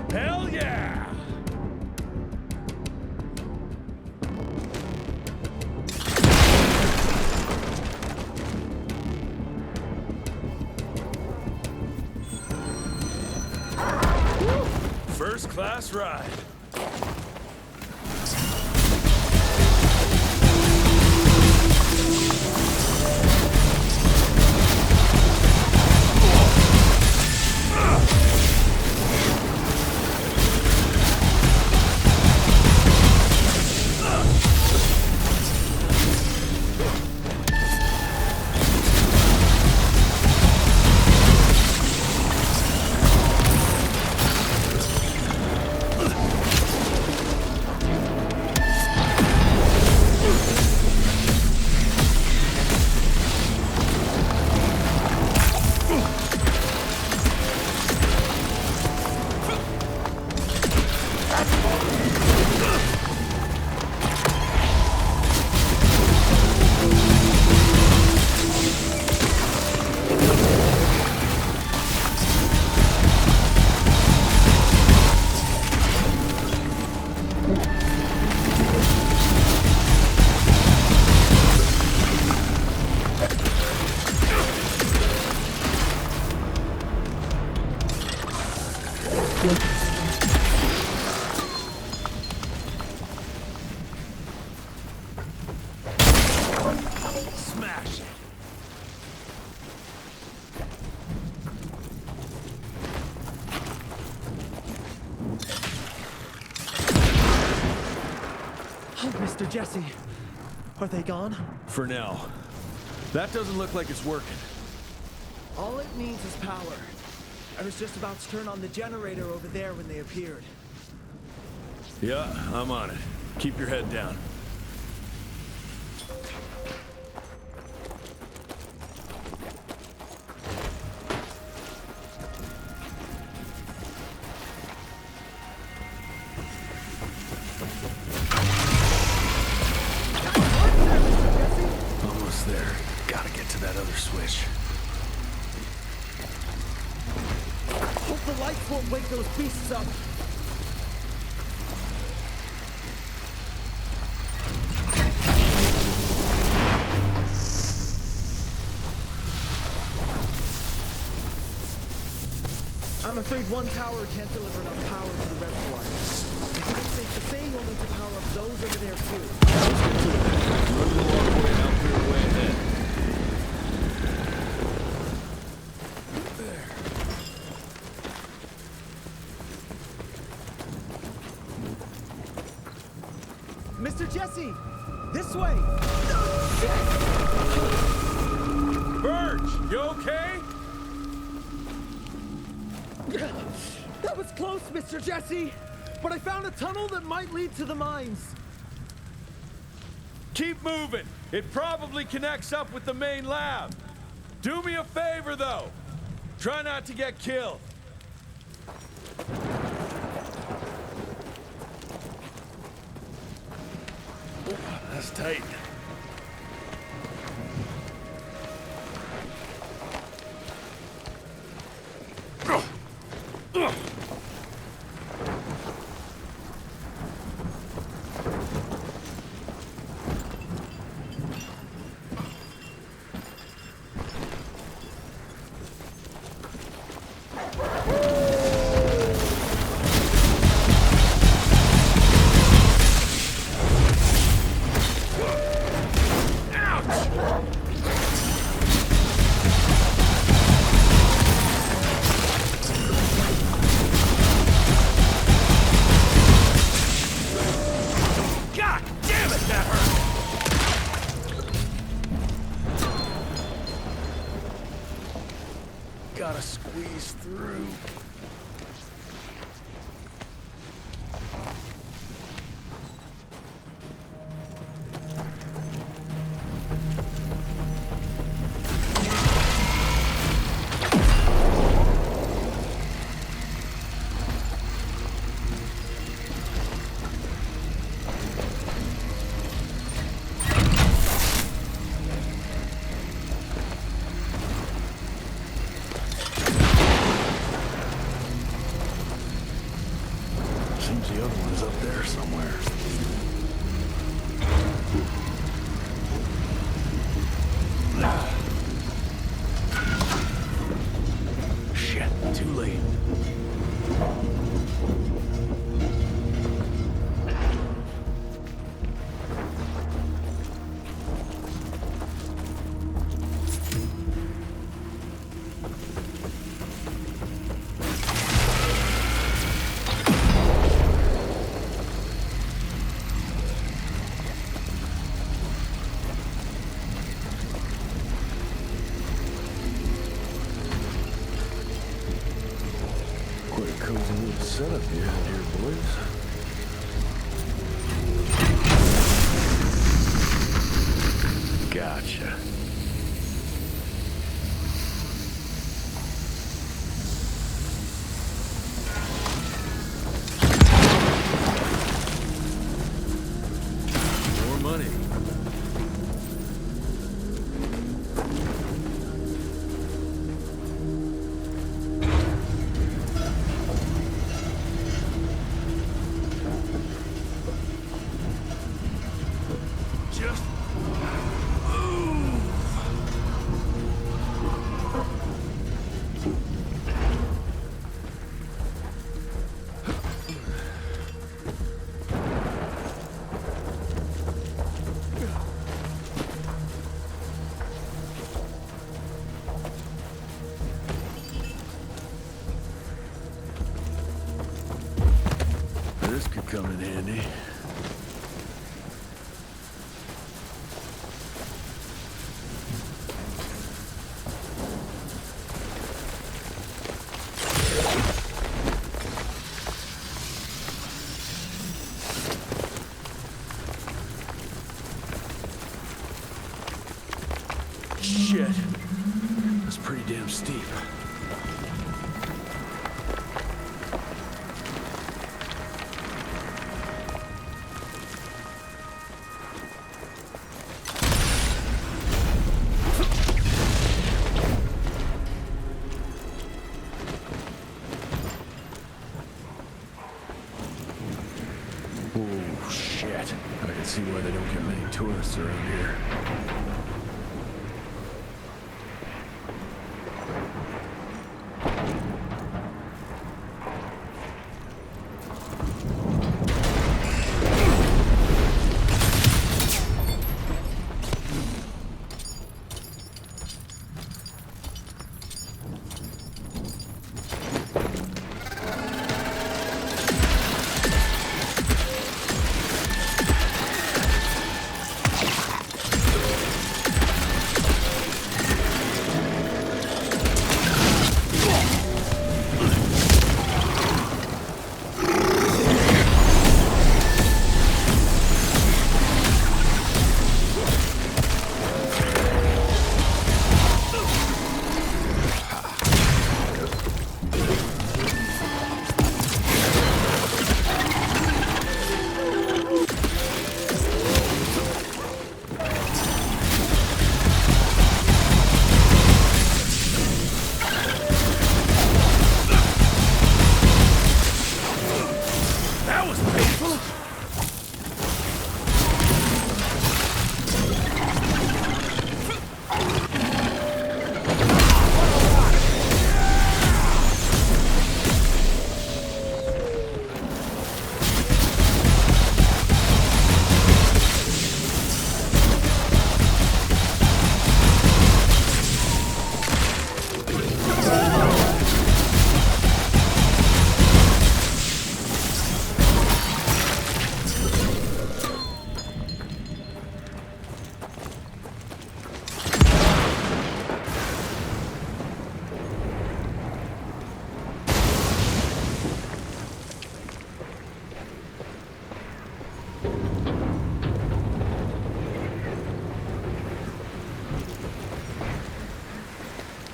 Hell yeah! First class ride. Smash it. Oh, Mr. Jesse. Are they gone? For now. That doesn't look like it's working. All it needs is power. I was just about to turn on the generator over there when they appeared. Yeah, I'm on it. Keep your head down. Almost there. Gotta get to that other switch. Hope the lights won't wake those beasts up. I'm afraid one tower can't deliver enough power to the reservoir. It's safe to say you'll need to power up those over there too. Let's get to it. Run the walkway and I'll clear the way ahead. Mr. Jesse! This way! Birch, you okay? That was close, Mr. Jesse! But I found a tunnel that might lead to the mines. Keep moving. It probably connects up with the main lab. Do me a favor, though. Try not to get killed. That's tight. Gotta squeeze through. Seems the other one's up there somewhere. Shit, too late. Quite a cozy little setup you have here, boys. Gotcha. More money. Just this could come in handy. rather steep. Oh, shit. I can see why they don't get many tourists around here.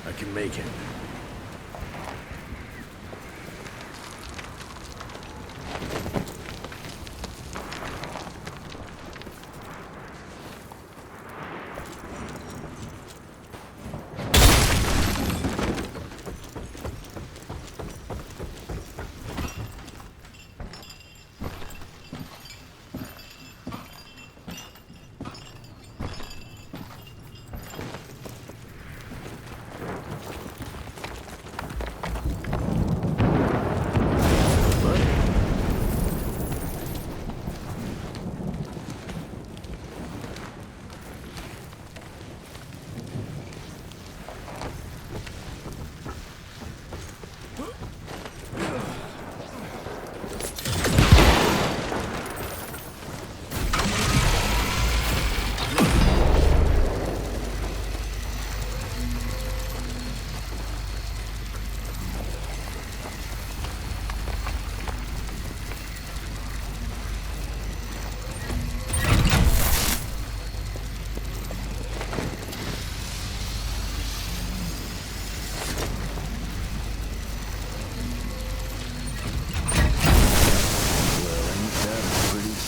I can make it.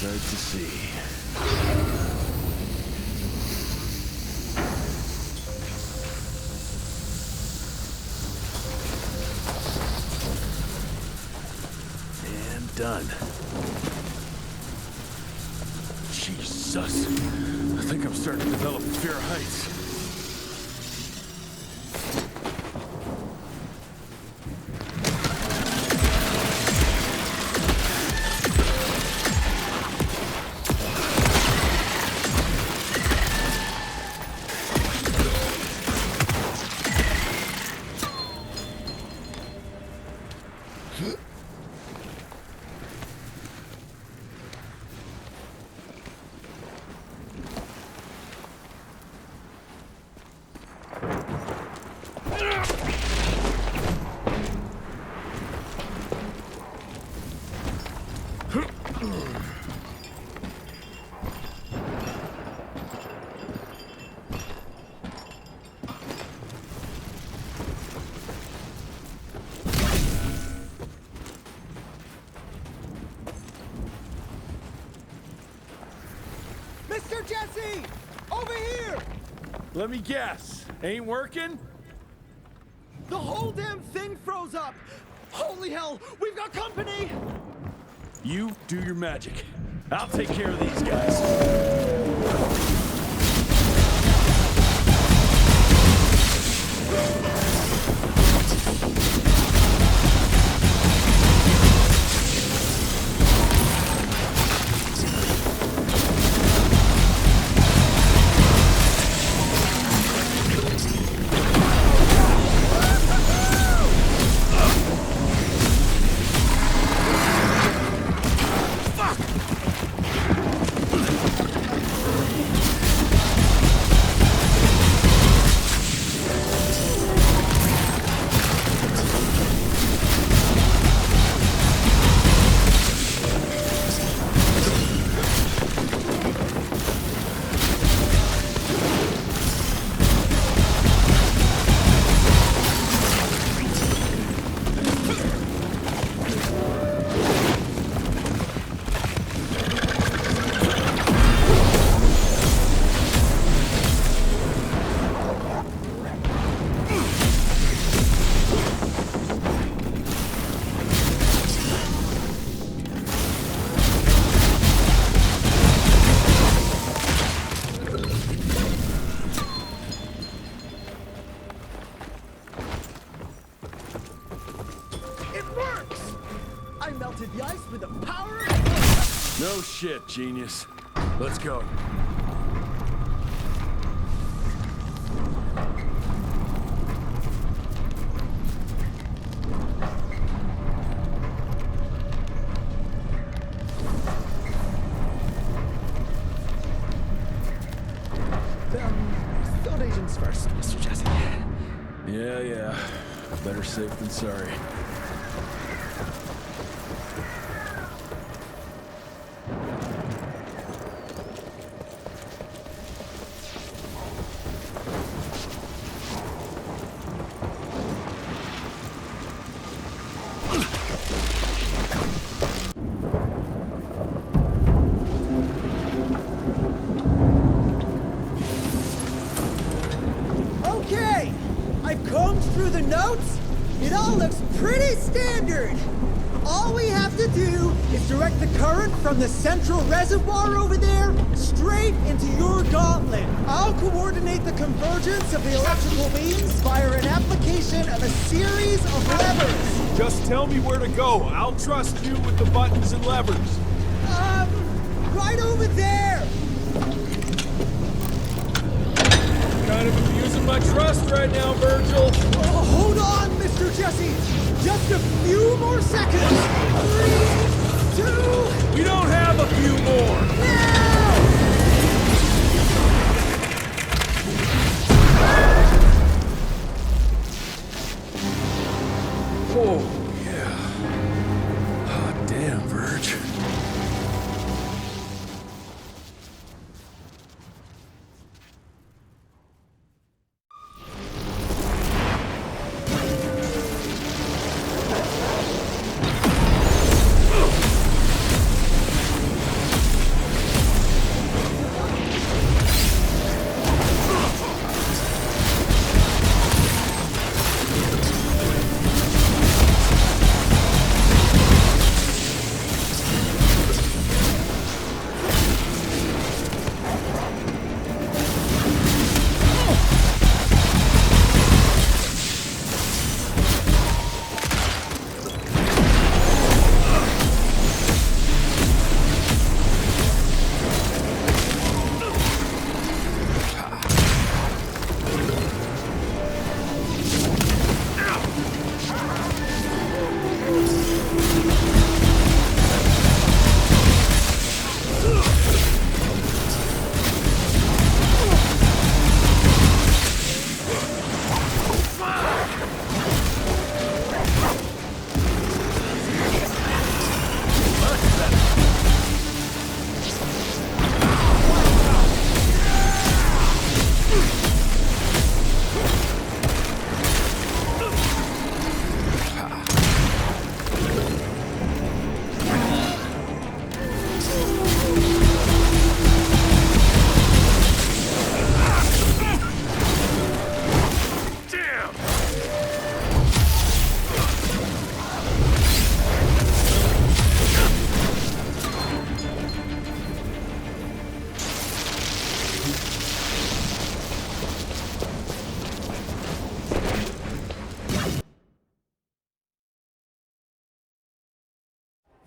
To see. And done. Jesus. I think I'm starting to develop fear of heights. Mr. Jesse! Over here! Let me guess. Ain't working? The whole damn thing froze up! Holy hell! We've got company! You do your magic. I'll take care of these guys. The ice with the power of... No shit, genius. Let's go. Field agents first, Mr. Jesse. Yeah. Better safe than sorry. Okay! I've combed through the notes. It all looks pretty standard. All we have to do is direct the current from the central reservoir over there straight into your gauntlet. I'll coordinate the convergence of the electrical beams via an application of a series of levers. Just tell me where to go. I'll trust you with the buttons and levers. Right over there. Kind of abusing my trust right now, Virgil. Oh, hold on, Mr. Jesse. Just a few more seconds. 3, 2... We don't have a few more. Oh, yeah. Hot damn, Verge.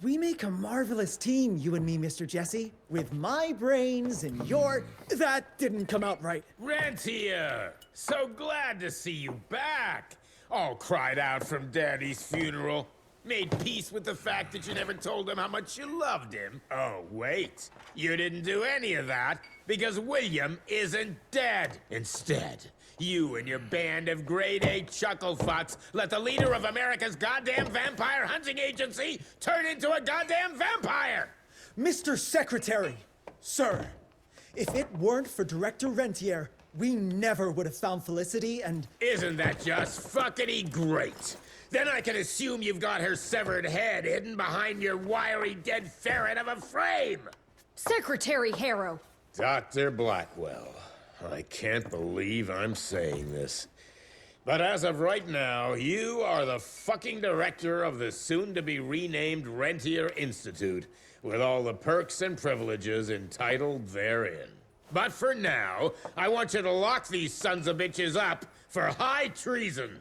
We make a marvelous team, you and me, Mr. Jesse. With my brains and your... That didn't come out right. Rentier! So glad to see you back! All cried out from Daddy's funeral. Made peace with the fact that you never told him how much you loved him. Oh, wait. You didn't do any of that because William isn't dead. Instead, you and your band of grade-A chucklefucks let the leader of America's goddamn vampire hunting agency turn into a goddamn vampire! Mr. Secretary, sir, if it weren't for Director Rentier, we never would have found Felicity and... Isn't that just fuckity great? Then I can assume you've got her severed head hidden behind your wiry dead ferret of a frame! Secretary Harrow! Dr. Blackwell, I can't believe I'm saying this. But as of right now, you are the fucking director of the soon-to-be renamed Rentier Institute, with all the perks and privileges entitled therein. But for now, I want you to lock these sons of bitches up for high treason.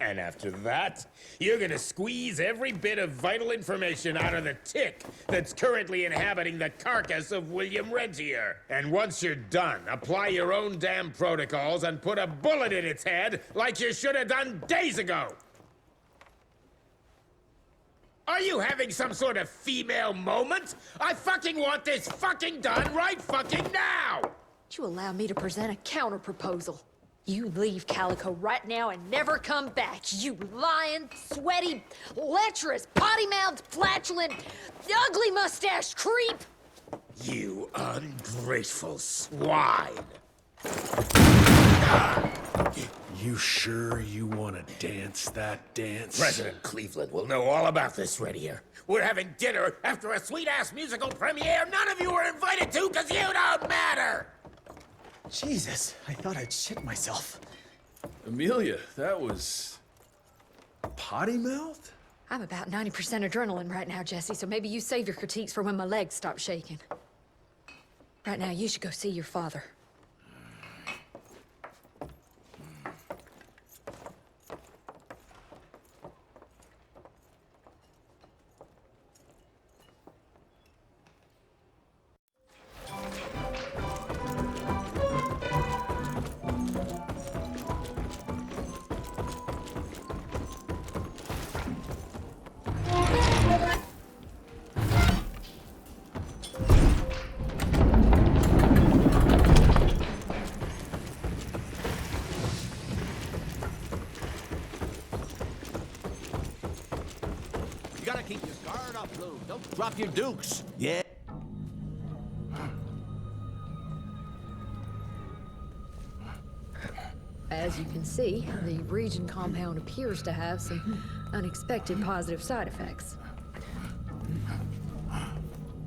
And after that, you're gonna squeeze every bit of vital information out of the tick that's currently inhabiting the carcass of William Rentier. And once you're done, apply your own damn protocols and put a bullet in its head like you should have done days ago. Are you having some sort of female moment? I fucking want this fucking done right fucking now! Would you allow me to present a counter-proposal? You leave Calico right now and never come back, you lying, sweaty, lecherous, potty-mouthed, flatulent, ugly-mustached creep! You ungrateful swine! You sure you want to dance that dance? President Cleveland will know all about this right here. We're having dinner after a sweet-ass musical premiere none of you were invited to because you don't matter! Jesus, I thought I'd shit myself. Amelia, that was... potty mouth? I'm about 90% adrenaline right now, Jesse, so maybe you save your critiques for when my legs stop shaking. Right now, you should go see your father. Keep your guard up, Lou. Don't drop your dukes. Yeah. As you can see, the region compound appears to have some unexpected positive side effects.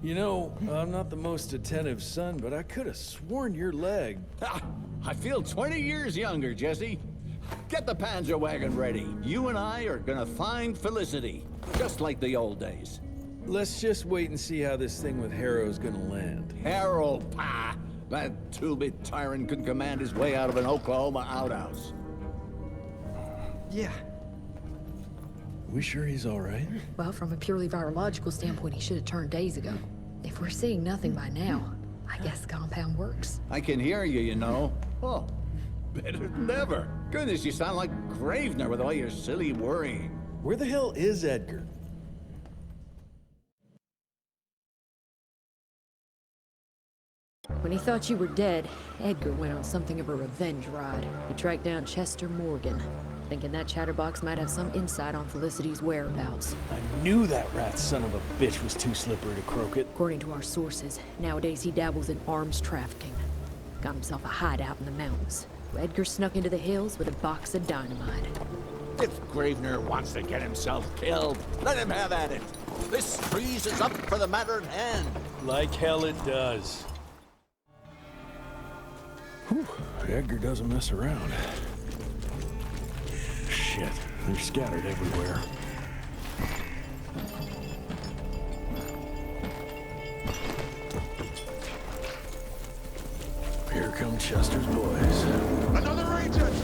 You know, I'm not the most attentive son, but I could have sworn your leg... I feel 20 years younger, Jesse. Get the Panzer wagon ready. You and I are gonna find Felicity. Just like the old days. Let's just wait and see how this thing with Harrow's gonna land. Harrow, pah! That two-bit tyrant could command his way out of an Oklahoma outhouse. Yeah. We sure he's all right? Well, from a purely virological standpoint, he should have turned days ago. If we're seeing nothing by now, I guess the compound works. I can hear you, you know. Oh, better than ever. Goodness, you sound like Gravener with all your silly worrying. Where the hell is Edgar? When he thought you were dead, Edgar went on something of a revenge ride. He tracked down Chester Morgan, thinking that chatterbox might have some insight on Felicity's whereabouts. I knew that rat son of a bitch was too slippery to croak it. According to our sources, nowadays he dabbles in arms trafficking. Got himself a hideout in the mountains. Edgar snuck into the hills with a box of dynamite. If Gravener wants to get himself killed, let him have at it. This trees is up for the matter at hand. Like hell it does. Whew, Edgar doesn't mess around. Shit, they're scattered everywhere. Here come Chester's boys. Another agent!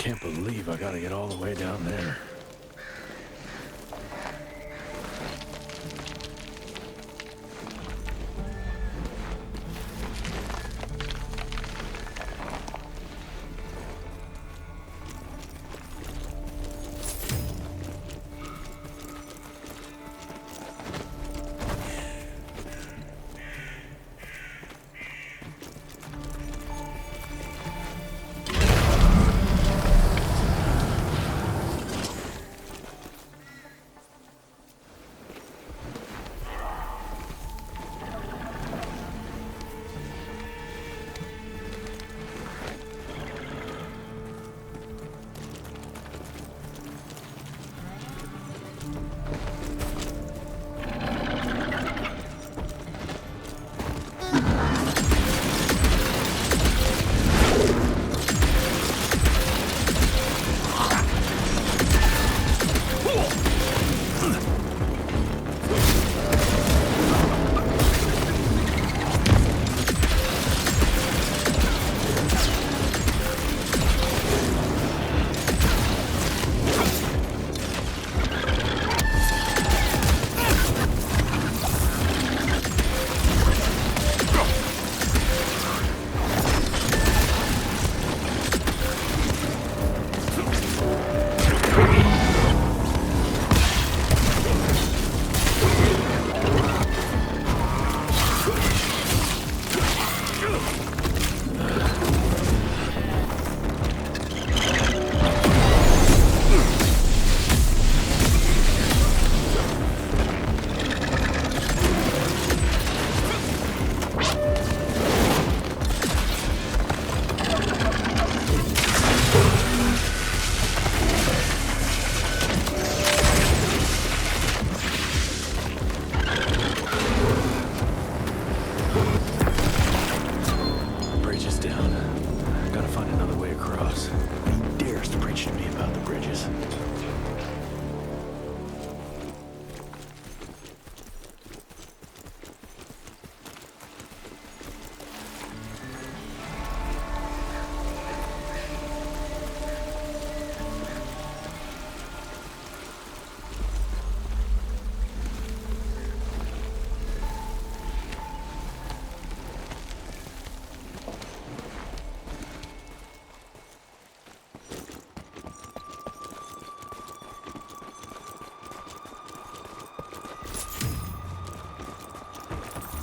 Can't believe I gotta get all the way down there.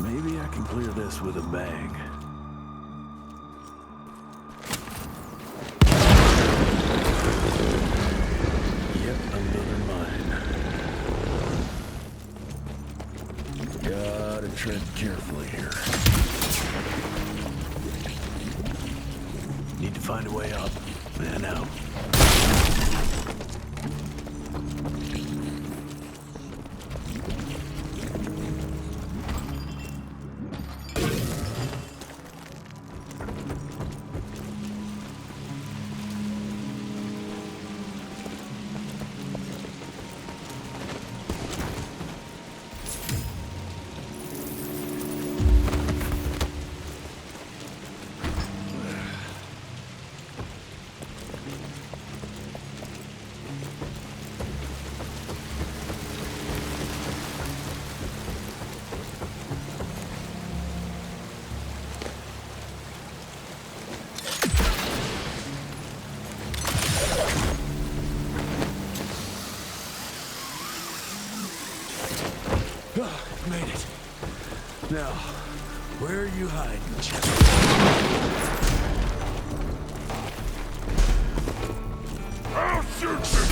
Maybe I can clear this with a bang. Yep, another mine. Gotta tread carefully here. Need to find a way up and out. Made it. Now, where are you hiding, I'll shoot you!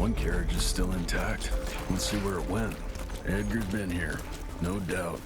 One carriage is still intact. Let's see where it went. Edgar's been here, no doubt.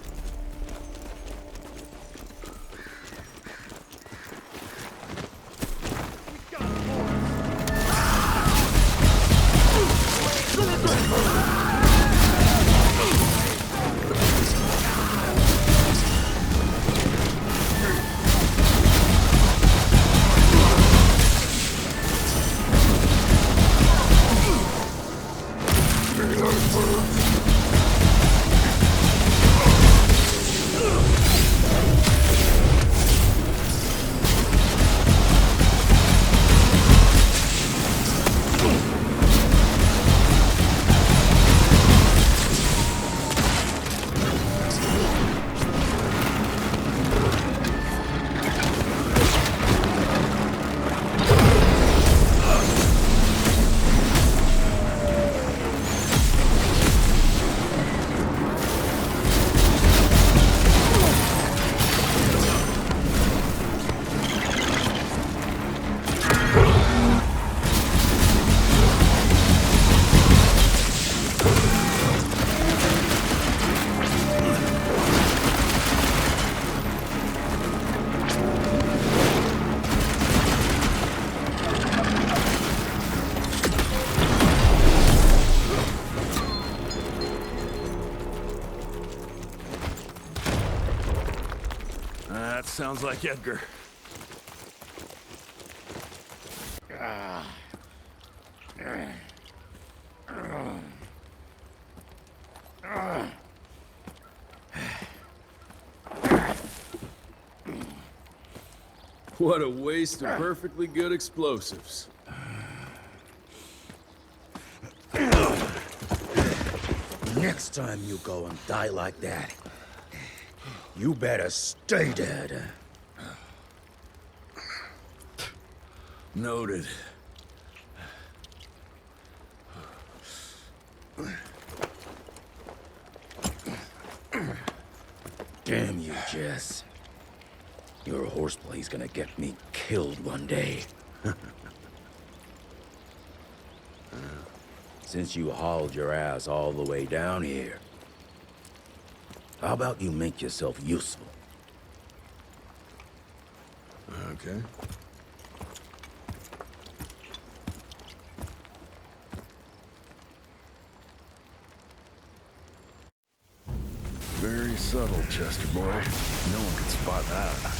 That sounds like Edgar. What a waste of perfectly good explosives. Next time you go and die like that, you better stay dead. Noted. Damn you, Jess. Your horseplay's gonna get me killed one day. Since you hauled your ass all the way down here, how about you make yourself useful? Okay. Very subtle, Chester boy. No one can spot that.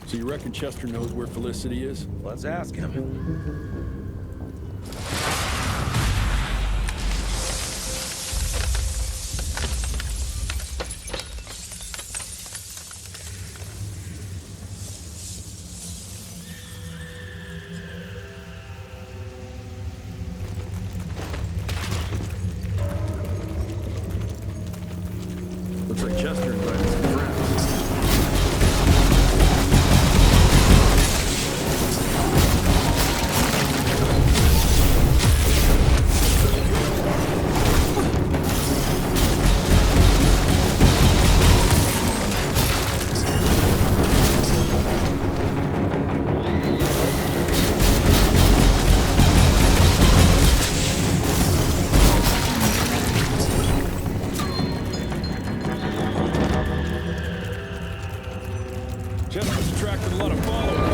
So you reckon Chester knows where Felicity is? Let's ask him. like Chester invited some friends. Chester's attracted a lot of followers.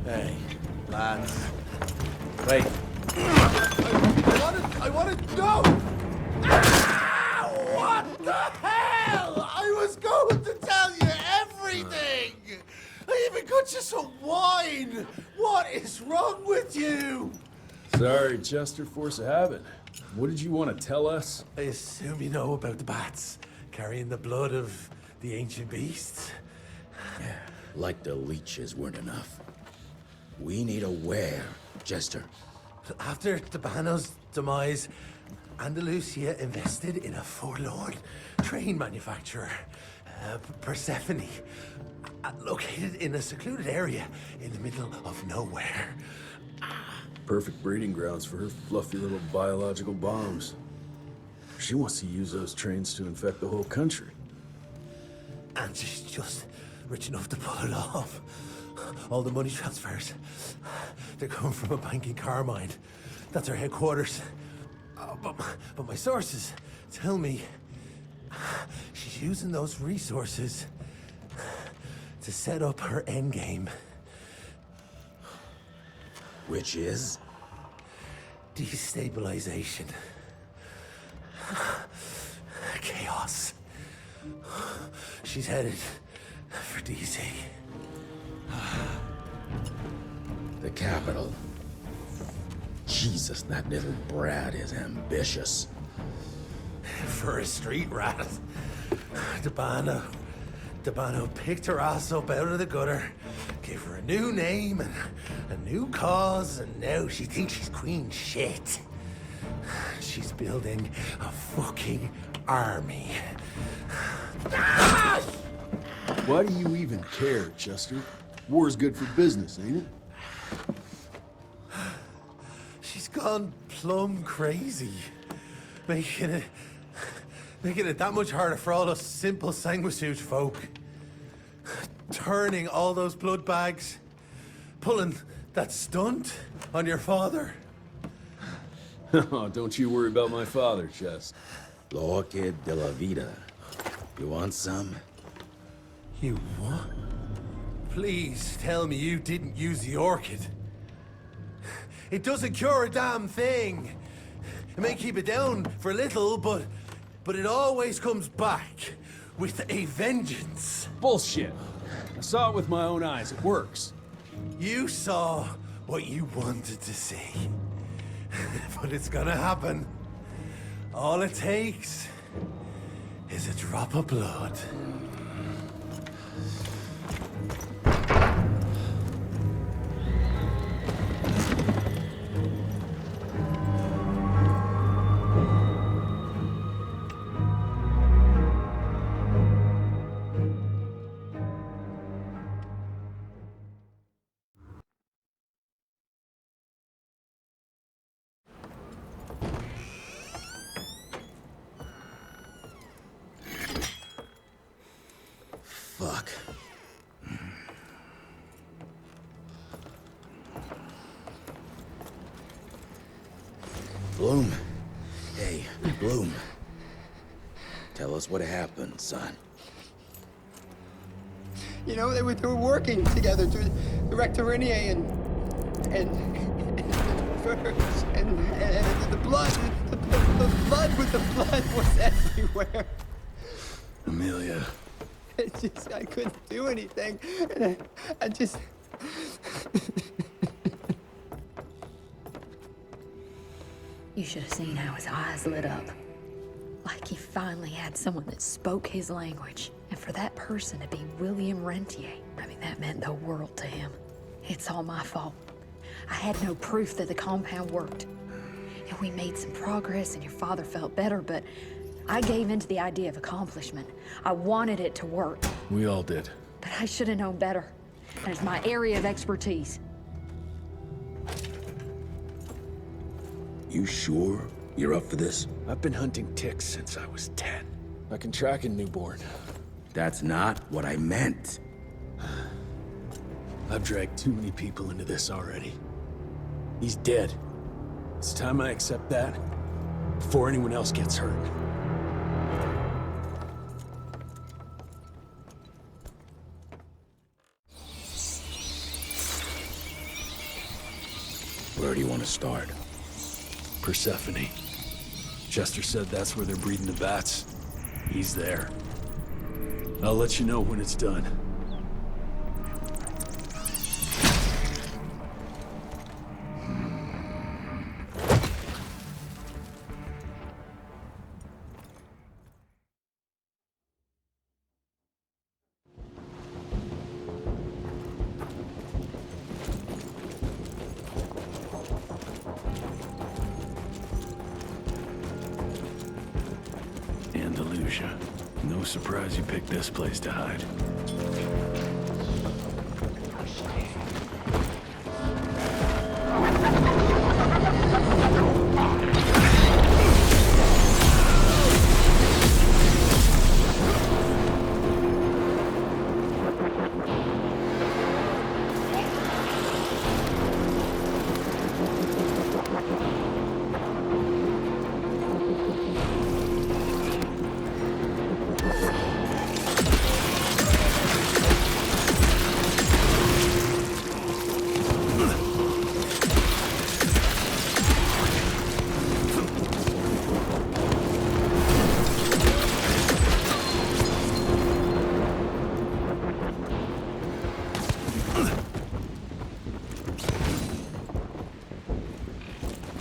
Hey, lads. Wait. I want to know! Ah, what the hell? I was going to tell you everything! I even got you some wine! What is wrong with you? Sorry, Chester, force of habit. What did you want to tell us? I assume you know about the bats, carrying the blood of the ancient beasts. Yeah, like the leeches weren't enough. We need a where, Chester. After Tabano's demise, Andalusia invested in a forlorn train manufacturer, Persephone, located in a secluded area in the middle of nowhere. Perfect breeding grounds for her fluffy little biological bombs. She wants to use those trains to infect the whole country. And she's just rich enough to pull it off. All the money transfers, they're coming from a bank in Carmine. That's her headquarters. But my sources tell me she's using those resources to set up her endgame. Which is? Destabilization. Chaos. She's headed for DC. The capital. Jesus, that little brat is ambitious. For a street rat. Tabano picked her ass up out of the gutter, gave her a new name and a new cause, and now she thinks she's queen shit. She's building a fucking army. Why do you even care, Chester? War's good for business, ain't it? She's gone plumb crazy. Making it that much harder for all us simple sanguisuge folk. Turning all those blood bags. Pulling that stunt on your father. Oh, don't you worry about my father, Chest. L'orchid de la vida. You want some? You what? Please tell me you didn't use the orchid. It doesn't cure a damn thing. It may keep it down for a little, but it always comes back with a vengeance. Bullshit. I saw it with my own eyes. It works. You saw what you wanted to see. But it's gonna happen. All it takes is a drop of blood. Fuck. Bloom. Hey, Bloom. Tell us what happened, son. You know, they were working together through the ᵁᴴᴰ and the blood, the blood with the blood was everywhere. Amelia. I couldn't do anything. And I just... You should have seen how his eyes lit up. Like he finally had someone that spoke his language. And for that person to be William Rentier, I mean, that meant the world to him. It's all my fault. I had no proof that the compound worked. And we made some progress and your father felt better, but I gave in to the idea of accomplishment. I wanted it to work. We all did. But I should have known better. And it's my area of expertise. You sure you're up for this? I've been hunting ticks since I was 10. I can track a newborn. That's not what I meant. I've dragged too many people into this already. He's dead. It's time I accept that before anyone else gets hurt. Where do you want to start? Persephone. Chester said that's where they're breeding the bats. He's there. I'll let you know when it's done. Andalusia. No surprise you picked this place to hide.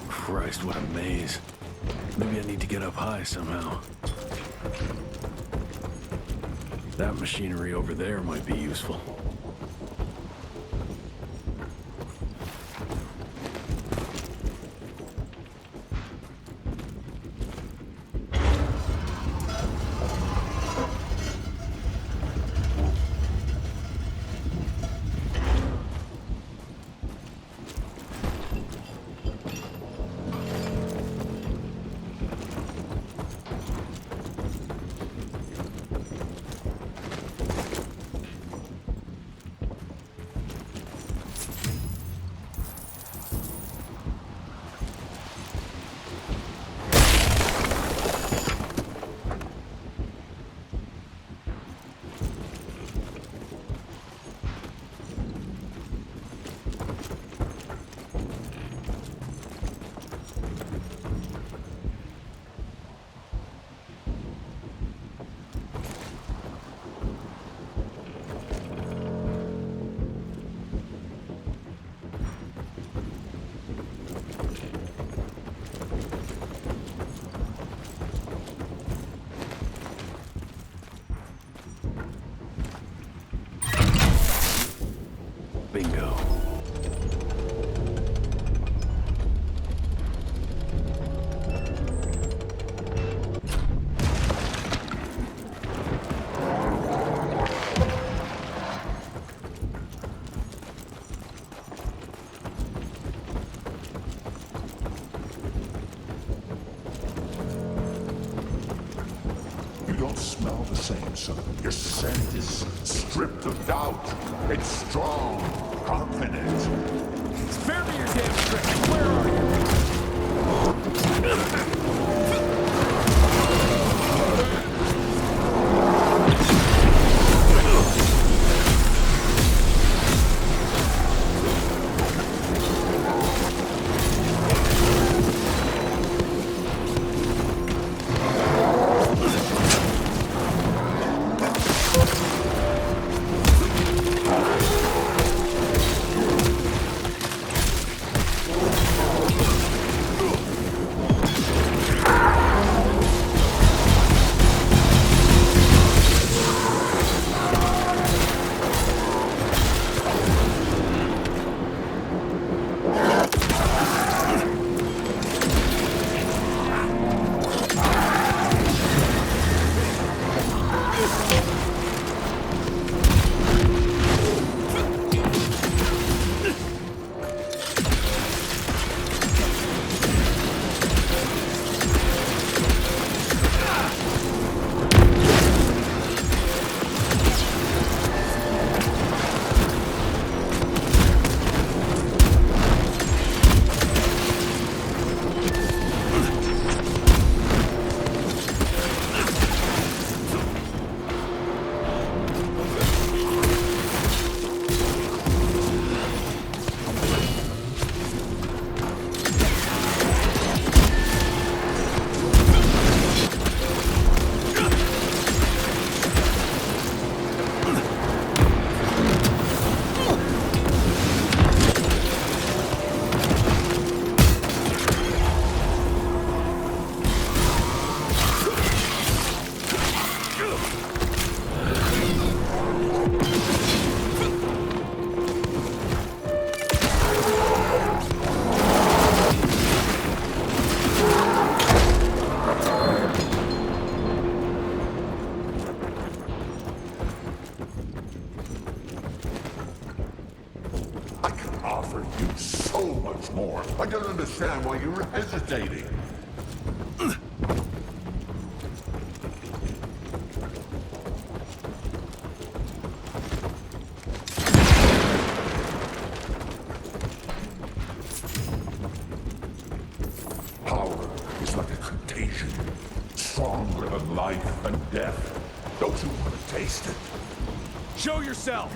Christ, what a maze. Maybe I need to get up high somehow. That machinery over there might be useful. Samson. Your scent is stripped of doubt. It's strong, confident. Spare me your damn strength. Where are you? I don't understand why you're hesitating. Power is like a contagion, stronger than life and death. Don't you want to taste it? Show yourself!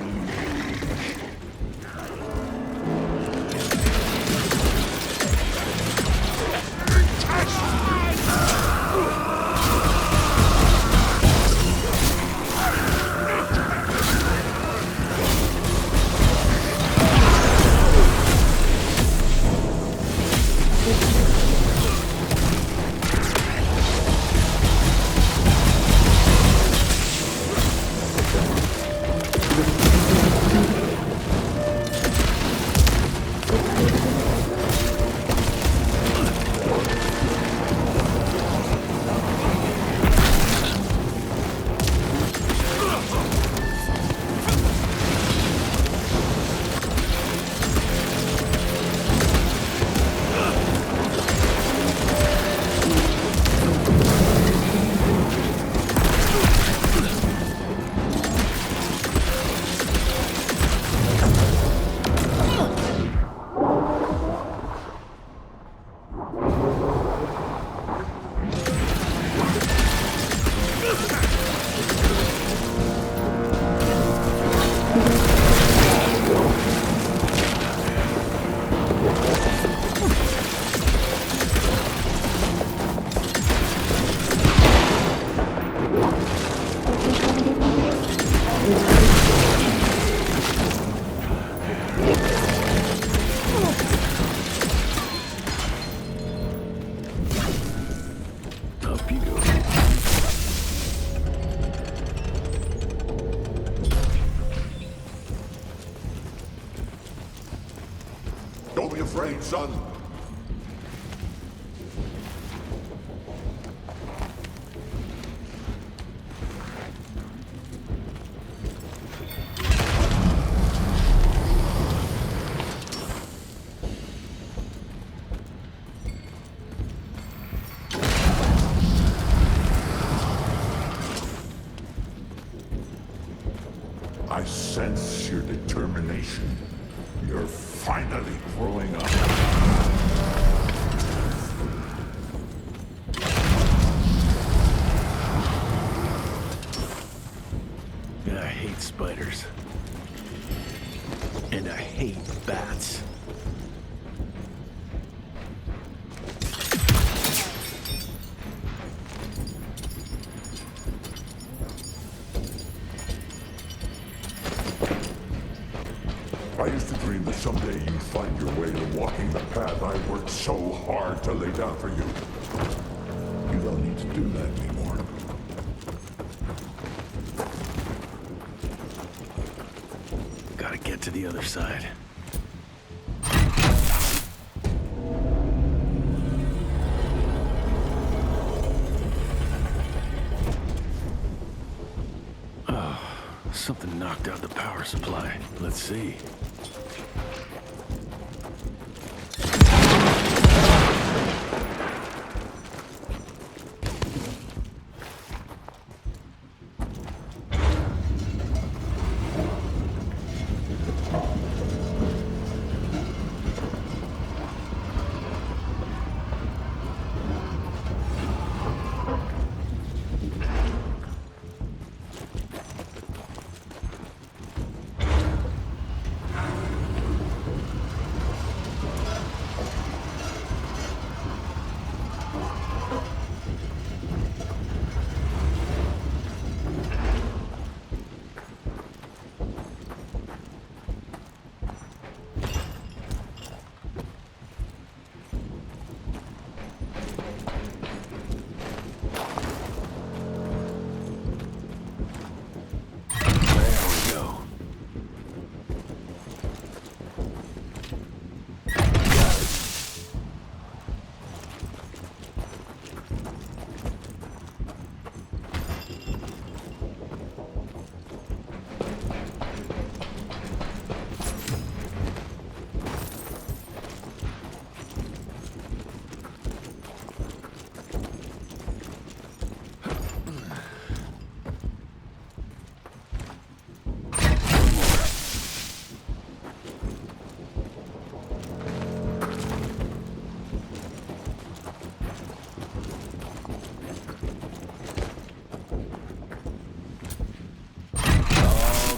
Don't be afraid, son. determination. You're finally growing up. I hate spiders. And I hate bats. I used to dream that someday you'd find your way to walking the path I worked so hard to lay down for you. You don't need to do that anymore. Gotta get to the other side. Oh, something knocked out the power supply. Let's see.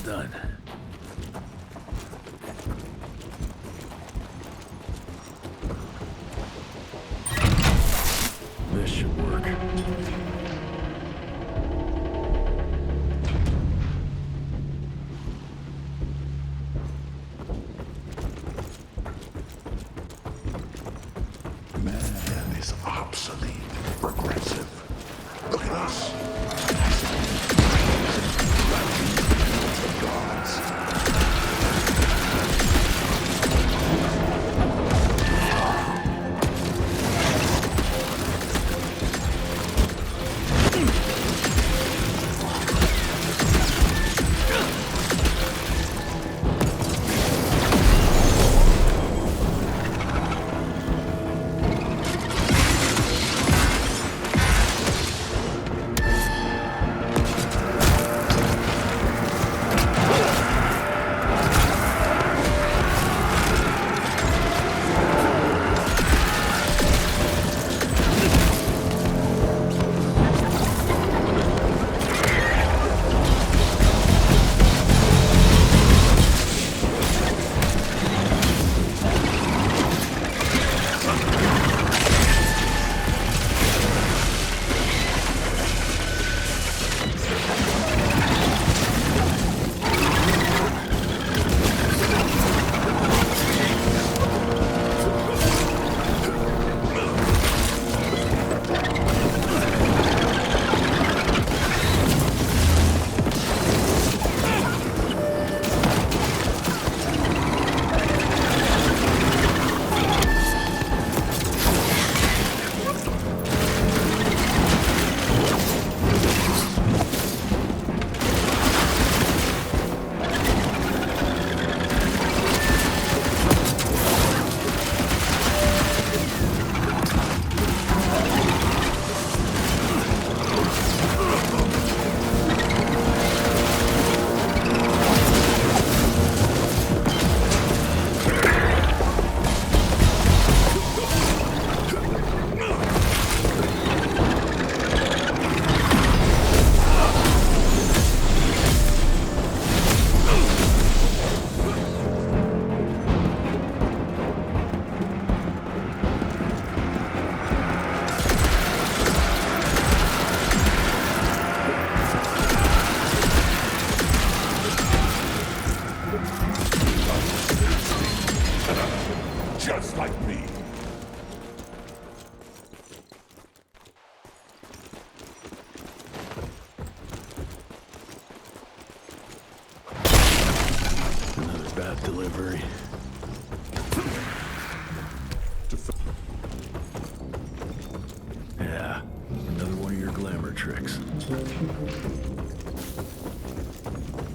Done. This should work. Man is obsolete, regressive. Look at us. delivery. Yeah, another one of your glamour tricks.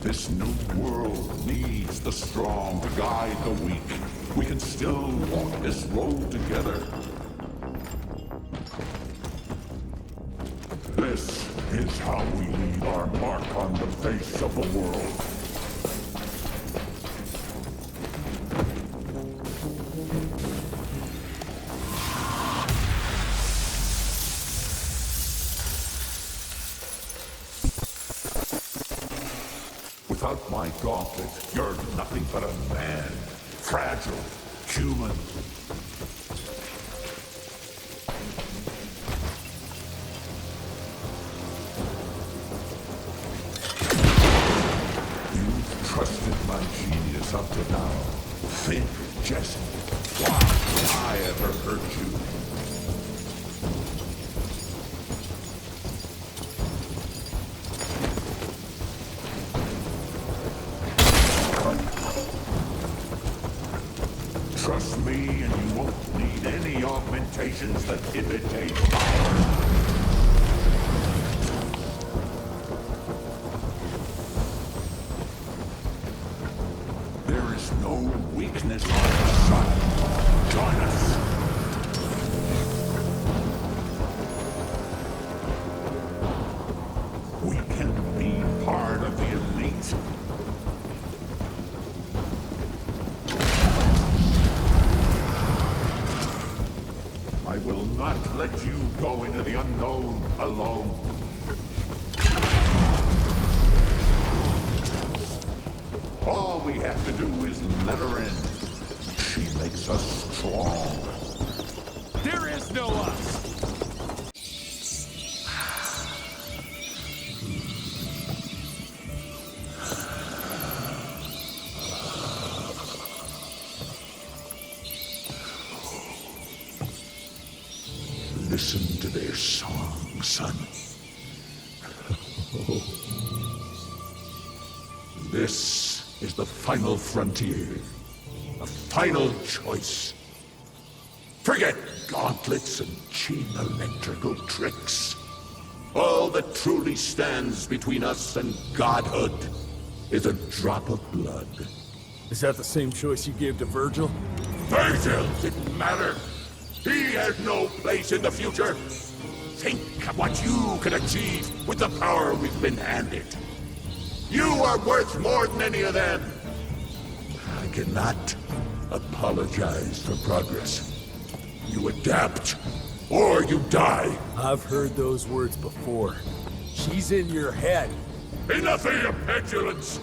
This new world needs the strong to guide the weak. We can still walk this road together. This is how we leave our mark on the face of the world. Without my gauntlet, you're nothing but a man. Fragile, human. You've trusted my genius up to now. Think, Jesse, why would I ever hurt you? Trust me, and you won't need any augmentations that imitate power. There is no weakness on the side. Join us. We can be part of the elite. I will not let you go into the unknown alone. All we have to do is let her in. She makes us strong. There is no us! Listen to their song, son. This is the final frontier. A final choice. Forget gauntlets and cheap electrical tricks. All that truly stands between us and godhood is a drop of blood. Is that the same choice you gave to Virgil? Virgil didn't matter. He has no place in the future. Think of what you can achieve with the power we've been handed. You are worth more than any of them. I cannot apologize for progress. You adapt, or you die. I've heard those words before. She's in your head. Enough of your petulance.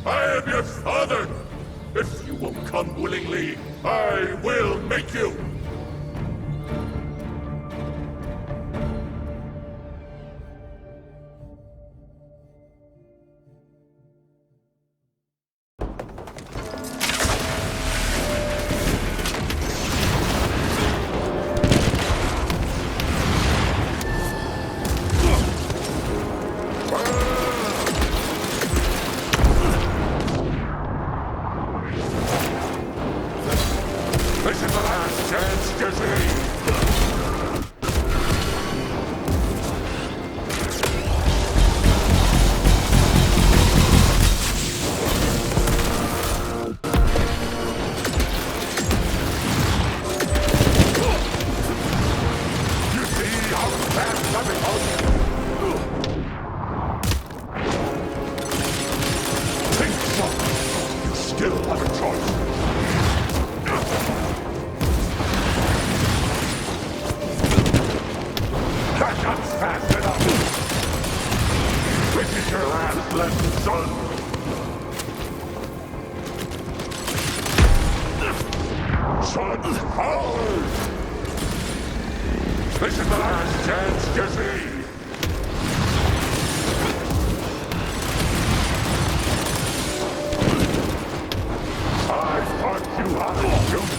I am your father. If you won't come willingly, I will make you. This is the last chance, Jesse! You see how fast I'm becoming? Think so. You still have a choice. That's not fast enough! This is your last lesson, son! Son, forward! This is the last chance, Jesse! I taught you how to shoot!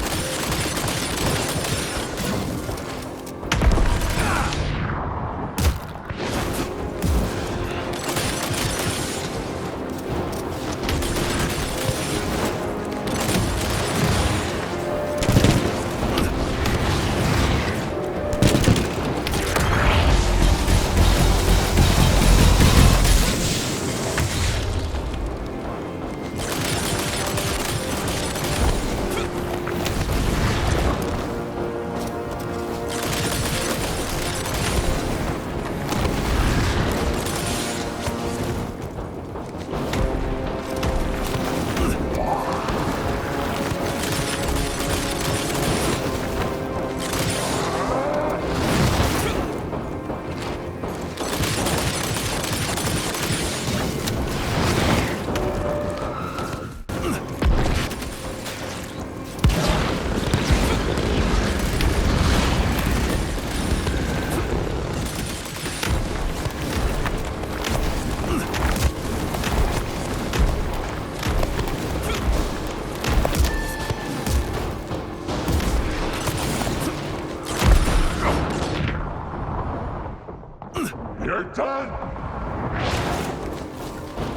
done?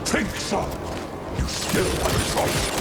Think so. You still have a choice.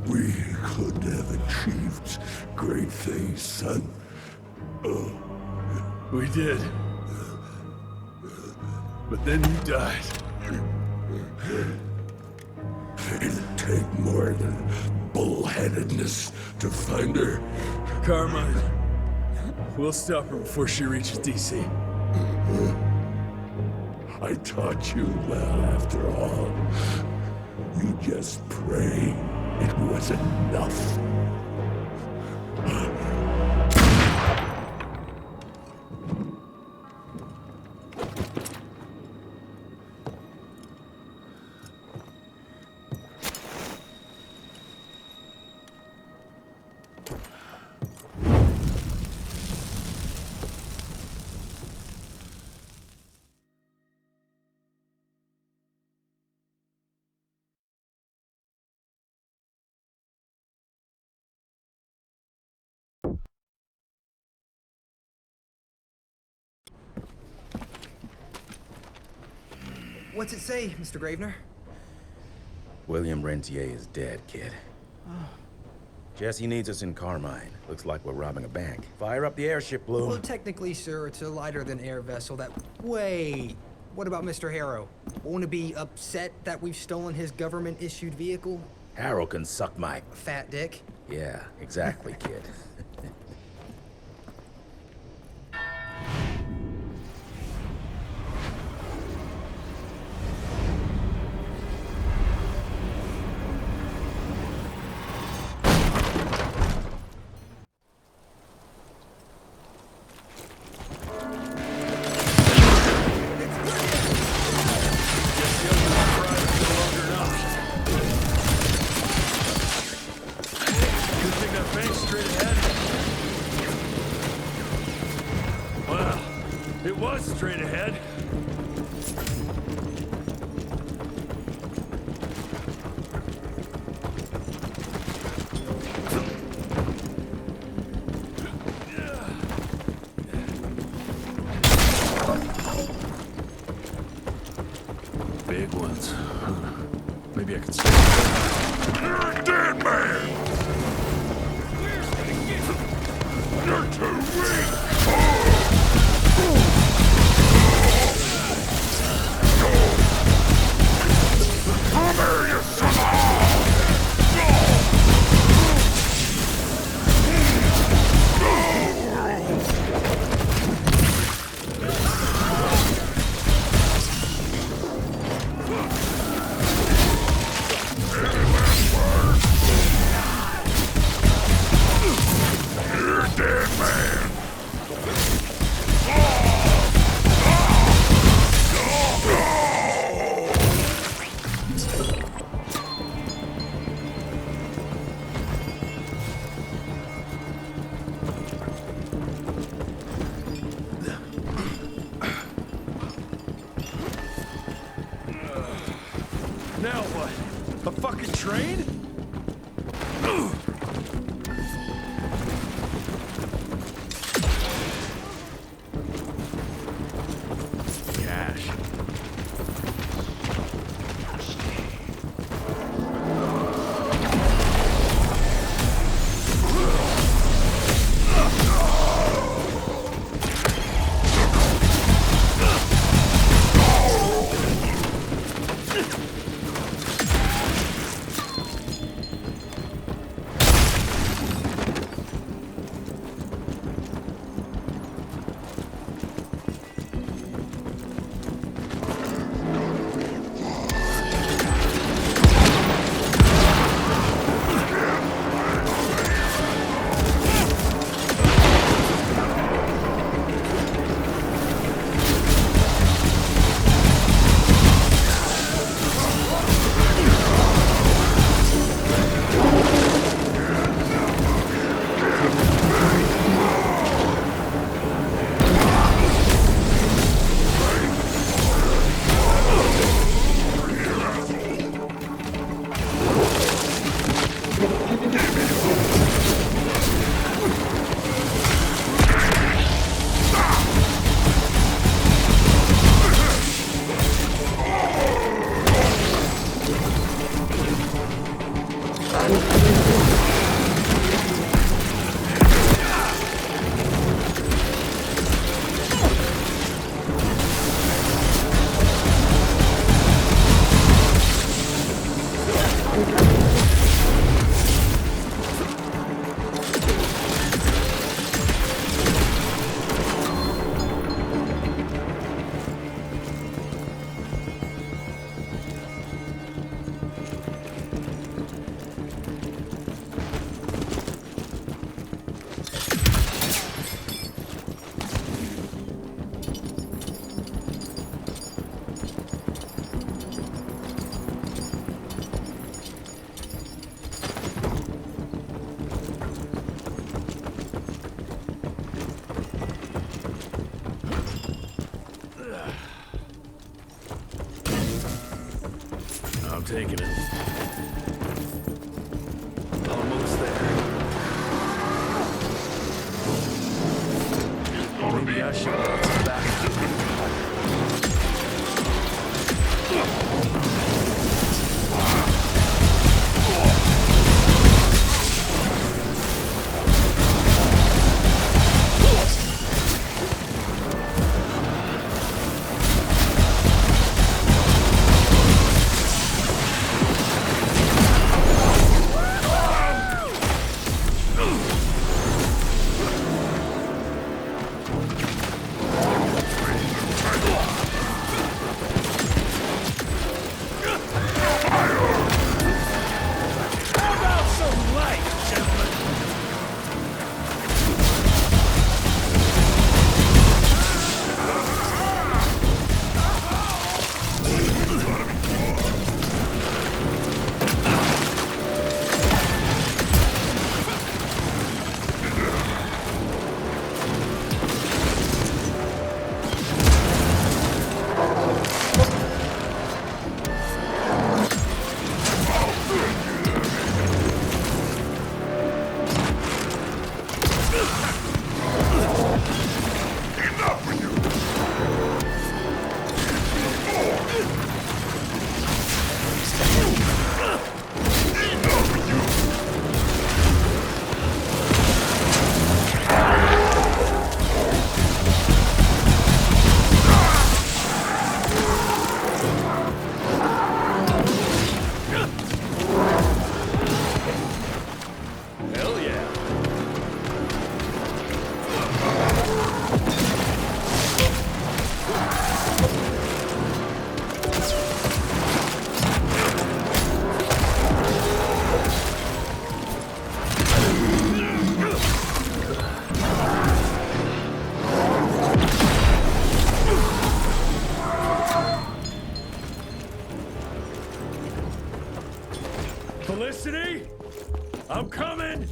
We could have achieved great things, son. We did. But then you died. It'd take more than bullheadedness to find her. Carmine, we'll stop her before she reaches DC. I taught you well after all. You just pray it was enough. What's it say, Mr. Gravener? William Rentier is dead, kid. Jesse needs us in Carmine. Looks like we're robbing a bank. Fire up the airship, Blue. Well, technically, sir, it's a lighter-than-air vessel that... Wait, what about Mr. Harrow? Won't it be upset that we've stolen his government-issued vehicle? Harrow can suck my... Fat dick? Yeah, exactly, kid. Straight ahead. Big ones. Maybe I could save. You're a dead man! You're too weak! Now what? A fucking train? Cash. I'm taking it. Almost there. Maybe I should have come back. Felicity? I'm coming!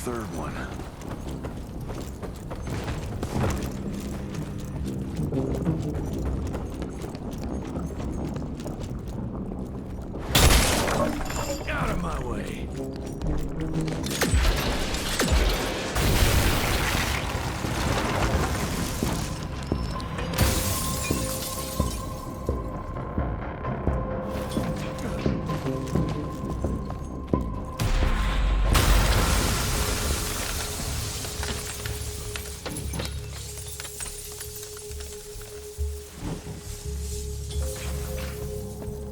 third one. Out of my way.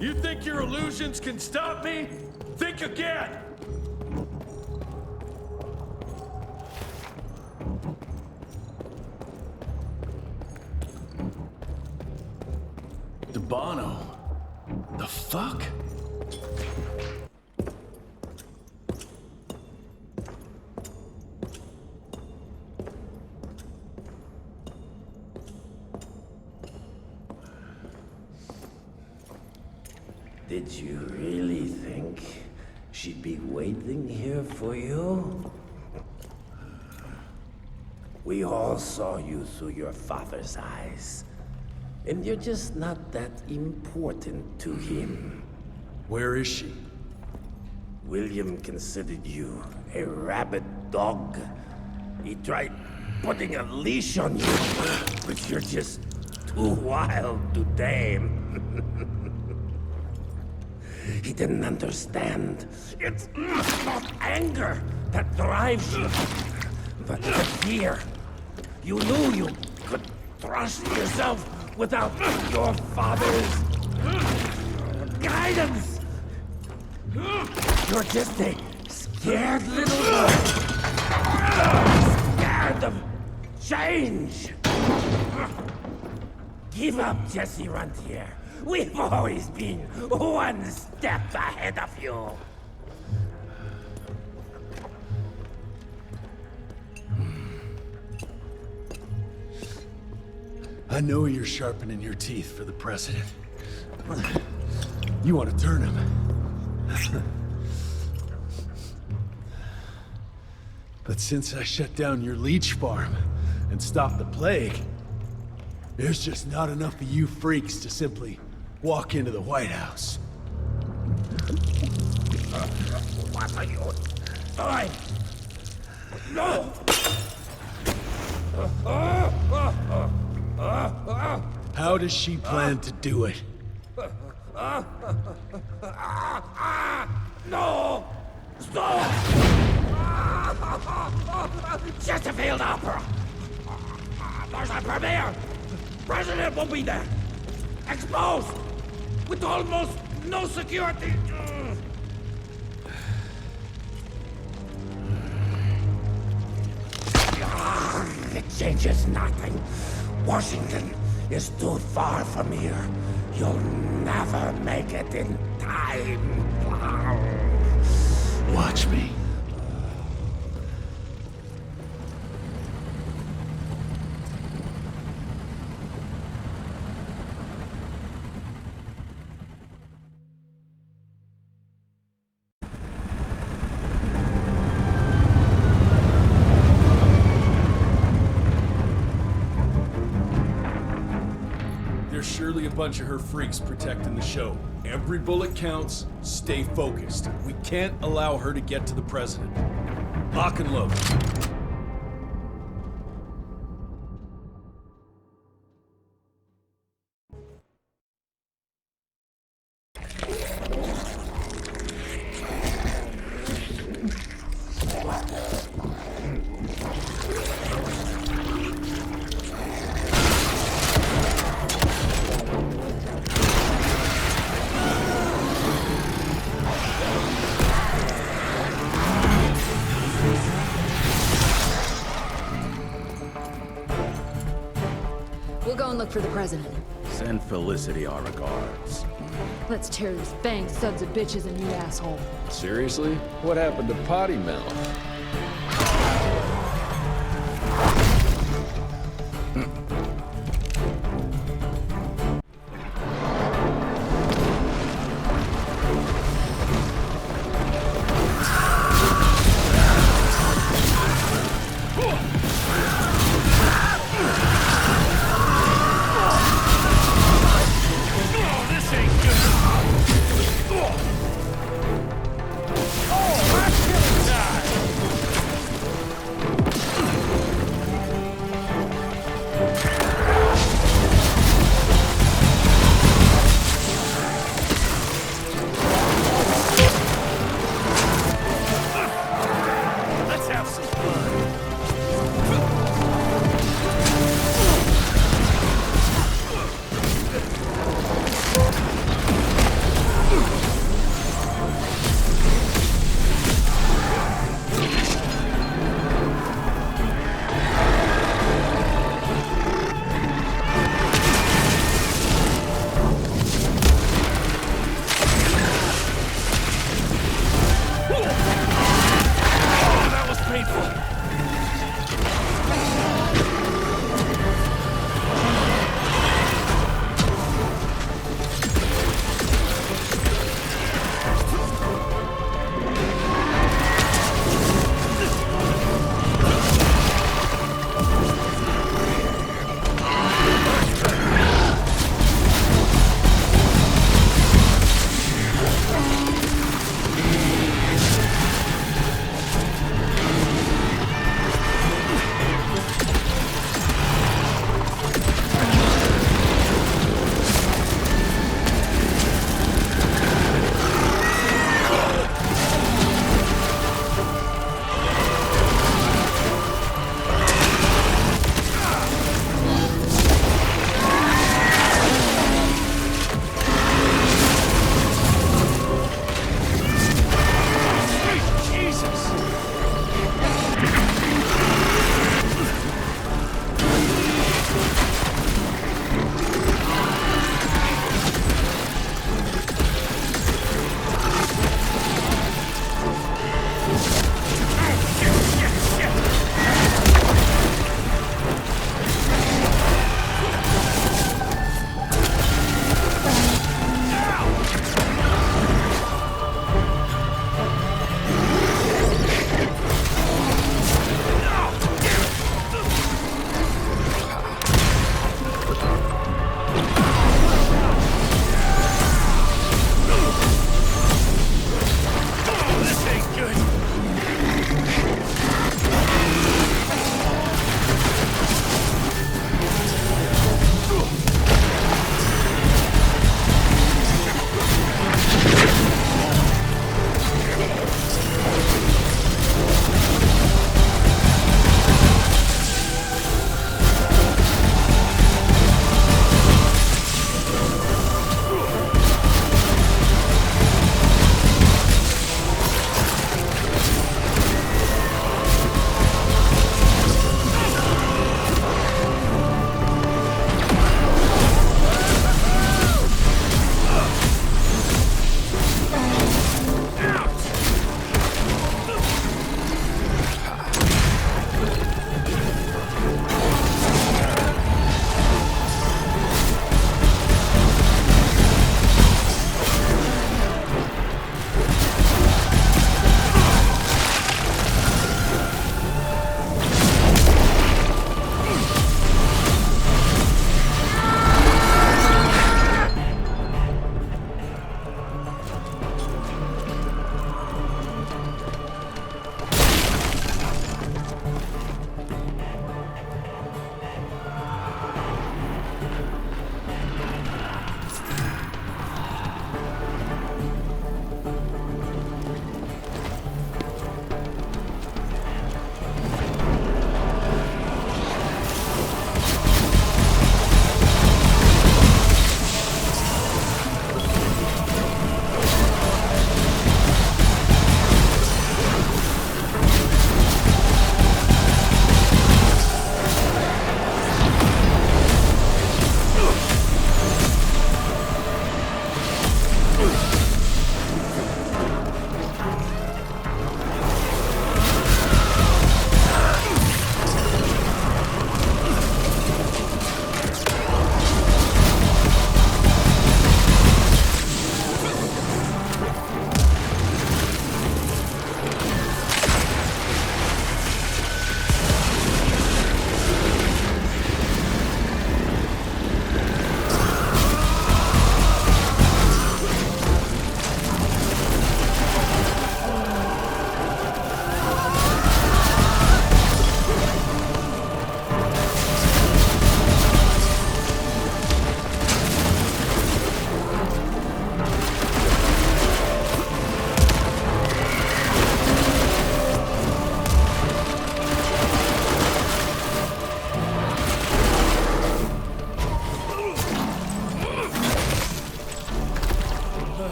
You think your illusions can stop me? Think again! Debano. The fuck? Did you really think she'd be waiting here for you? We all saw you through your father's eyes. And you're just not that important to him. Where is she? William considered you a rabid dog. He tried putting a leash on you, but you're just too wild to tame. He didn't understand. It's not anger that drives you, but the fear. You knew you could trust yourself without your father's guidance. You're just a scared little boy. Scared of change. Give up, ᵁᴴᴰ. We've always been one step ahead of you. I know you're sharpening your teeth for the president. You want to turn him. But since I shut down your leech farm and stopped the plague, there's just not enough of you freaks to simply walk into the White House. What are you doing? No! How does she plan to do it? No! Stop! Chesterfield Opera! There's a premiere! President will be there! Exposed! With almost no security! It changes nothing. Washington is too far from here. You'll never make it in time. Watch me. There's surely a bunch of her freaks protecting the show. Every bullet counts. Stay focused. We can't allow her to get to the president. Lock and load. We'll go and look for the president. Send Felicity our regards. Let's tear these fanged sons of bitches a new asshole. Seriously? What happened to Potty Mouth?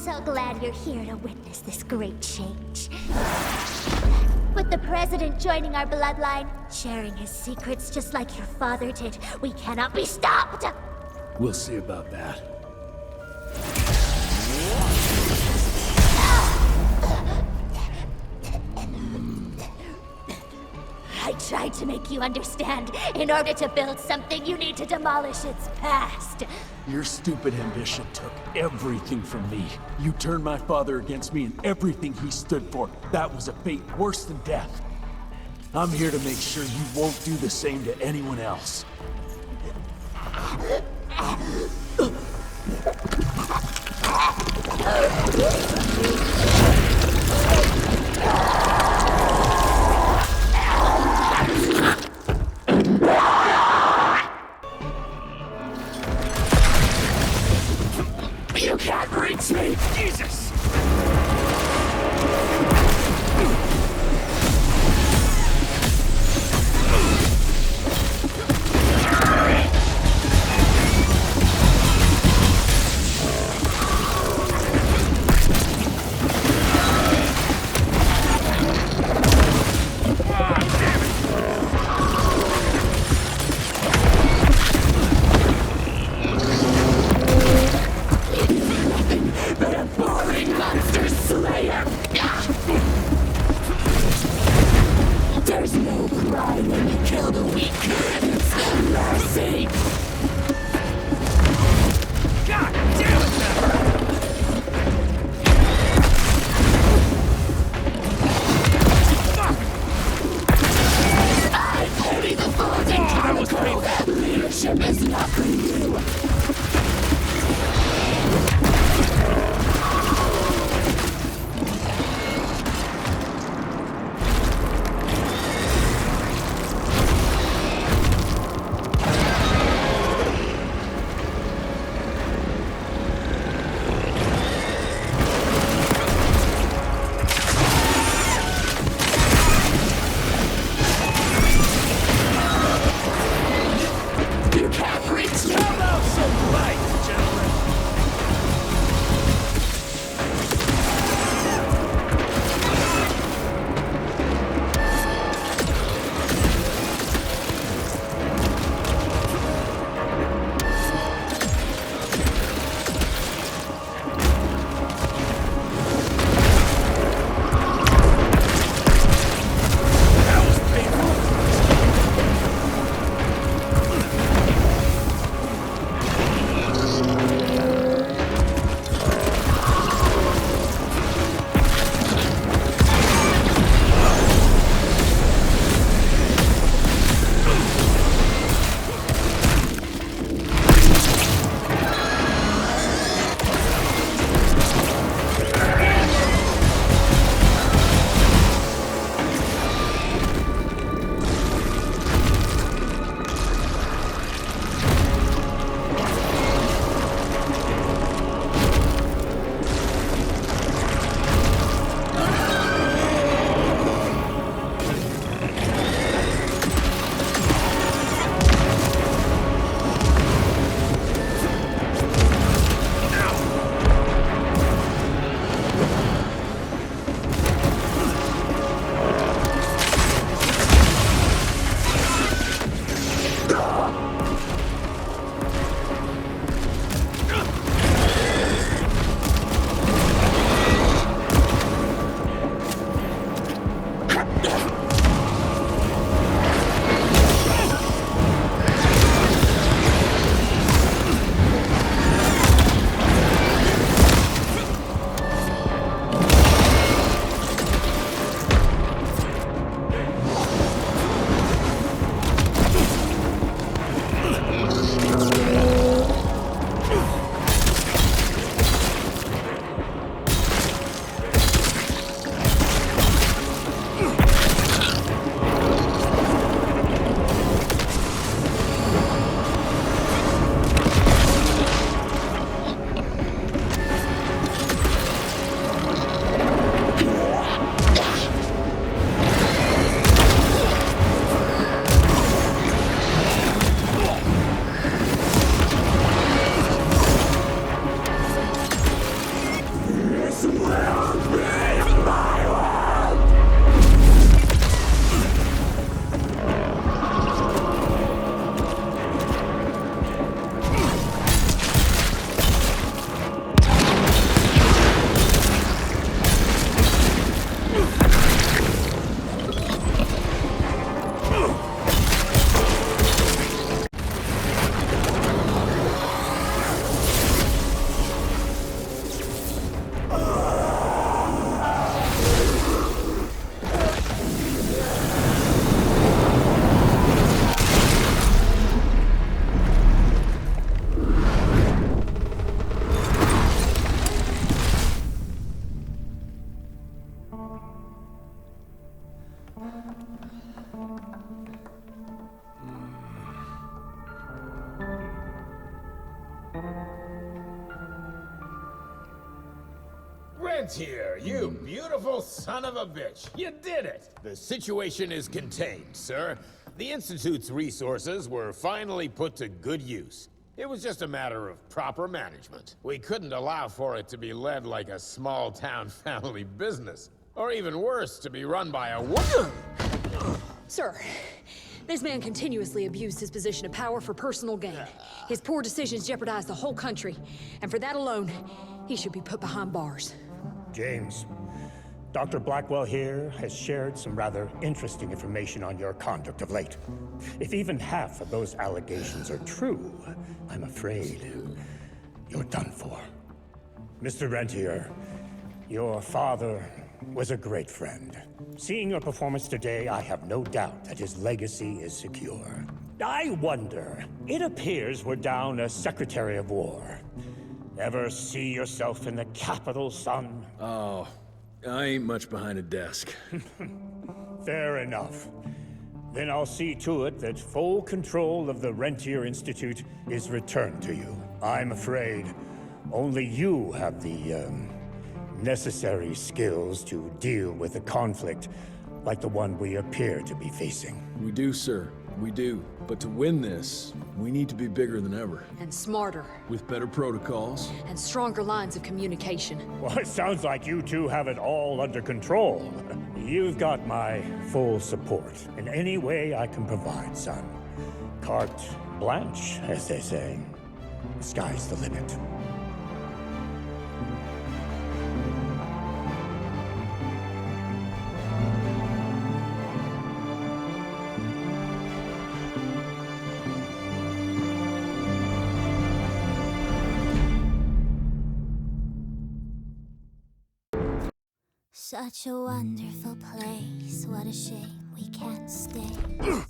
so glad you're here to witness this great change. With the President joining our bloodline, sharing his secrets just like your father did, we cannot be stopped! We'll see about that. I tried to make you understand. In order to build something, you need to demolish its past. Your stupid ambition took everything from me. You turned my father against me and everything he stood for. That was a fate worse than death. I'm here to make sure you won't do the same to anyone else. You can't reach me! Jesus! There's no crime when you kill the weak. It's mercy. God damn it, I pity the fools in Calico. Leadership is not for you. Rentier, you beautiful son of a bitch. You did it. The situation is contained, sir. The Institute's resources were finally put to good use. It was just a matter of proper management. We couldn't allow for it to be led like a small-town family business. Or even worse, to be run by a woman. Sir, this man continuously abused his position of power for personal gain. His poor decisions jeopardized the whole country, and for that alone, he should be put behind bars. James, Dr. Blackwell here has shared some rather interesting information on your conduct of late. If even half of those allegations are true, I'm afraid you're done for. Mr. Rentier, your father was a great friend. Seeing your performance today, I have no doubt that his legacy is secure. I wonder, it appears we're down a Secretary of War. Ever see yourself in the capital, son? Oh, I ain't much behind a desk. Fair enough. Then I'll see to it that full control of the Rentier Institute is returned to you. I'm afraid only you have the, necessary skills to deal with a conflict like the one we appear to be facing. We do, sir. We do. But to win this, we need to be bigger than ever. And smarter. With better protocols. And stronger lines of communication. Well, it sounds like you two have it all under control. You've got my full support in any way I can provide, son. Carte blanche, as they say. The sky's the limit. Such a wonderful place, what a shame we can't stay.